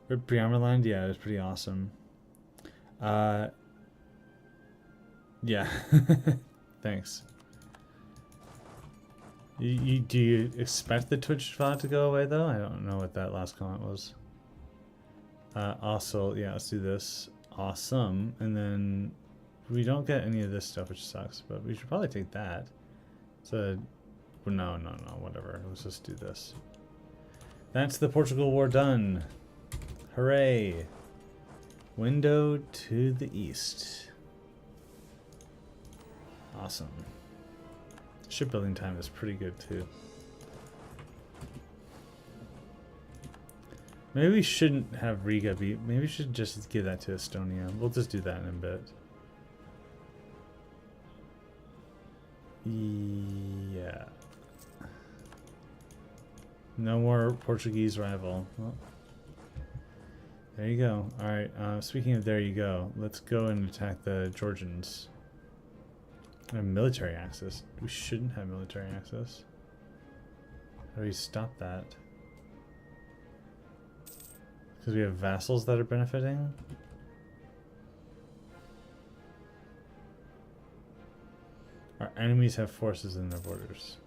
Briamerland, yeah, it was pretty awesome. Yeah. Thanks. Do you expect the Twitch VOD to go away though? I don't know what that last comment was. Also, yeah, let's do this. Awesome. And then we don't get any of this stuff, which sucks, but we should probably take that. So, no, whatever. Let's just do this. That's the Portugal War done. Hooray. Window to the east. Awesome. Shipbuilding time is pretty good too. Maybe we shouldn't have Riga be. Maybe we should just give that to Estonia. We'll just do that in a bit. Yeah. No more Portuguese rival. Well, there you go. Alright, speaking of there you go, let's go and attack the Georgians. Military access. We shouldn't have military access. How do we stop that? Because we have vassals that are benefiting? Our enemies have forces in their borders.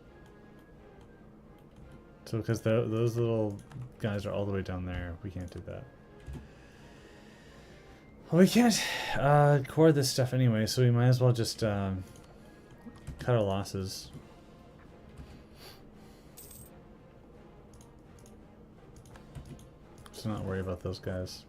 So because those little guys are all the way down there, we can't do that. Well, we can't core this stuff anyway, so we might as well just cut our losses. Let's not worry about those guys.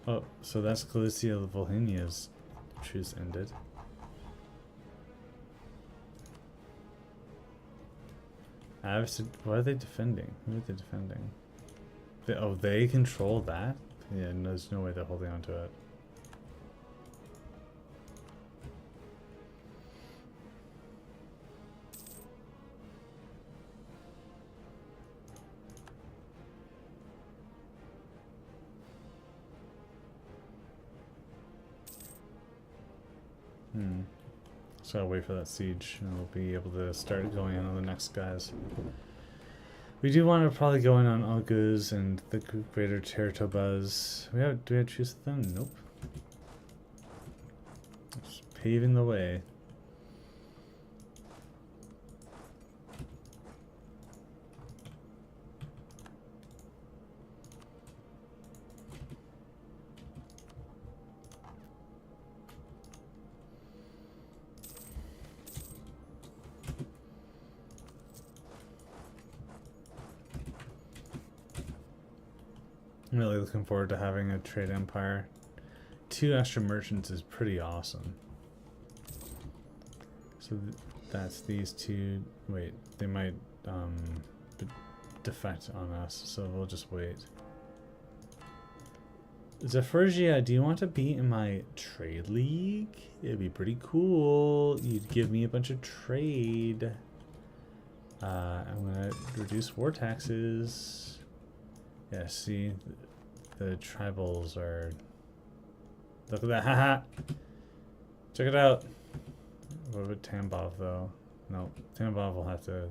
Oh, so that's Galicia Volhynia's truce ended. What are they defending? Who are they defending? They control that? Yeah, no, there's no way they're holding on to it. So I'll wait for that siege and we'll be able to start going in on the next guys. We do want to probably go in on Aargau and the Greater Teretabas. Do we have truce with them? Nope. Just paving the way. I'm really looking forward to having a trade empire. 2 extra merchants is pretty awesome. So that's these 2. Wait, they might defect on us, so we'll just wait. Zafergia, do you want to be in my trade league? It'd be pretty cool. You'd give me a bunch of trade. I'm gonna reduce war taxes. Yeah, see, the tribals are... Look at that, haha! Check it out! What about Tambov, though? No, Tambov will have to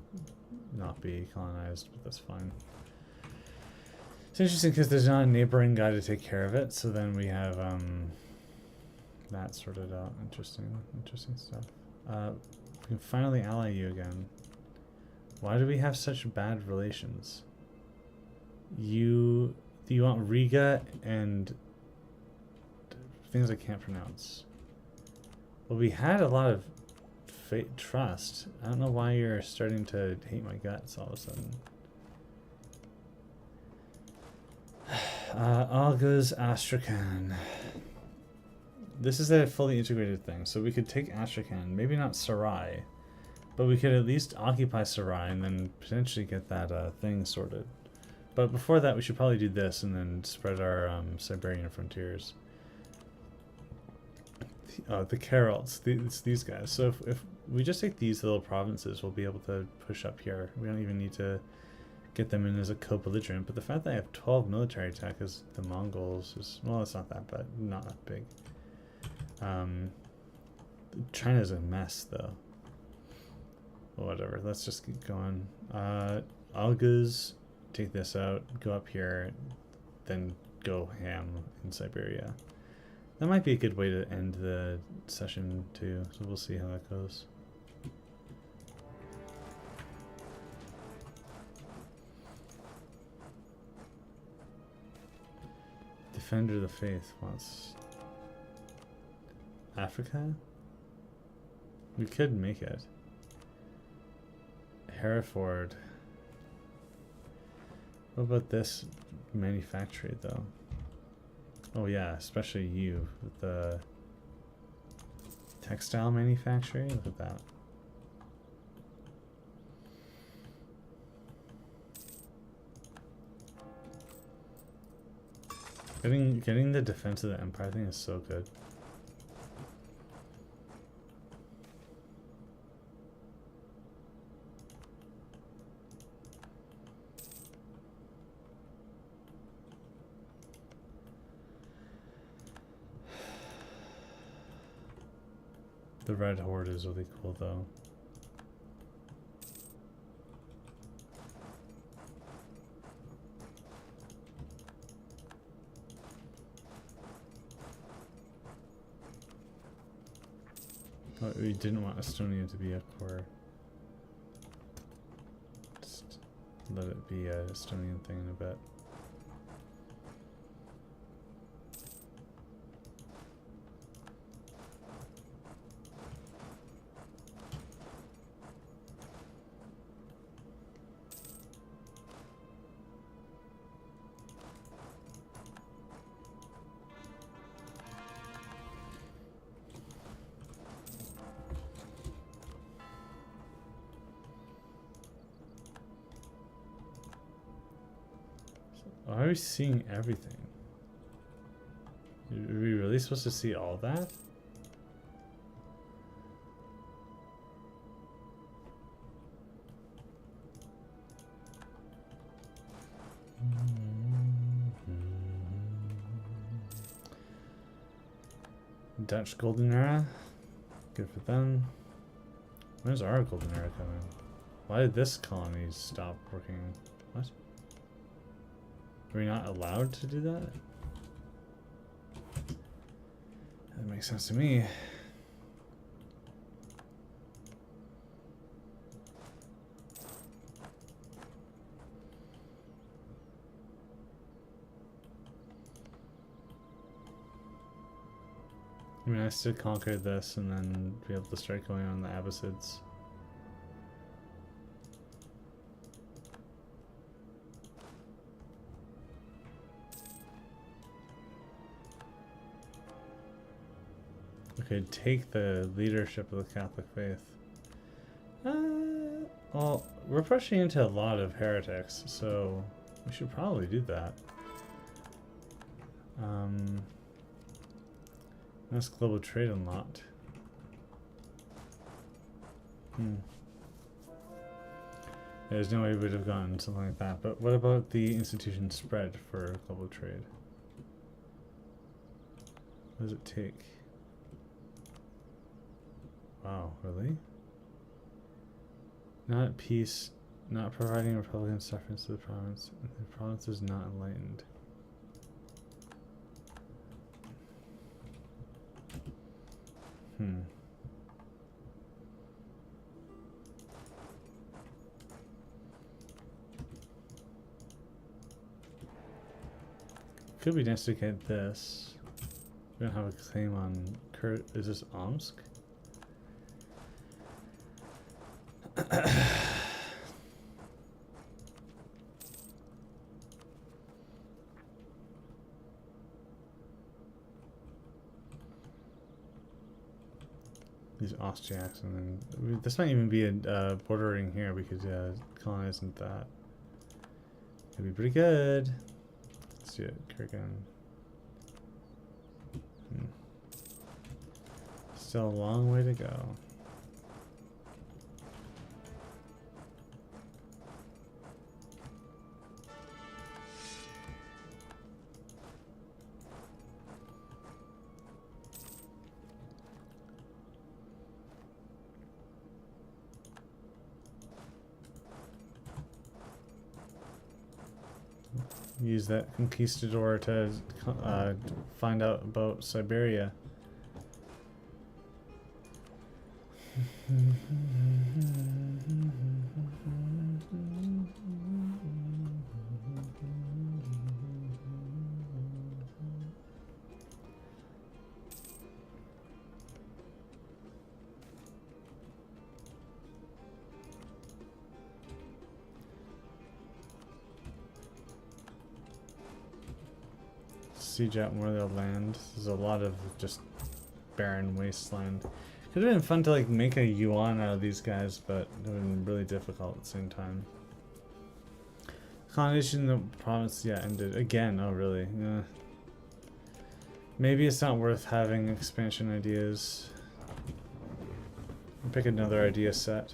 not be colonized, but that's fine. It's interesting because there's not a neighboring guy to take care of it, so then we have that sorted out. Interesting stuff. We can finally ally you again. Why do we have such bad relations? You want Riga and things I can't pronounce. Well, we had a lot of trust. I don't know why you're starting to hate my guts all of a sudden. Aargau's Astrakhan. This is a fully integrated thing, so we could take Astrakhan, maybe not Sarai, but we could at least occupy Sarai and then potentially get that thing sorted. But before that, we should probably do this and then spread our Siberian frontiers. The Karels, it's these guys. So if we just take these little provinces, we'll be able to push up here. We don't even need to get them in as a co-belligerent, but the fact that I have 12 military attack as the Mongols is, well, it's not that bad, not that big. China's a mess though. Well, whatever, let's just keep going. Algas, take this out, go up here, then go ham in Siberia. That might be a good way to end the session too, so we'll see how that goes. Defender of the Faith wants Africa? We could make it. Hereford. What about this manufactory though? Oh yeah, especially you with the textile manufacturing. Look at that. Getting the defense of the empire thing is so good. The Red Horde is really cool though. Oh, we didn't want Estonia to be a core. Just let it be a Estonian thing in a bit. Why are we seeing everything? Are we really supposed to see all that? Dutch Golden Era. Good for them. When's our Golden Era coming? Why did this colony stop working? What? Are we not allowed to do that? That makes sense to me. I mean, I still conquer this and then be able to start going on the Abbasids. Okay, take the leadership of the Catholic faith. Well, we're pushing into a lot of heretics, so we should probably do that. That's global trade unlocked. There's no way we would have gotten something like that, but what about the institution spread for global trade? What does it take? Wow, really? Not at peace, not providing Republican sufferance to the province. The province is not enlightened. Could be nice to get this. We don't have a claim on Kurt. Is this Omsk? These Austriacs, and then this might even be a bordering here. We could colonize into that. It'd be pretty good. Let's do it, Kurgan. Still a long way to go. use that conquistador to find out about Siberia. Siege out more of their land. There's a lot of just barren wasteland. Could have been fun to like make a yuan out of these guys, but it would have been really difficult at the same time. Colonization in the province, yeah, ended again. Oh, really? Yeah. Maybe it's not worth having expansion ideas. I'll pick another idea set.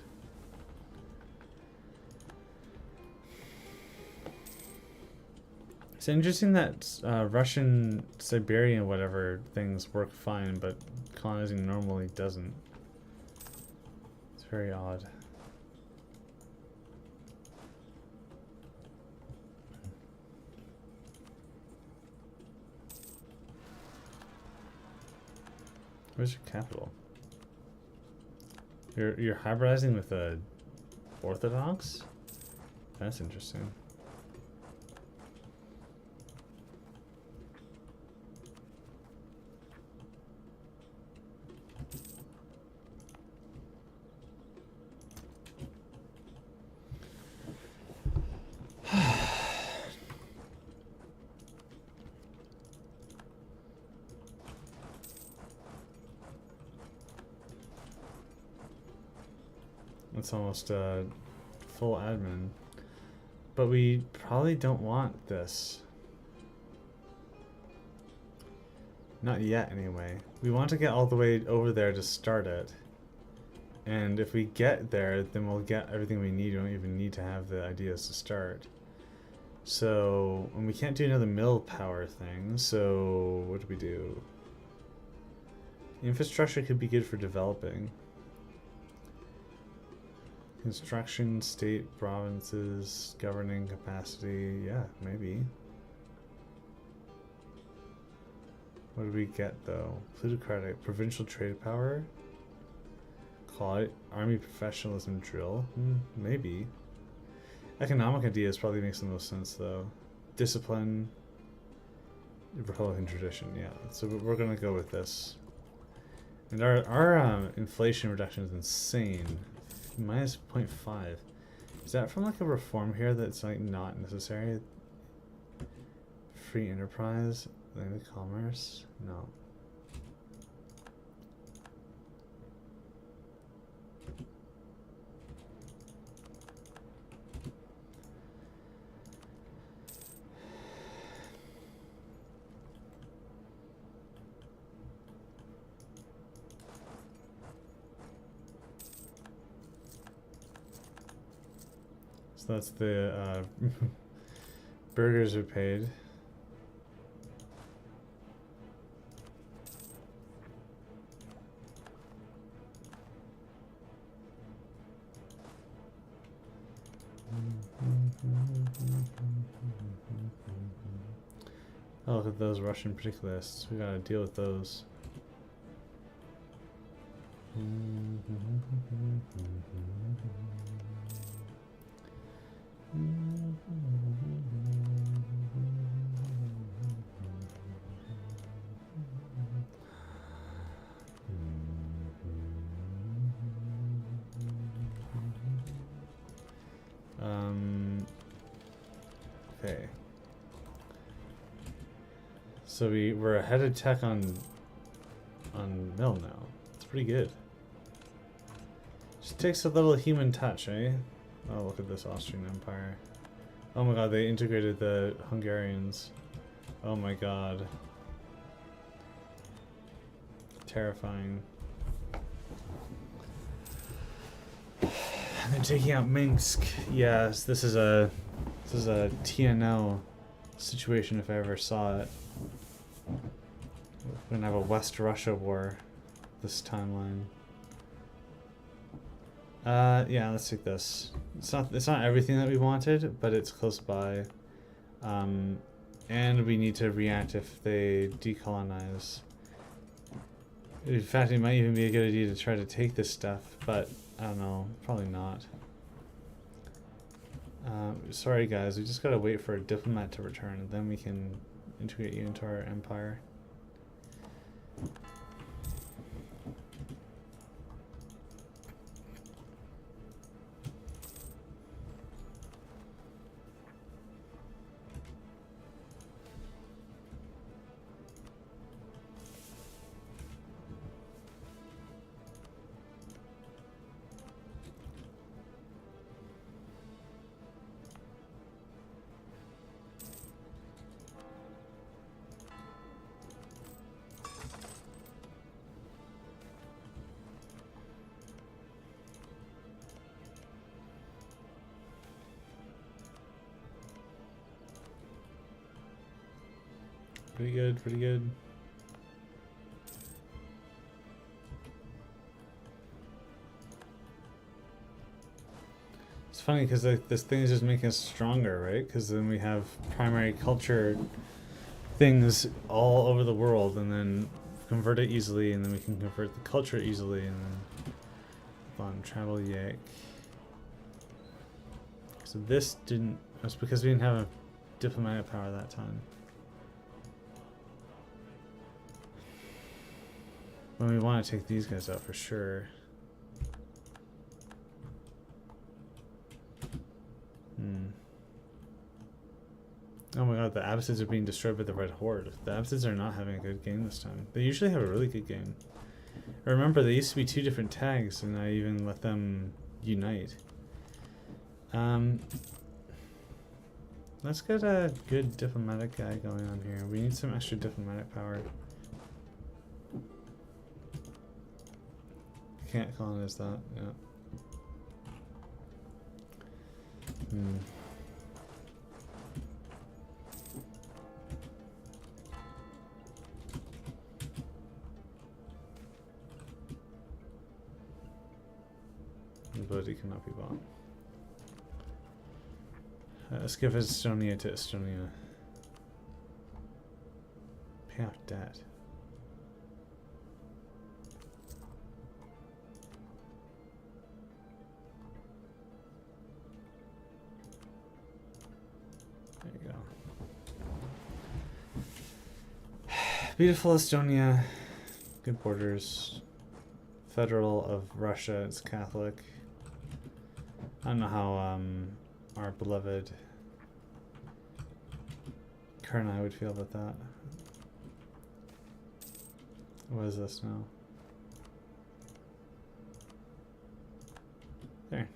It's interesting that Russian Siberian whatever things work fine, but colonizing normally doesn't. It's very odd. Where's your capital? You're hybridizing with a Orthodox? That's interesting. It's almost full admin. But we probably don't want this. Not yet, anyway. We want to get all the way over there to start it. And if we get there, then we'll get everything we need. We don't even need to have the ideas to start. So, and we can't do another mill power thing, so what do we do? Infrastructure could be good for developing. Construction, state, provinces, governing capacity, yeah, maybe. What do we get though? Plutocratic, provincial trade power? Call it army professionalism drill? Maybe. Economic ideas probably makes the most sense though. Discipline, Republican tradition, yeah. So we're gonna go with this. And our inflation reduction is insane. Minus 0.5. Is that from like a reform here that's like not necessary? Free enterprise, land commerce? No. So that's the burgers are paid. Oh, look at those Russian particularists. We gotta deal with those. Okay. So we're ahead of tech on mill now. It's pretty good. Just takes a little human touch, eh? Oh, look at this Austrian Empire. Oh my god, they integrated the Hungarians. Oh my god. Terrifying. And they're taking out Minsk. Yes, this is a TNO situation if I ever saw it. We're gonna have a West Russia war this timeline. Yeah, let's take this. It's not everything that we wanted, but it's close by. And we need to react if they decolonize. In fact, it might even be a good idea to try to take this stuff, but I don't know, probably not. Sorry guys, we just gotta wait for a diplomat to return, and then we can integrate you into our empire. Pretty good, pretty good. It's funny because like, this thing is just making us stronger, right? Because then we have primary culture things all over the world, and then convert it easily, and then we can convert the culture easily, and then fun travel yak. So this didn't. That's because we didn't have a diplomatic power that time. When we want to take these guys out for sure. Oh my god, the Abbassids are being destroyed by the Red Horde. The Abbassids are not having a good game this time. They usually have a really good game. I remember they used to be 2 different tags, and I even let them unite. Let's get a good diplomatic guy going on here. We need some extra diplomatic power. Can't colonize that, yeah. Ability cannot be bought. Let's give Estonia to Estonia. Pay off debt. There you go. Beautiful Estonia. Good borders. Federal of Russia. It's Catholic. I don't know how our beloved Karnai would feel about that. What is this now? There.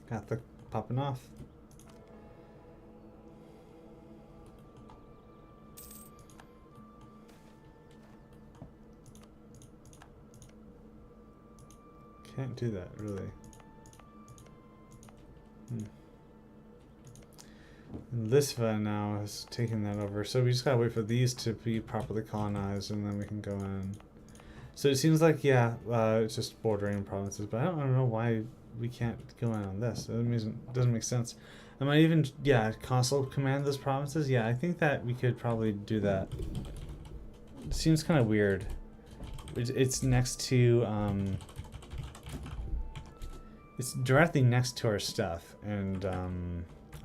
Catholic popping off. Can't do that, really. And Litva now has taken that over, so we just gotta wait for these to be properly colonized, and then we can go in. So it seems like, yeah, it's just bordering provinces, but I don't know why we can't go in on this. It doesn't make sense. I might even, yeah, consul command those provinces. Yeah, I think that we could probably do that. It seems kind of weird. It's next to, it's directly next to our stuff, and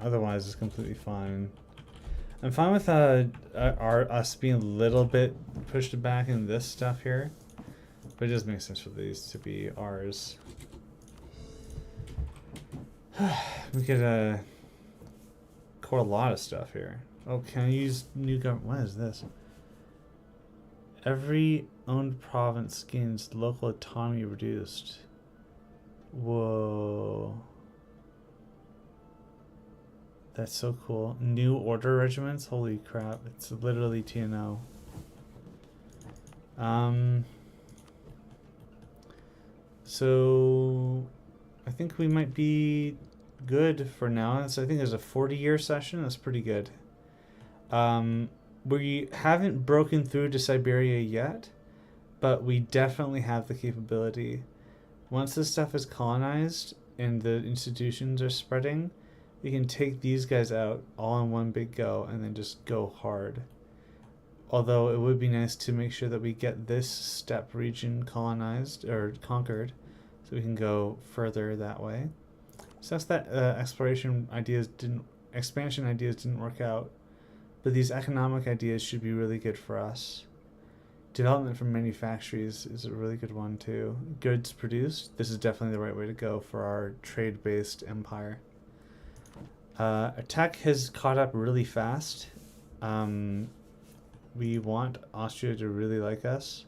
otherwise it's completely fine. I'm fine with us being a little bit pushed back in this stuff here, but it does make sense for these to be ours. We could core a lot of stuff here. Oh, can I use new government? What is this? Every owned province gains local autonomy reduced. Whoa. That's so cool. New order regiments? Holy crap. It's literally TNO. So I think we might be good for now. So I think there's a 40-year session. That's pretty good. We haven't broken through to Siberia yet, but we definitely have the capability. Once this stuff is colonized, and the institutions are spreading, we can take these guys out all in one big go and then just go hard. Although it would be nice to make sure that we get this steppe region colonized or conquered, so we can go further that way. So that's that expansion ideas didn't work out, but these economic ideas should be really good for us. Development from manufactories is a really good one too. Goods produced, this is definitely the right way to go for our trade-based empire. Tech has caught up really fast. We want Austria to really like us.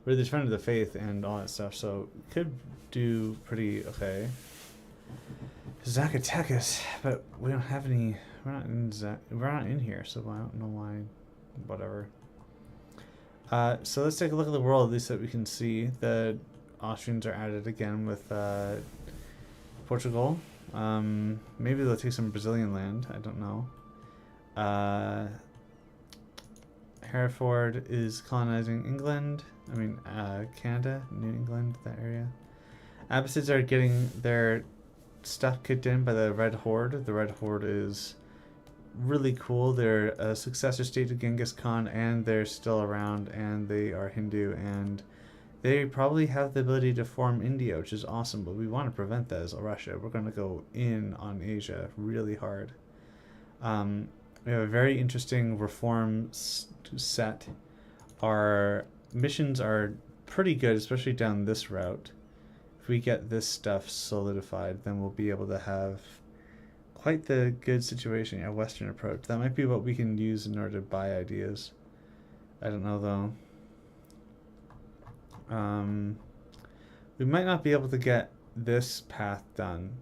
We're the defender of the faith and all that stuff, so could do pretty okay. Zacatecas, but we don't have any. We're not in here, so I don't know why. Whatever. So let's take a look at the world, at least that we can see. The Austrians are at it again with Portugal. Maybe they'll take some Brazilian land. I don't know. Hereford is colonizing England. I mean, Canada, New England, that area. Abbasids are getting their stuff kicked in by the Red Horde. The Red Horde is really cool. They're a successor state to Genghis Khan, and they're still around, and they are Hindu, and they probably have the ability to form India, which is awesome, but we want to prevent that as Russia. We're going to go in on Asia really hard. We have a very interesting reform set. Our missions are pretty good, especially down this route. If we get this stuff solidified, then we'll be able to have quite the good situation. Yeah, Western approach. That might be what we can use in order to buy ideas. I don't know though. We might not be able to get this path done,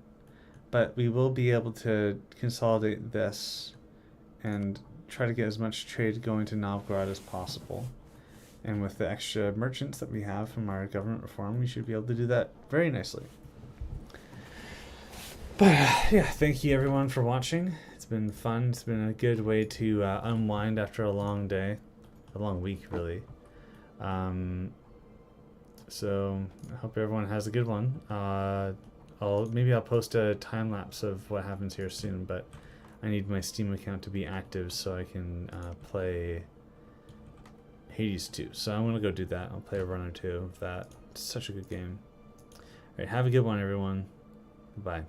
but we will be able to consolidate this and try to get as much trade going to Novgorod as possible. And with the extra merchants that we have from our government reform, we should be able to do that very nicely. But yeah, thank you everyone for watching. It's been fun. It's been a good way to unwind after a long day, a long week really. So I hope everyone has a good one. Maybe I'll post a time lapse of what happens here soon, but I need my Steam account to be active so I can play Hades 2. So I'm gonna go do that. I'll play a run or two of that. It's such a good game. Alright, have a good one everyone. Bye.